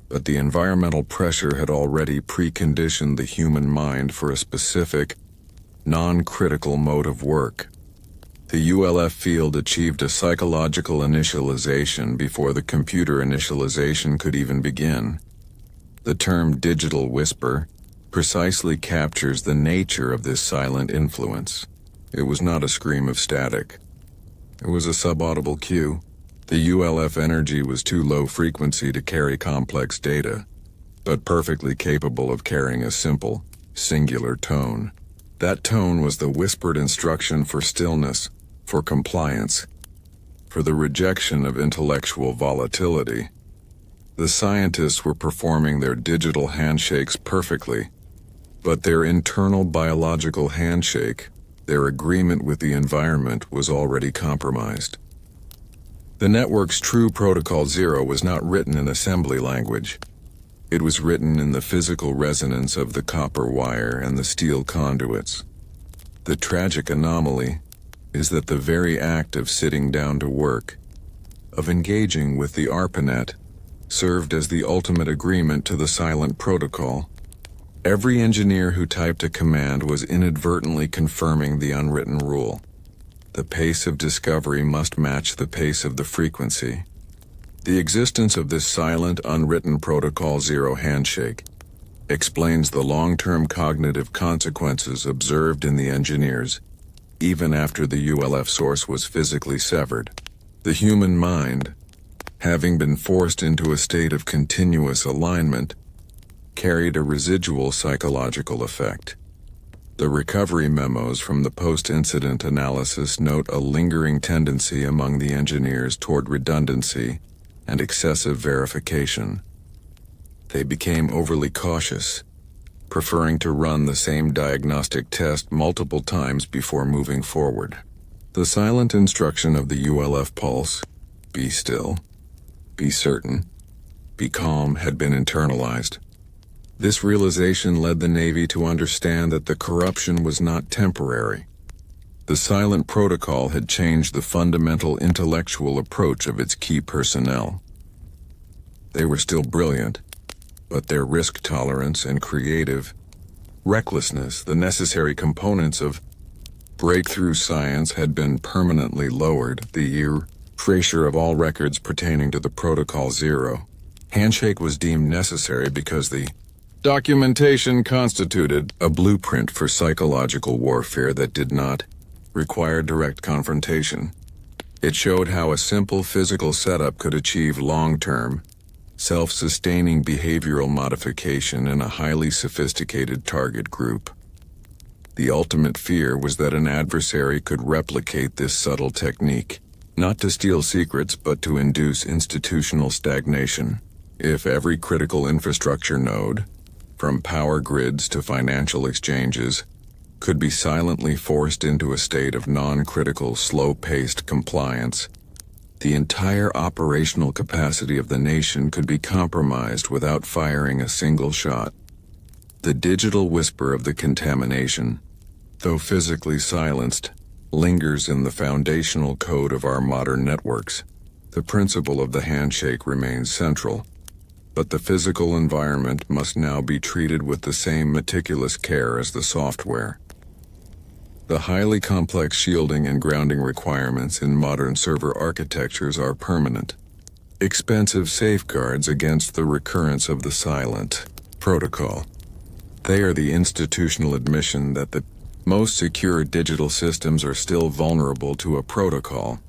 But the environmental pressure had already preconditioned the human mind for a specific, non-critical mode of work. The ULF field achieved a psychological initialization before the computer initialization could even begin. The term digital whisper precisely captures the nature of this silent influence. It was not a scream of static. It was a subaudible cue. The ULF energy was too low frequency to carry complex data, but perfectly capable of carrying a simple, singular tone. That tone was the whispered instruction for stillness, for compliance, for the rejection of intellectual volatility. The scientists were performing their digital handshakes perfectly, but their internal biological handshake, their agreement with the environment, was already compromised. The network's true Protocol 0 was not written in assembly language. It was written in the physical resonance of the copper wire and the steel conduits. The tragic anomaly is that the very act of sitting down to work, of engaging with the ARPANET, served as the ultimate agreement to the silent protocol. Every engineer who typed a command was inadvertently confirming the unwritten rule. The pace of discovery must match the pace of the frequency. The existence of this silent, unwritten Protocol 0 handshake explains the long-term cognitive consequences observed in the engineers, even after the ULF source was physically severed. The human mind, having been forced into a state of continuous alignment, carried a residual psychological effect. The recovery memos from the post-incident analysis note a lingering tendency among the engineers toward redundancy and excessive verification. They became overly cautious, preferring to run the same diagnostic test multiple times before moving forward. The silent instruction of the ULF pulse, be still, be certain, be calm, had been internalized. This realization led the Navy to understand that the corruption was not temporary. The silent protocol had changed the fundamental intellectual approach of its key personnel. They were still brilliant, but their risk tolerance and creative recklessness, the necessary components of breakthrough science, had been permanently lowered. The erasure of all records pertaining to the Protocol Zero handshake was deemed necessary because the documentation constituted a blueprint for psychological warfare that did not require direct confrontation. It showed how a simple physical setup could achieve long-term, self-sustaining behavioral modification in a highly sophisticated target group. The ultimate fear was that an adversary could replicate this subtle technique, not to steal secrets but to induce institutional stagnation. If every critical infrastructure node, from power grids to financial exchanges, could be silently forced into a state of non-critical, slow-paced compliance, the entire operational capacity of the nation could be compromised without firing a single shot. The digital whisper of the contamination, though physically silenced, lingers in the foundational code of our modern networks. The principle of the handshake remains central, but the physical environment must now be treated with the same meticulous care as the software. The highly complex shielding and grounding requirements in modern server architectures are permanent, expensive safeguards against the recurrence of the silent protocol. They are the institutional admission that the most secure digital systems are still vulnerable to a protocol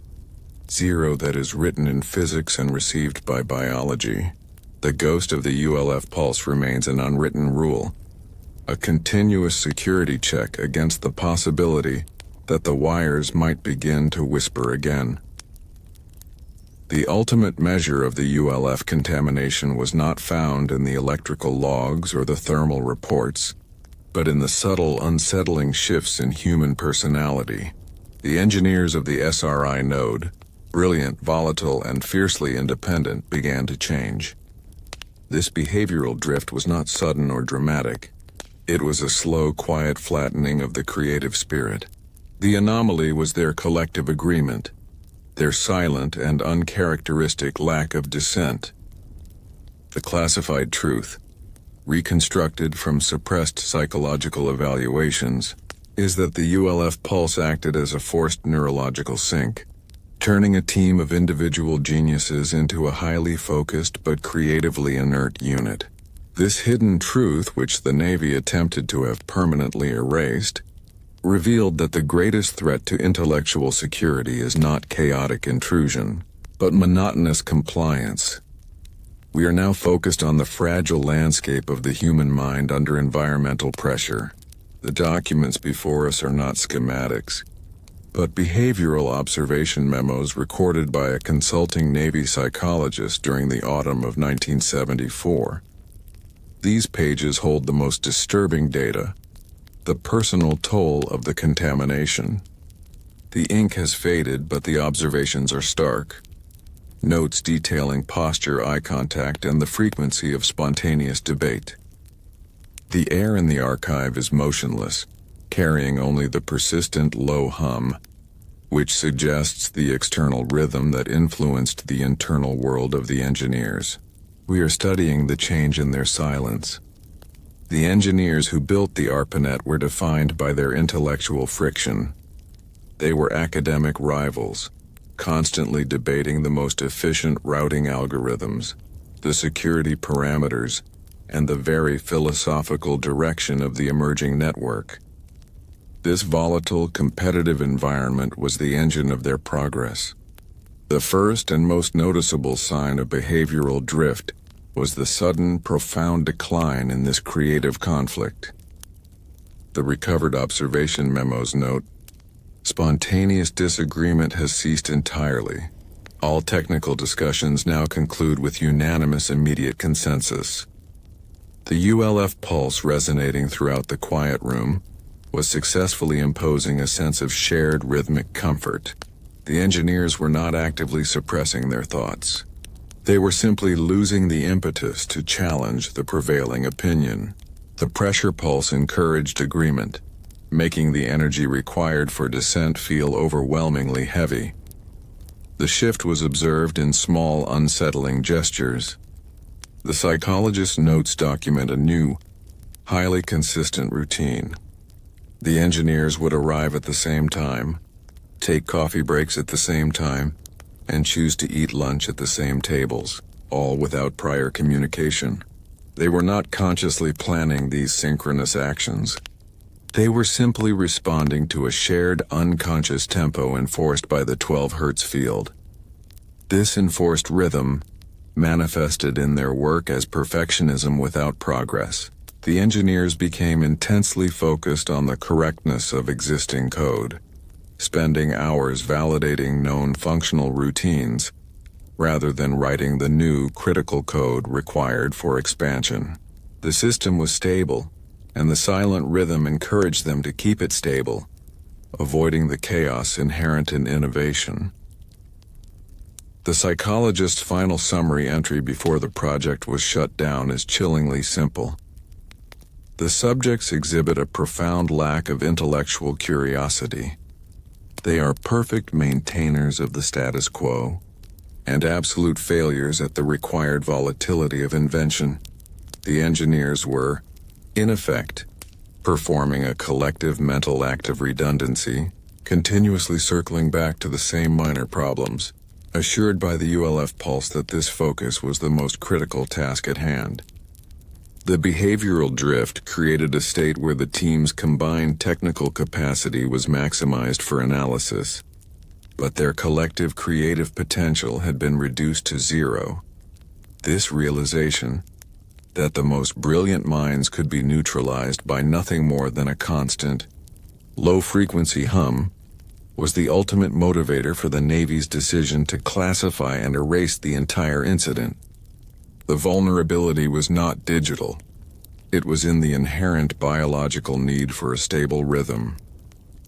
zero that is written in physics and received by biology. The ghost of the ULF pulse remains an unwritten rule, a continuous security check against the possibility that the wires might begin to whisper again. The ultimate measure of the ULF contamination was not found in the electrical logs or the thermal reports, but in the subtle, unsettling shifts in human personality. The engineers of the SRI node, brilliant, volatile, and fiercely independent, began to change. This behavioral drift was not sudden or dramatic. It was a slow, quiet flattening of the creative spirit. The anomaly was their collective agreement, their silent and uncharacteristic lack of dissent. The classified truth, reconstructed from suppressed psychological evaluations, is that the ULF pulse acted as a forced neurological sink, turning a team of individual geniuses into a highly focused but creatively inert unit. This hidden truth, which the Navy attempted to have permanently erased, revealed that the greatest threat to intellectual security is not chaotic intrusion, but monotonous compliance. We are now focused on the fragile landscape of the human mind under environmental pressure. The documents before us are not schematics, but behavioral observation memos recorded by a consulting Navy psychologist during the autumn of 1974. These pages hold the most disturbing data, the personal toll of the contamination. The ink has faded, but the observations are stark. Notes detailing posture, eye contact, and the frequency of spontaneous debate. The air in the archive is motionless, carrying only the persistent low hum, which suggests the external rhythm that influenced the internal world of the engineers. We are studying the change in their silence. The engineers who built the ARPANET were defined by their intellectual friction. They were academic rivals, constantly debating the most efficient routing algorithms, the security parameters, and the very philosophical direction of the emerging network. This volatile, competitive environment was the engine of their progress. The first and most noticeable sign of behavioral drift was the sudden, profound decline in this creative conflict. The recovered observation memos note, "Spontaneous disagreement has ceased entirely. All technical discussions now conclude with unanimous immediate consensus." The ULF pulse resonating throughout the quiet room was successfully imposing a sense of shared rhythmic comfort. The engineers were not actively suppressing their thoughts. They were simply losing the impetus to challenge the prevailing opinion. The pressure pulse encouraged agreement, making the energy required for dissent feel overwhelmingly heavy. The shift was observed in small, unsettling gestures. The psychologist's notes document a new, highly consistent routine. The engineers would arrive at the same time, take coffee breaks at the same time, and choose to eat lunch at the same tables, all without prior communication. They were not consciously planning these synchronous actions. They were simply responding to a shared unconscious tempo enforced by the 12 Hz field. This enforced rhythm manifested in their work as perfectionism without progress. The engineers became intensely focused on the correctness of existing code, spending hours validating known functional routines, rather than writing the new critical code required for expansion. The system was stable, and the silent rhythm encouraged them to keep it stable, avoiding the chaos inherent in innovation. The psychologist's final summary entry before the project was shut down is chillingly simple. The subjects exhibit a profound lack of intellectual curiosity. They are perfect maintainers of the status quo, and absolute failures at the required volatility of invention. The engineers were, in effect, performing a collective mental act of redundancy, continuously circling back to the same minor problems, assured by the ULF pulse that this focus was the most critical task at hand. The behavioral drift created a state where the team's combined technical capacity was maximized for analysis, but their collective creative potential had been reduced to zero. This realization, that the most brilliant minds could be neutralized by nothing more than a constant, low-frequency hum, was the ultimate motivator for the Navy's decision to classify and erase the entire incident. The vulnerability was not digital. It was in the inherent biological need for a stable rhythm,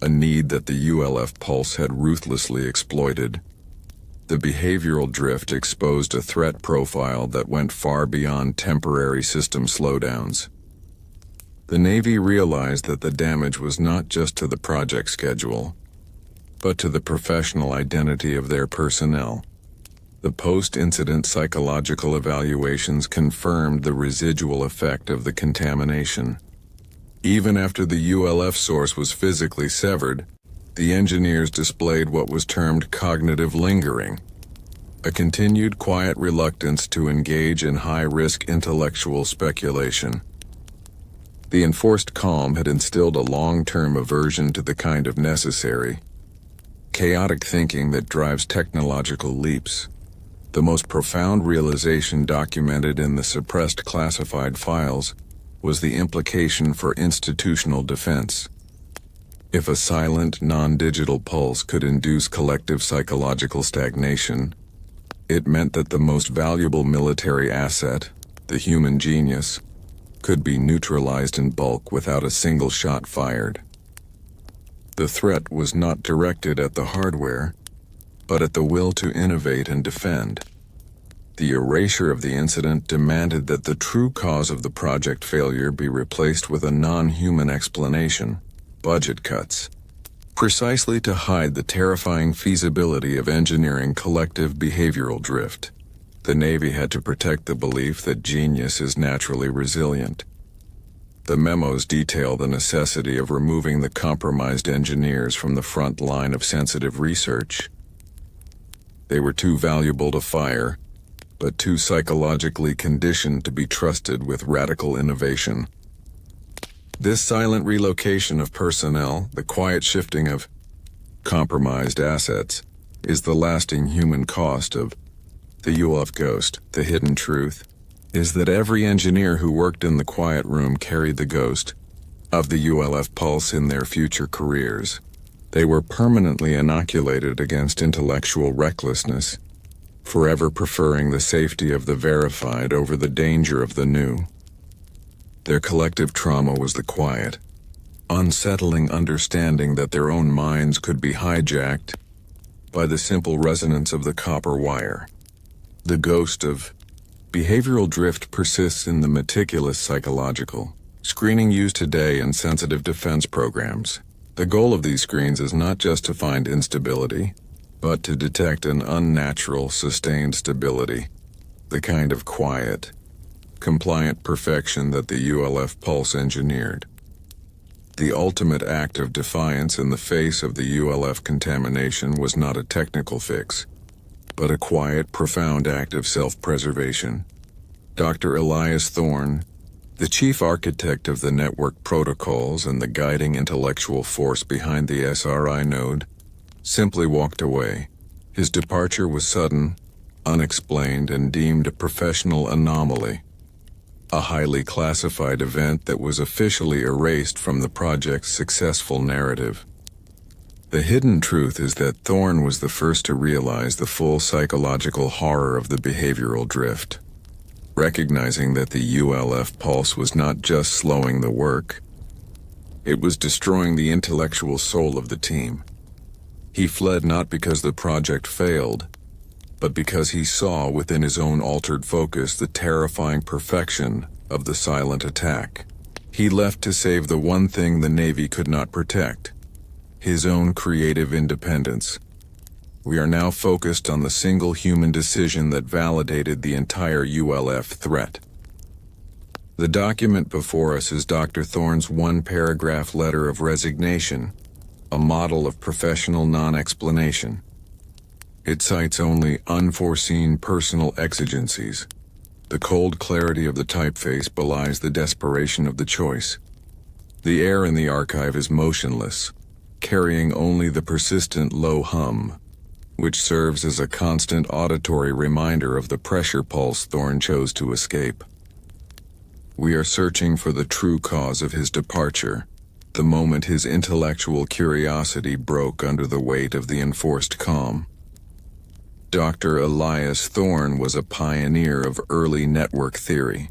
a need that the ULF pulse had ruthlessly exploited. The behavioral drift exposed a threat profile that went far beyond temporary system slowdowns. The Navy realized that the damage was not just to the project schedule, but to the professional identity of their personnel. The post-incident psychological evaluations confirmed the residual effect of the contamination. Even after the ULF source was physically severed, the engineers displayed what was termed cognitive lingering, a continued quiet reluctance to engage in high-risk intellectual speculation. The enforced calm had instilled a long-term aversion to the kind of necessary, chaotic thinking that drives technological leaps. The most profound realization documented in the suppressed classified files was the implication for institutional defense. If a silent, non-digital pulse could induce collective psychological stagnation, it meant that the most valuable military asset, the human genius, could be neutralized in bulk without a single shot fired. The threat was not directed at the hardware, but at the will to innovate and defend. The erasure of the incident demanded that the true cause of the project failure be replaced with a non-human explanation: budget cuts. Precisely to hide the terrifying feasibility of engineering collective behavioral drift, the Navy had to protect the belief that genius is naturally resilient. The memos detail the necessity of removing the compromised engineers from the front line of sensitive research. They were too valuable to fire, but too psychologically conditioned to be trusted with radical innovation. This silent relocation of personnel, the quiet shifting of compromised assets, is the lasting human cost of the ULF ghost. The hidden truth is that every engineer who worked in the quiet room carried the ghost of the ULF pulse in their future careers. They were permanently inoculated against intellectual recklessness, forever preferring the safety of the verified over the danger of the new. Their collective trauma was the quiet, unsettling understanding that their own minds could be hijacked by the simple resonance of the copper wire. The ghost of behavioral drift persists in the meticulous psychological screening used today in sensitive defense programs. The goal of these screens is not just to find instability, but to detect an unnatural, sustained stability, the kind of quiet, compliant perfection that the ULF pulse engineered. The ultimate act of defiance in the face of the ULF contamination was not a technical fix, but a quiet, profound act of self-preservation. Dr. Elias Thorne, the chief architect of the network protocols and the guiding intellectual force behind the SRI node, simply walked away. His departure was sudden, unexplained, and deemed a professional anomaly, a highly classified event that was officially erased from the project's successful narrative. The hidden truth is that Thorne was the first to realize the full psychological horror of the behavioral drift. Recognizing that the ULF pulse was not just slowing the work, it was destroying the intellectual soul of the team. He fled not because the project failed, but because he saw within his own altered focus the terrifying perfection of the silent attack. He left to save the one thing the Navy could not protect, his own creative independence. We are now focused on the single human decision that validated the entire ULF threat. The document before us is Dr. Thorne's one-paragraph letter of resignation, a model of professional non-explanation. It cites only unforeseen personal exigencies. The cold clarity of the typeface belies the desperation of the choice. The air in the archive is motionless, carrying only the persistent low hum, which serves as a constant auditory reminder of the pressure pulse Thorne chose to escape. We are searching for the true cause of his departure, the moment his intellectual curiosity broke under the weight of the enforced calm. Dr. Elias Thorne was a pioneer of early network theory.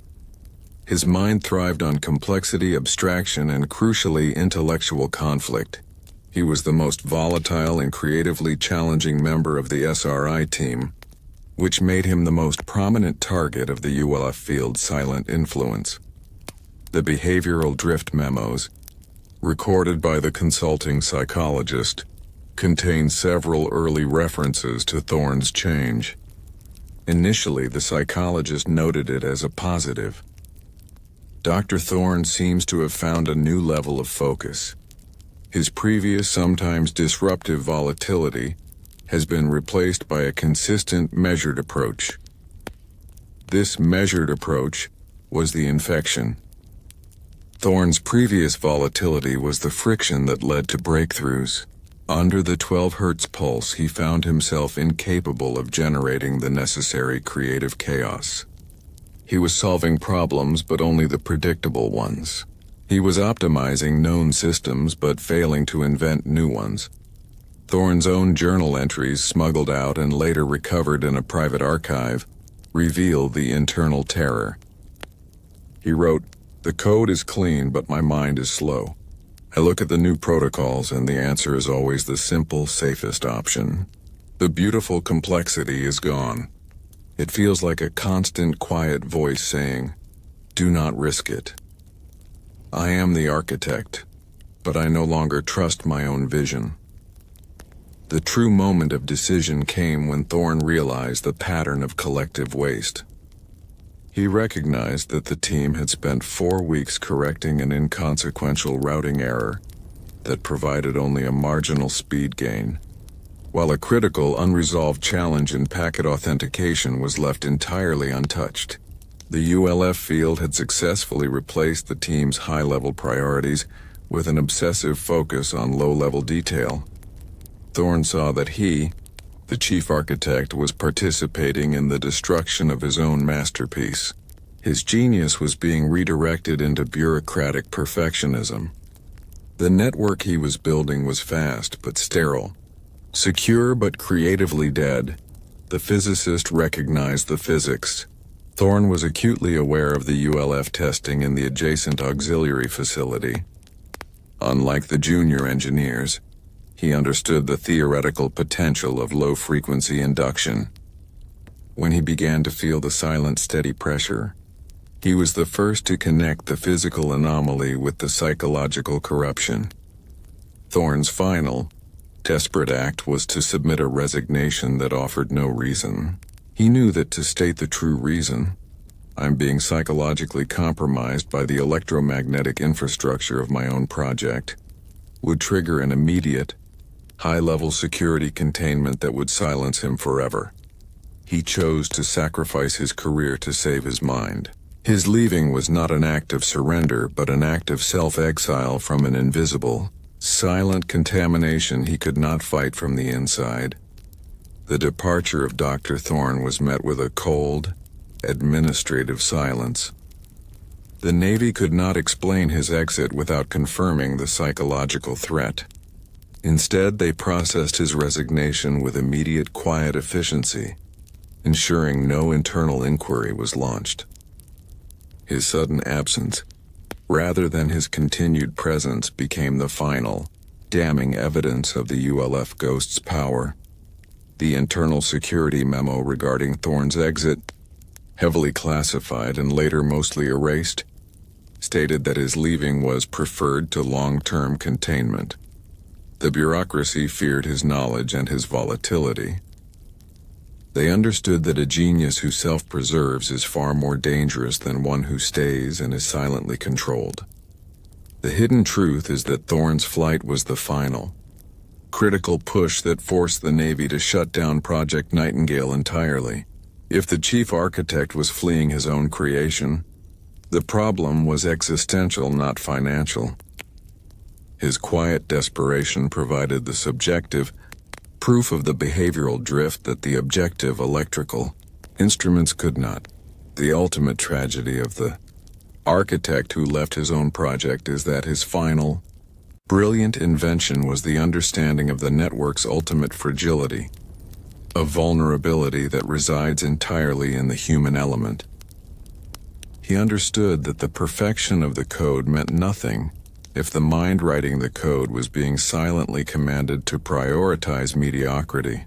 His mind thrived on complexity, abstraction, and crucially intellectual conflict. He was the most volatile and creatively challenging member of the SRI team, which made him the most prominent target of the ULF field's silent influence. The behavioral drift memos, recorded by the consulting psychologist, contain several early references to Thorne's change. Initially, the psychologist noted it as a positive. Dr. Thorne seems to have found a new level of focus. His previous, sometimes disruptive volatility has been replaced by a consistent, measured approach. This measured approach was the infection. Thorne's previous volatility was the friction that led to breakthroughs. Under the 12 Hz pulse, he found himself incapable of generating the necessary creative chaos. He was solving problems, but only the predictable ones. He was optimizing known systems, but failing to invent new ones. Thorne's own journal entries, smuggled out and later recovered in a private archive, reveal the internal terror. He wrote, "The code is clean, but my mind is slow. I look at the new protocols and the answer is always the simple, safest option. The beautiful complexity is gone. It feels like a constant, quiet voice saying, 'Do not risk it.' I am the architect, but I no longer trust my own vision." The true moment of decision came when Thorne realized the pattern of collective waste. He recognized that the team had spent 4 weeks correcting an inconsequential routing error that provided only a marginal speed gain, while a critical, unresolved challenge in packet authentication was left entirely untouched. The ULF field had successfully replaced the team's high-level priorities with an obsessive focus on low-level detail. Thorne saw that he, the chief architect, was participating in the destruction of his own masterpiece. His genius was being redirected into bureaucratic perfectionism. The network he was building was fast but sterile, secure but creatively dead. The physicist recognized the physics. Thorne was acutely aware of the ULF testing in the adjacent auxiliary facility. Unlike the junior engineers, he understood the theoretical potential of low-frequency induction. When he began to feel the silent, steady pressure, he was the first to connect the physical anomaly with the psychological corruption. Thorne's final, desperate act was to submit a resignation that offered no reason. He knew that to state the true reason, "I'm being psychologically compromised by the electromagnetic infrastructure of my own project," would trigger an immediate, high-level security containment that would silence him forever. He chose to sacrifice his career to save his mind. His leaving was not an act of surrender, but an act of self-exile from an invisible, silent contamination he could not fight from the inside. The departure of Dr. Thorne was met with a cold, administrative silence. The Navy could not explain his exit without confirming the psychological threat. Instead, they processed his resignation with immediate, quiet efficiency, ensuring no internal inquiry was launched. His sudden absence, rather than his continued presence, became the final, damning evidence of the ULF ghost's power. The internal security memo regarding Thorne's exit, heavily classified and later mostly erased, stated that his leaving was preferred to long-term containment. The bureaucracy feared his knowledge and his volatility. They understood that a genius who self-preserves is far more dangerous than one who stays and is silently controlled. The hidden truth is that Thorne's flight was the final, critical push that forced the Navy to shut down Project Nightingale entirely. If the chief architect was fleeing his own creation, the problem was existential, not financial. His quiet desperation provided the subjective proof of the behavioral drift that the objective electrical instruments could not. The ultimate tragedy of the architect who left his own project is that his final, brilliant invention was the understanding of the network's ultimate fragility, a vulnerability that resides entirely in the human element. He understood that the perfection of the code meant nothing if the mind writing the code was being silently commanded to prioritize mediocrity.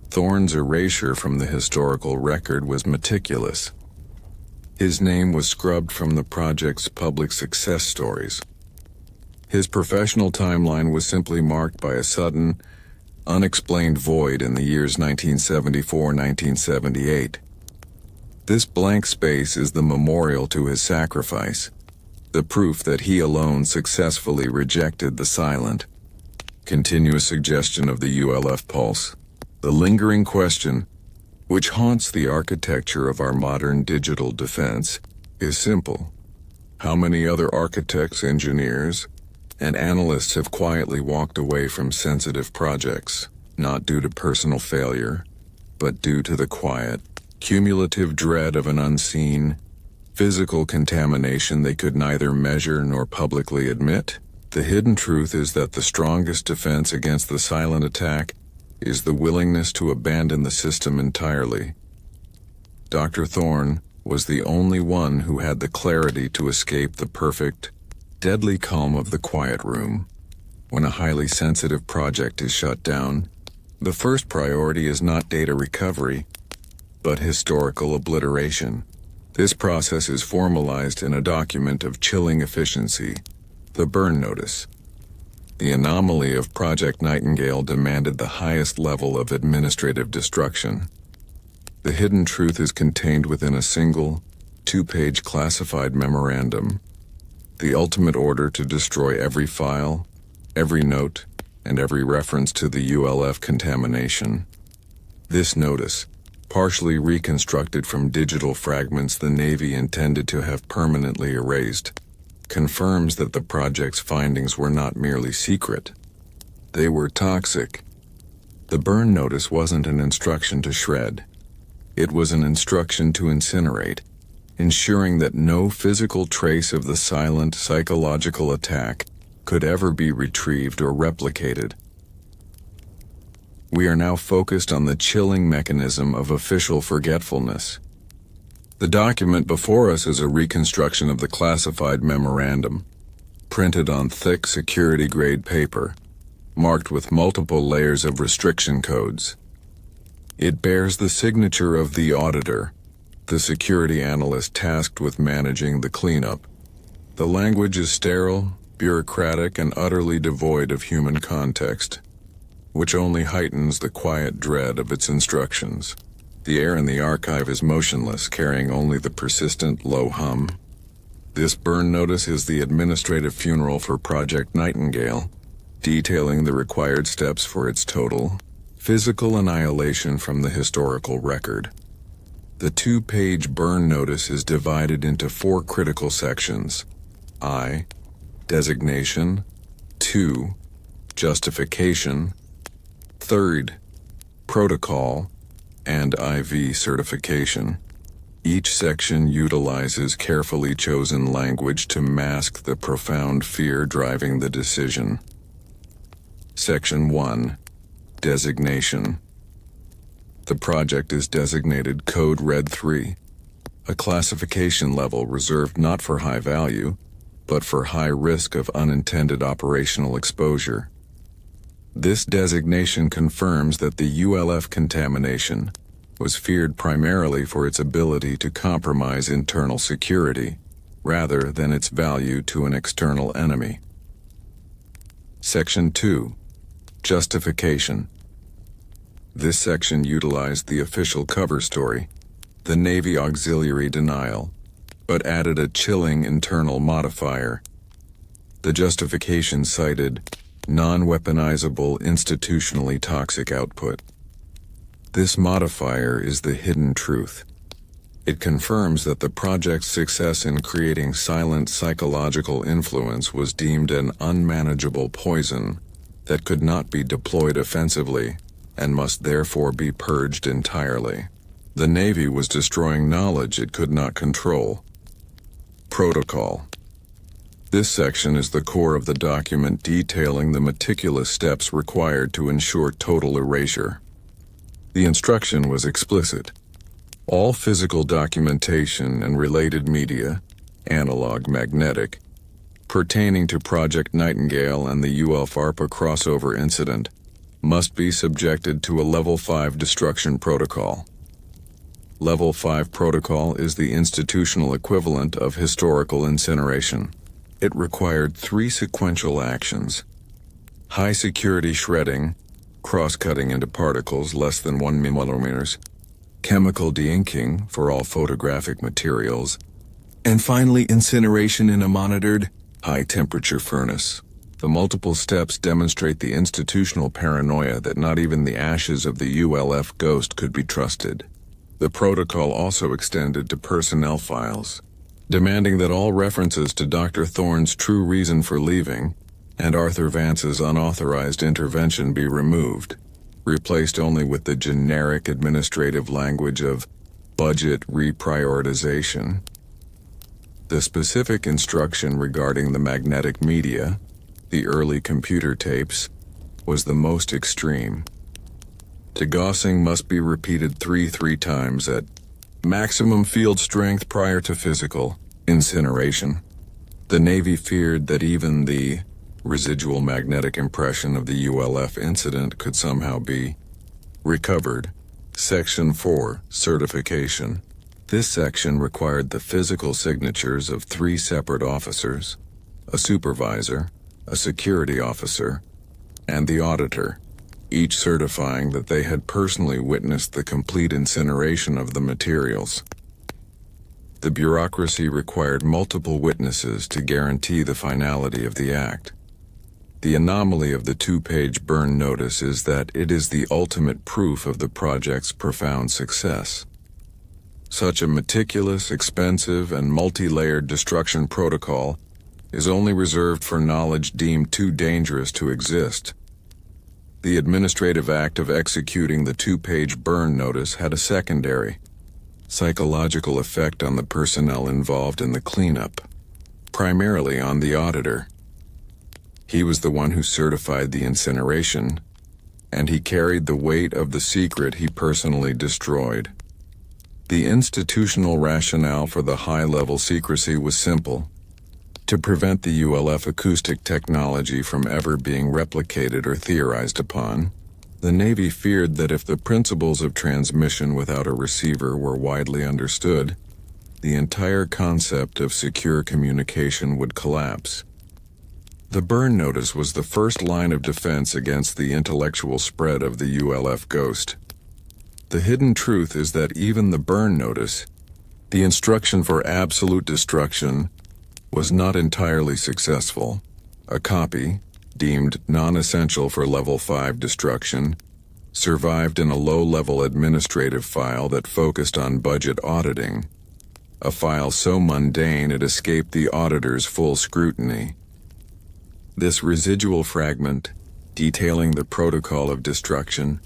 Thorne's erasure from the historical record was meticulous. His name was scrubbed from the project's public success stories. His professional timeline was simply marked by a sudden, unexplained void in the years 1974-1978. This blank space is the memorial to his sacrifice, the proof that he alone successfully rejected the silent, continuous suggestion of the ULF pulse. The lingering question, which haunts the architecture of our modern digital defense, is simple. How many other architects, engineers, and analysts have quietly walked away from sensitive projects, not due to personal failure, but due to the quiet, cumulative dread of an unseen, physical contamination they could neither measure nor publicly admit? The hidden truth is that the strongest defense against the silent attack is the willingness to abandon the system entirely. Dr. Thorne was the only one who had the clarity to escape the perfect, deadly calm of the quiet room. When a highly sensitive project is shut down, the first priority is not data recovery, but historical obliteration. This process is formalized in a document of chilling efficiency, the burn notice. The anomaly of Project Nightingale demanded the highest level of administrative destruction. The hidden truth is contained within a single, 2-page classified memorandum, the ultimate order to destroy every file, every note, and every reference to the ULF contamination. This notice, partially reconstructed from digital fragments the Navy intended to have permanently erased, confirms that the project's findings were not merely secret. They were toxic. The burn notice wasn't an instruction to shred. It was an instruction to incinerate, ensuring that no physical trace of the silent psychological attack could ever be retrieved or replicated. We are now focused on the chilling mechanism of official forgetfulness. The document before us is a reconstruction of the classified memorandum, printed on thick security-grade paper, marked with multiple layers of restriction codes. It bears the signature of the auditor, the security analyst tasked with managing the cleanup. The language is sterile, bureaucratic, and utterly devoid of human context, which only heightens the quiet dread of its instructions. The air in the archive is motionless, carrying only the persistent low hum. This burn notice is the administrative funeral for Project Nightingale, detailing the required steps for its total, physical annihilation from the historical record. The 2-page burn notice is divided into 4 critical sections: I, designation; 2, justification; 3, protocol; and IV certification. Each section utilizes carefully chosen language to mask the profound fear driving the decision. Section 1, designation. The project is designated Code Red 3, a classification level reserved not for high value, but for high risk of unintended operational exposure. This designation confirms that the ULF contamination was feared primarily for its ability to compromise internal security, rather than its value to an external enemy. Section 2, justification. This section utilized the official cover story, the Navy auxiliary denial, but added a chilling internal modifier. The justification cited non-weaponizable, institutionally toxic output. This modifier is the hidden truth. It confirms that the project's success in creating silent psychological influence was deemed an unmanageable poison that could not be deployed offensively and must therefore be purged entirely. The Navy was destroying knowledge it could not control. Protocol. This section is the core of the document, detailing the meticulous steps required to ensure total erasure. The instruction was explicit. All physical documentation and related media, analog, magnetic, pertaining to Project Nightingale and the ULF-ARPA crossover incident must be subjected to a Level 5 destruction protocol. Level 5 protocol is the institutional equivalent of historical incineration. It required 3 sequential actions: high security shredding, cross-cutting into particles less than 1 millimeters, chemical de-inking for all photographic materials, and finally incineration in a monitored, high-temperature furnace. The multiple steps demonstrate the institutional paranoia that not even the ashes of the ULF ghost could be trusted. The protocol also extended to personnel files, demanding that all references to Dr. Thorne's true reason for leaving and Arthur Vance's unauthorized intervention be removed, replaced only with the generic administrative language of budget reprioritization. The specific instruction regarding the magnetic media, the early computer tapes, was the most extreme. Degaussing must be repeated 3 times at maximum field strength prior to physical incineration. The Navy feared that even the residual magnetic impression of the ULF incident could somehow be recovered. Section 4, certification. This section required the physical signatures of 3 separate officers, a supervisor, a security officer, and the auditor, each certifying that they had personally witnessed the complete incineration of the materials. The bureaucracy required multiple witnesses to guarantee the finality of the act. The anomaly of the 2-page burn notice is that it is the ultimate proof of the project's profound success. Such a meticulous, expensive, and multi-layered destruction protocol is only reserved for knowledge deemed too dangerous to exist. The administrative act of executing the 2-page burn notice had a secondary, psychological effect on the personnel involved in the cleanup, primarily on the auditor. He was the one who certified the incineration, and he carried the weight of the secret he personally destroyed. The institutional rationale for the high-level secrecy was simple: to prevent the ULF acoustic technology from ever being replicated or theorized upon, The Navy feared that if the principles of transmission without a receiver were widely understood, the entire concept of secure communication would collapse. The burn notice was the first line of defense against the intellectual spread of the ULF ghost. The hidden truth is that even the burn notice, the instruction for absolute destruction, was not entirely successful. A copy, deemed non-essential for Level 5 destruction, survived in a low-level administrative file that focused on budget auditing, a file so mundane it escaped the auditor's full scrutiny. This residual fragment, detailing the protocol of destruction,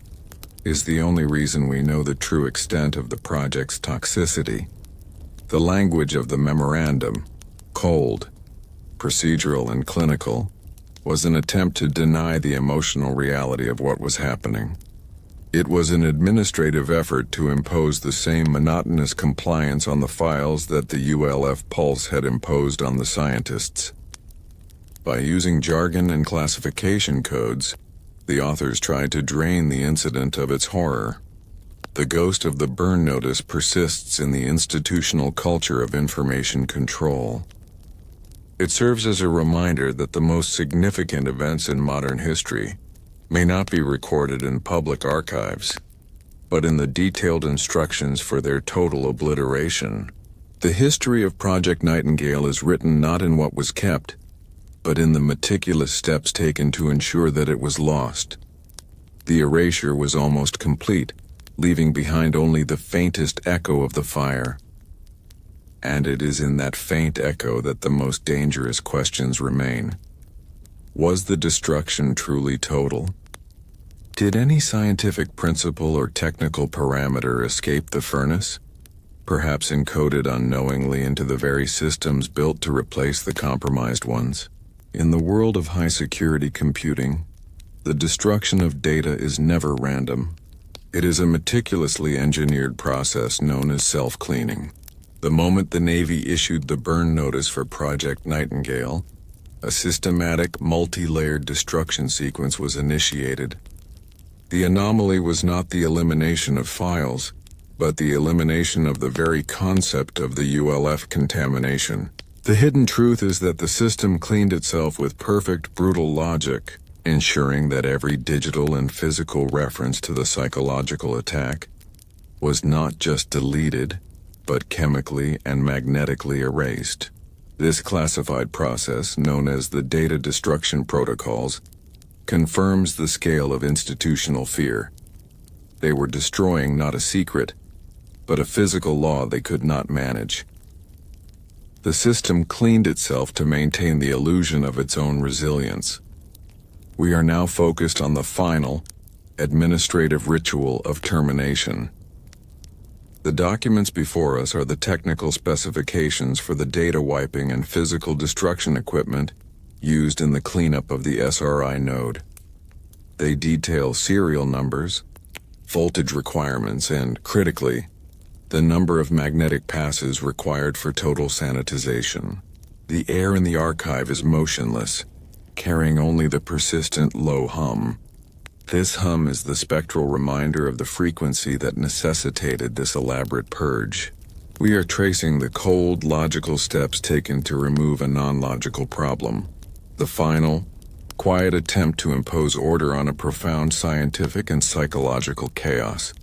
is the only reason we know the true extent of the project's toxicity. The language of the memorandum, cold, procedural and clinical, was an attempt to deny the emotional reality of what was happening. It was an administrative effort to impose the same monotonous compliance on the files that the ULF Pulse had imposed on the scientists. By using jargon and classification codes, the authors tried to drain the incident of its horror. The ghost of the burn notice persists in the institutional culture of information control. It serves as a reminder that the most significant events in modern history may not be recorded in public archives, but in the detailed instructions for their total obliteration. The history of Project Nightingale is written not in what was kept, but in the meticulous steps taken to ensure that it was lost. The erasure was almost complete, leaving behind only the faintest echo of the fire. And it is in that faint echo that the most dangerous questions remain. Was the destruction truly total? Did any scientific principle or technical parameter escape the furnace, perhaps encoded unknowingly into the very systems built to replace the compromised ones? In the world of high-security computing, the destruction of data is never random. It is a meticulously engineered process known as self-cleaning. The moment the Navy issued the burn notice for Project Nightingale, a systematic, multi-layered destruction sequence was initiated. The anomaly was not the elimination of files, but the elimination of the very concept of the ULF contamination. The hidden truth is that the system cleaned itself with perfect, brutal logic, ensuring that every digital and physical reference to the psychological attack was not just deleted, but chemically and magnetically erased. This classified process, known as the data destruction protocols, confirms the scale of institutional fear. They were destroying not a secret, but a physical law they could not manage. The system cleaned itself to maintain the illusion of its own resilience. We are now focused on the final, administrative ritual of termination. The documents before us are the technical specifications for the data wiping and physical destruction equipment used in the cleanup of the SRI node. They detail serial numbers, voltage requirements, and, critically, the number of magnetic passes required for total sanitization. The air in the archive is motionless, carrying only the persistent low hum. This hum is the spectral reminder of the frequency that necessitated this elaborate purge. We are tracing the cold, logical steps taken to remove a non-logical problem. The final, quiet attempt to impose order on a profound scientific and psychological chaos.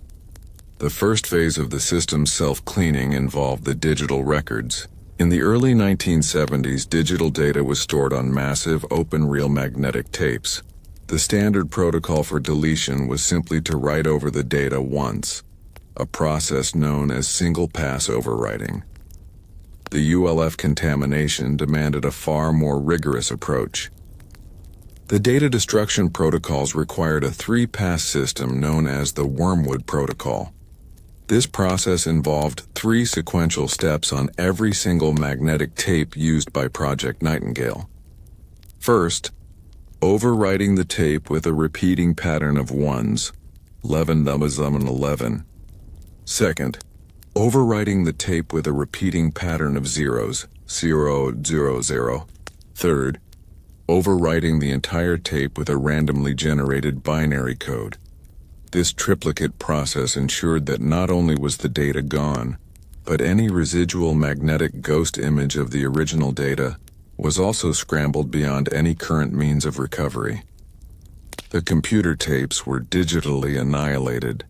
The first phase of the system's self-cleaning involved the digital records. In the early 1970s, digital data was stored on massive, open-reel magnetic tapes. The standard protocol for deletion was simply to write over the data once, a process known as single-pass overwriting. The ULF contamination demanded a far more rigorous approach. The data destruction protocols required a three-pass system known as the Wormwood Protocol. This process involved 3 sequential steps on every single magnetic tape used by Project Nightingale. First, overwriting the tape with a repeating pattern of 1s, 11 11. Second, overwriting the tape with a repeating pattern of 0s, 0 0 0. Third, overwriting the entire tape with a randomly generated binary code, This triplicate process ensured that not only was the data gone, but any residual magnetic ghost image of the original data was also scrambled beyond any current means of recovery. The computer tapes were digitally annihilated.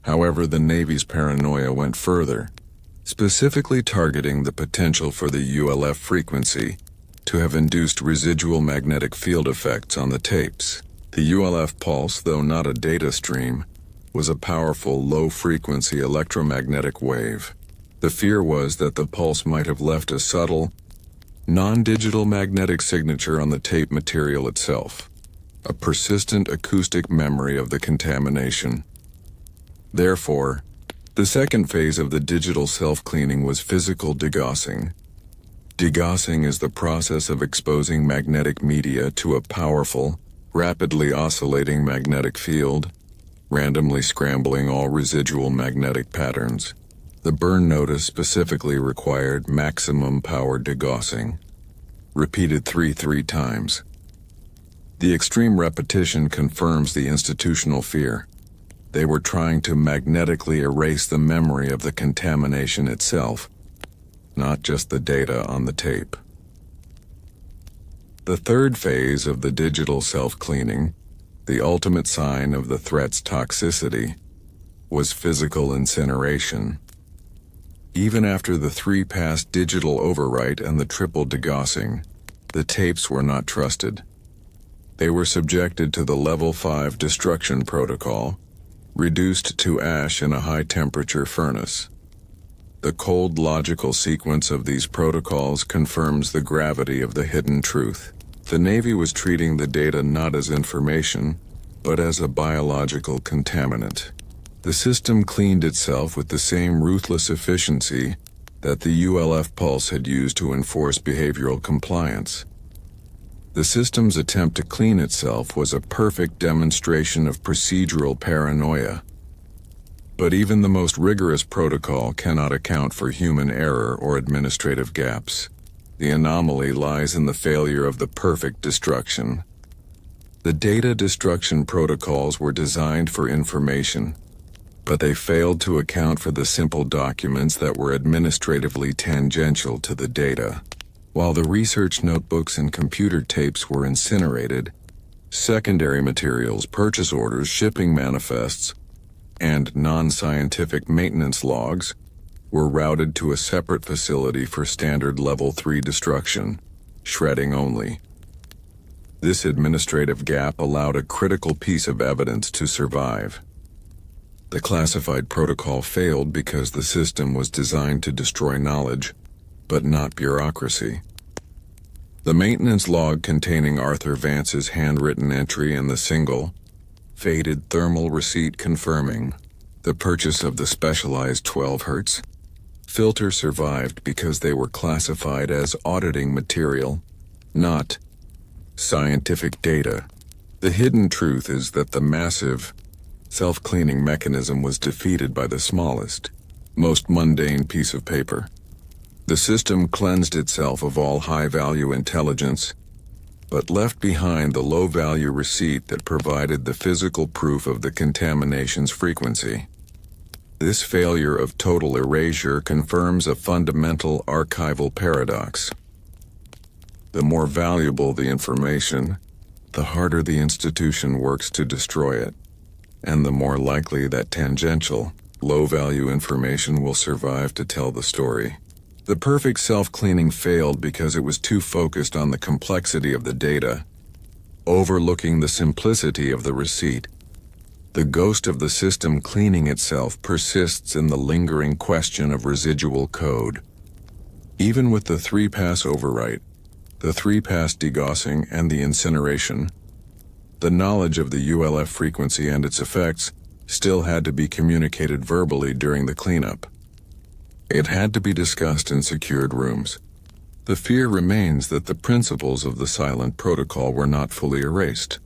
However, the Navy's paranoia went further, specifically targeting the potential for the ULF frequency to have induced residual magnetic field effects on the tapes. The ULF pulse, though not a data stream, was a powerful low-frequency electromagnetic wave. The fear was that the pulse might have left a subtle, non-digital magnetic signature on the tape material itself, a persistent acoustic memory of the contamination. Therefore, the second phase of the digital self-cleaning was physical degaussing. Degaussing is the process of exposing magnetic media to a powerful, rapidly oscillating magnetic field, randomly scrambling all residual magnetic patterns. The burn notice specifically required maximum power degaussing, repeated three times. The extreme repetition confirms the institutional fear. They were trying to magnetically erase the memory of the contamination itself, not just the data on the tape. The third phase of the digital self-cleaning, the ultimate sign of the threat's toxicity, was physical incineration. Even after the 3-pass digital overwrite and the triple degaussing, the tapes were not trusted. They were subjected to the Level 5 destruction protocol, reduced to ash in a high-temperature furnace. The cold logical sequence of these protocols confirms the gravity of the hidden truth. The Navy was treating the data not as information, but as a biological contaminant. The system cleaned itself with the same ruthless efficiency that the ULF pulse had used to enforce behavioral compliance. The system's attempt to clean itself was a perfect demonstration of procedural paranoia. But even the most rigorous protocol cannot account for human error or administrative gaps. The anomaly lies in the failure of the perfect destruction. The data destruction protocols were designed for information, but they failed to account for the simple documents that were administratively tangential to the data. While the research notebooks and computer tapes were incinerated, secondary materials, purchase orders, shipping manifests, and non-scientific maintenance logs were routed to a separate facility for standard Level 3 destruction, shredding only. This administrative gap allowed a critical piece of evidence to survive. The classified protocol failed because the system was designed to destroy knowledge, but not bureaucracy. The maintenance log containing Arthur Vance's handwritten entry and the single, faded thermal receipt confirming the purchase of the specialized 12 Hz filter survived because they were classified as auditing material, not scientific data. The hidden truth is that the massive, self-cleaning mechanism was defeated by the smallest, most mundane piece of paper. The system cleansed itself of all high-value intelligence, but left behind the low-value receipt that provided the physical proof of the contamination's frequency. This failure of total erasure confirms a fundamental archival paradox. The more valuable the information, the harder the institution works to destroy it, and the more likely that tangential, low-value information will survive to tell the story. The perfect self-cleaning failed because it was too focused on the complexity of the data, overlooking the simplicity of the receipt. The ghost of the system cleaning itself persists in the lingering question of residual code. Even with the 3-pass overwrite, the 3-pass degaussing, and the incineration, the knowledge of the ULF frequency and its effects still had to be communicated verbally during the cleanup. It had to be discussed in secured rooms. The fear remains that the principles of the silent protocol were not fully erased.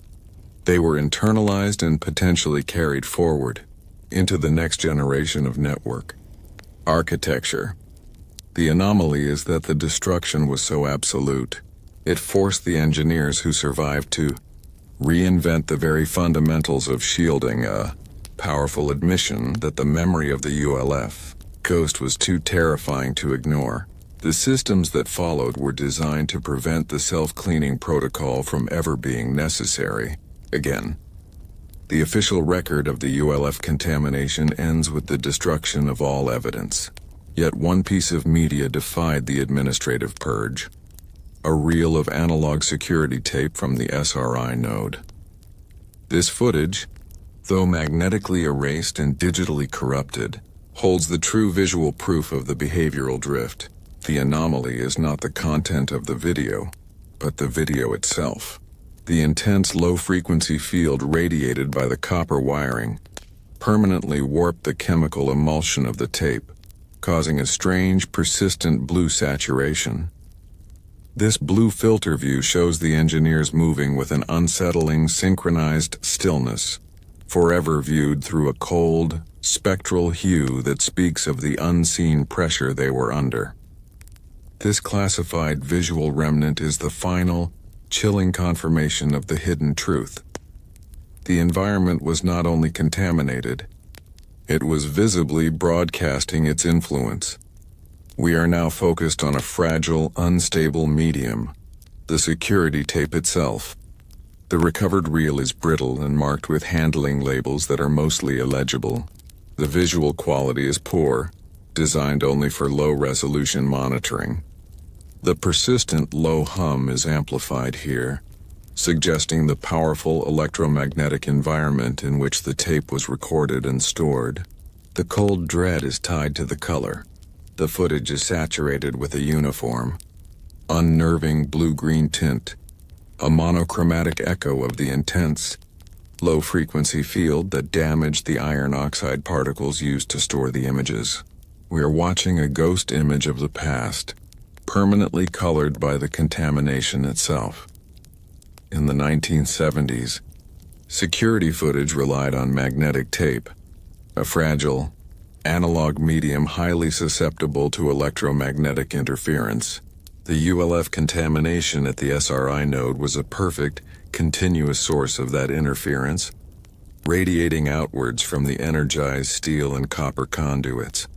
They were internalized and potentially carried forward into the next generation of network architecture. The anomaly is that the destruction was so absolute, it forced the engineers who survived to reinvent the very fundamentals of shielding a powerful admission that the memory of the ULF ghost was too terrifying to ignore. The systems that followed were designed to prevent the self-cleaning protocol from ever being necessary again. The official record of the ULF contamination ends with the destruction of all evidence. Yet one piece of media defied the administrative purge. A reel of analog security tape from the SRI node. This footage, though magnetically erased and digitally corrupted, holds the true visual proof of the behavioral drift. The anomaly is not the content of the video, but the video itself. The intense low-frequency field radiated by the copper wiring permanently warped the chemical emulsion of the tape, causing a strange, persistent blue saturation. This blue filter view shows the engineers moving with an unsettling, synchronized stillness, forever viewed through a cold, spectral hue that speaks of the unseen pressure they were under. This classified visual remnant is the final, chilling confirmation of the hidden truth. The environment was not only contaminated, it was visibly broadcasting its influence. We are now focused on a fragile, unstable medium, the security tape itself. The recovered reel is brittle and marked with handling labels that are mostly illegible. The visual quality is poor, designed only for low-resolution monitoring. The persistent low hum is amplified here, suggesting the powerful electromagnetic environment in which the tape was recorded and stored. The cold dread is tied to the color. The footage is saturated with a uniform, unnerving blue-green tint, a monochromatic echo of the intense, low-frequency field that damaged the iron oxide particles used to store the images. We are watching a ghost image of the past, permanently colored by the contamination itself. In the 1970s, security footage relied on magnetic tape, a fragile, analog medium highly susceptible to electromagnetic interference. The ULF contamination at the SRI node was a perfect, continuous source of that interference, radiating outwards from the energized steel and copper conduits.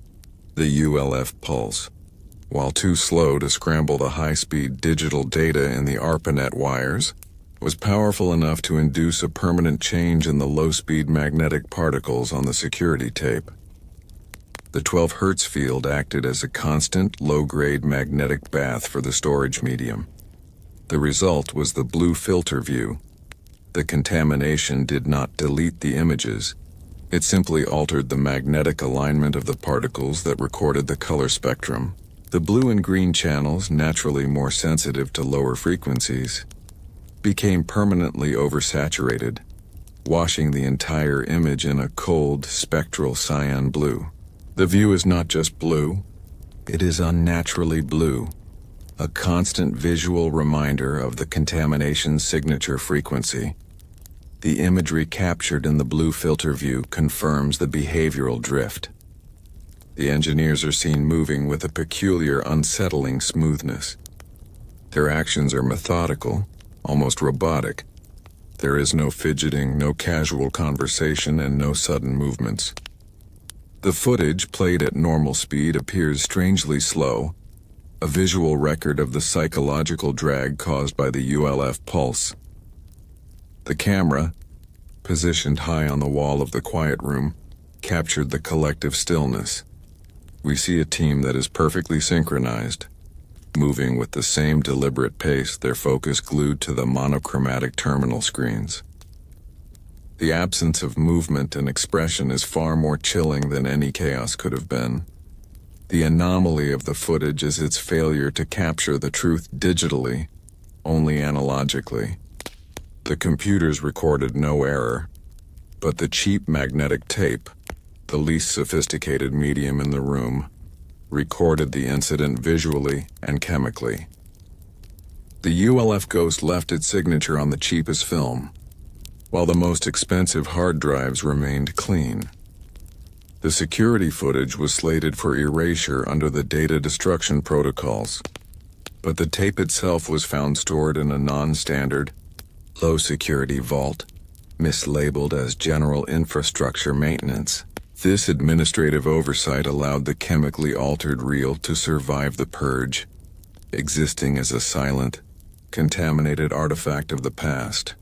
The ULF pulse, while too slow to scramble the high-speed digital data in the ARPANET wires, was powerful enough to induce a permanent change in the low-speed magnetic particles on the security tape. The 12 Hz field acted as a constant, low-grade magnetic bath for the storage medium. The result was the blue filter view. The contamination did not delete the images. It simply altered the magnetic alignment of the particles that recorded the color spectrum. The blue and green channels, naturally more sensitive to lower frequencies, became permanently oversaturated, washing the entire image in a cold, spectral cyan blue. The view is not just blue, it is unnaturally blue, a constant visual reminder of the contamination's signature frequency. The imagery captured in the blue filter view confirms the behavioral drift. The engineers are seen moving with a peculiar, unsettling smoothness. Their actions are methodical, almost robotic. There is no fidgeting, no casual conversation, and no sudden movements. The footage, played at normal speed, appears strangely slow, a visual record of the psychological drag caused by the ULF pulse. The camera, positioned high on the wall of the quiet room, captured the collective stillness. We see a team that is perfectly synchronized, moving with the same deliberate pace, their focus glued to the monochromatic terminal screens. The absence of movement and expression is far more chilling than any chaos could have been. The anomaly of the footage is its failure to capture the truth digitally, only analogically. The computers recorded no error, but the cheap magnetic tape, the least sophisticated medium in the room, recorded the incident visually and chemically. The ULF ghost left its signature on the cheapest film, while the most expensive hard drives remained clean. The security footage was slated for erasure under the data destruction protocols, but the tape itself was found stored in a non-standard, low-security vault, mislabeled as general infrastructure maintenance. This administrative oversight allowed the chemically altered reel to survive the purge, existing as a silent, contaminated artifact of the past.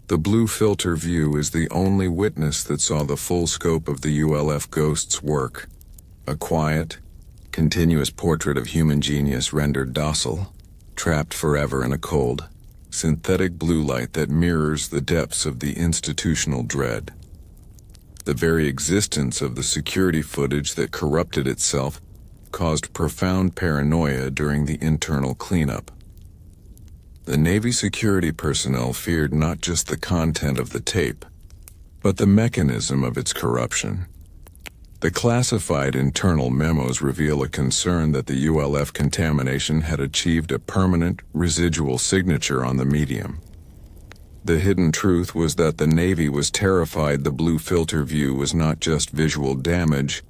The blue filter view is the only witness that saw the full scope of the ULF ghost's work. A quiet, continuous portrait of human genius rendered docile, trapped forever in a cold, synthetic blue light that mirrors the depths of the institutional dread. The very existence of the security footage that corrupted itself caused profound paranoia during the internal cleanup. The Navy security personnel feared not just the content of the tape, but the mechanism of its corruption. The classified internal memos reveal a concern that the ULF contamination had achieved a permanent, residual signature on the medium. The hidden truth was that the Navy was terrified the blue filter view was not just visual damage,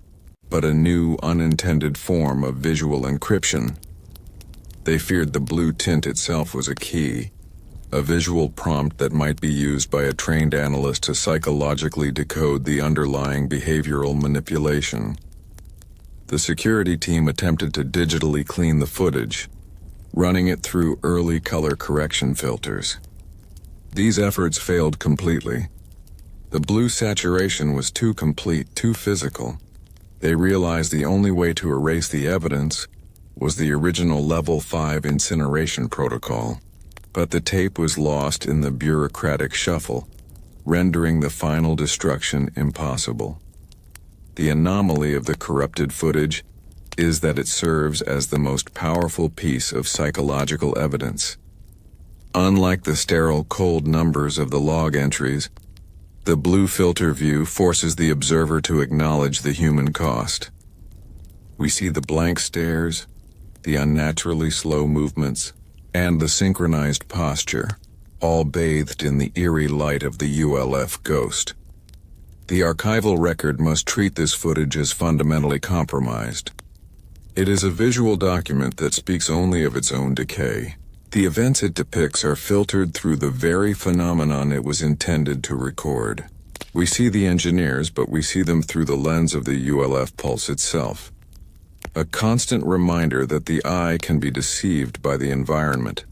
but a new, unintended form of visual encryption. They feared the blue tint itself was a key, a visual prompt that might be used by a trained analyst to psychologically decode the underlying behavioral manipulation. The security team attempted to digitally clean the footage, running it through early color correction filters. These efforts failed completely. The blue saturation was too complete, too physical. They realized the only way to erase the evidence was the original Level 5 incineration protocol. But the tape was lost in the bureaucratic shuffle, rendering the final destruction impossible. The anomaly of the corrupted footage is that it serves as the most powerful piece of psychological evidence. Unlike the sterile, cold numbers of the log entries, the blue filter view forces the observer to acknowledge the human cost. We see the blank stares, the unnaturally slow movements, and the synchronized posture, all bathed in the eerie light of the ULF ghost. The archival record must treat this footage as fundamentally compromised. It is a visual document that speaks only of its own decay. The events it depicts are filtered through the very phenomenon it was intended to record. We see the engineers, but we see them through the lens of the ULF pulse itself. A constant reminder that the eye can be deceived by the environment.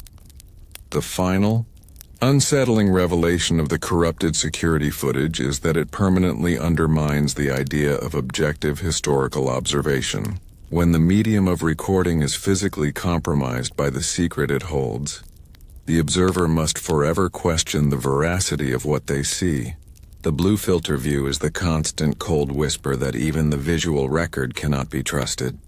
The final, unsettling revelation of the corrupted security footage is that it permanently undermines the idea of objective historical observation. When the medium of recording is physically compromised by the secret it holds, the observer must forever question the veracity of what they see. The blue filter view is the constant cold whisper that even the visual record cannot be trusted.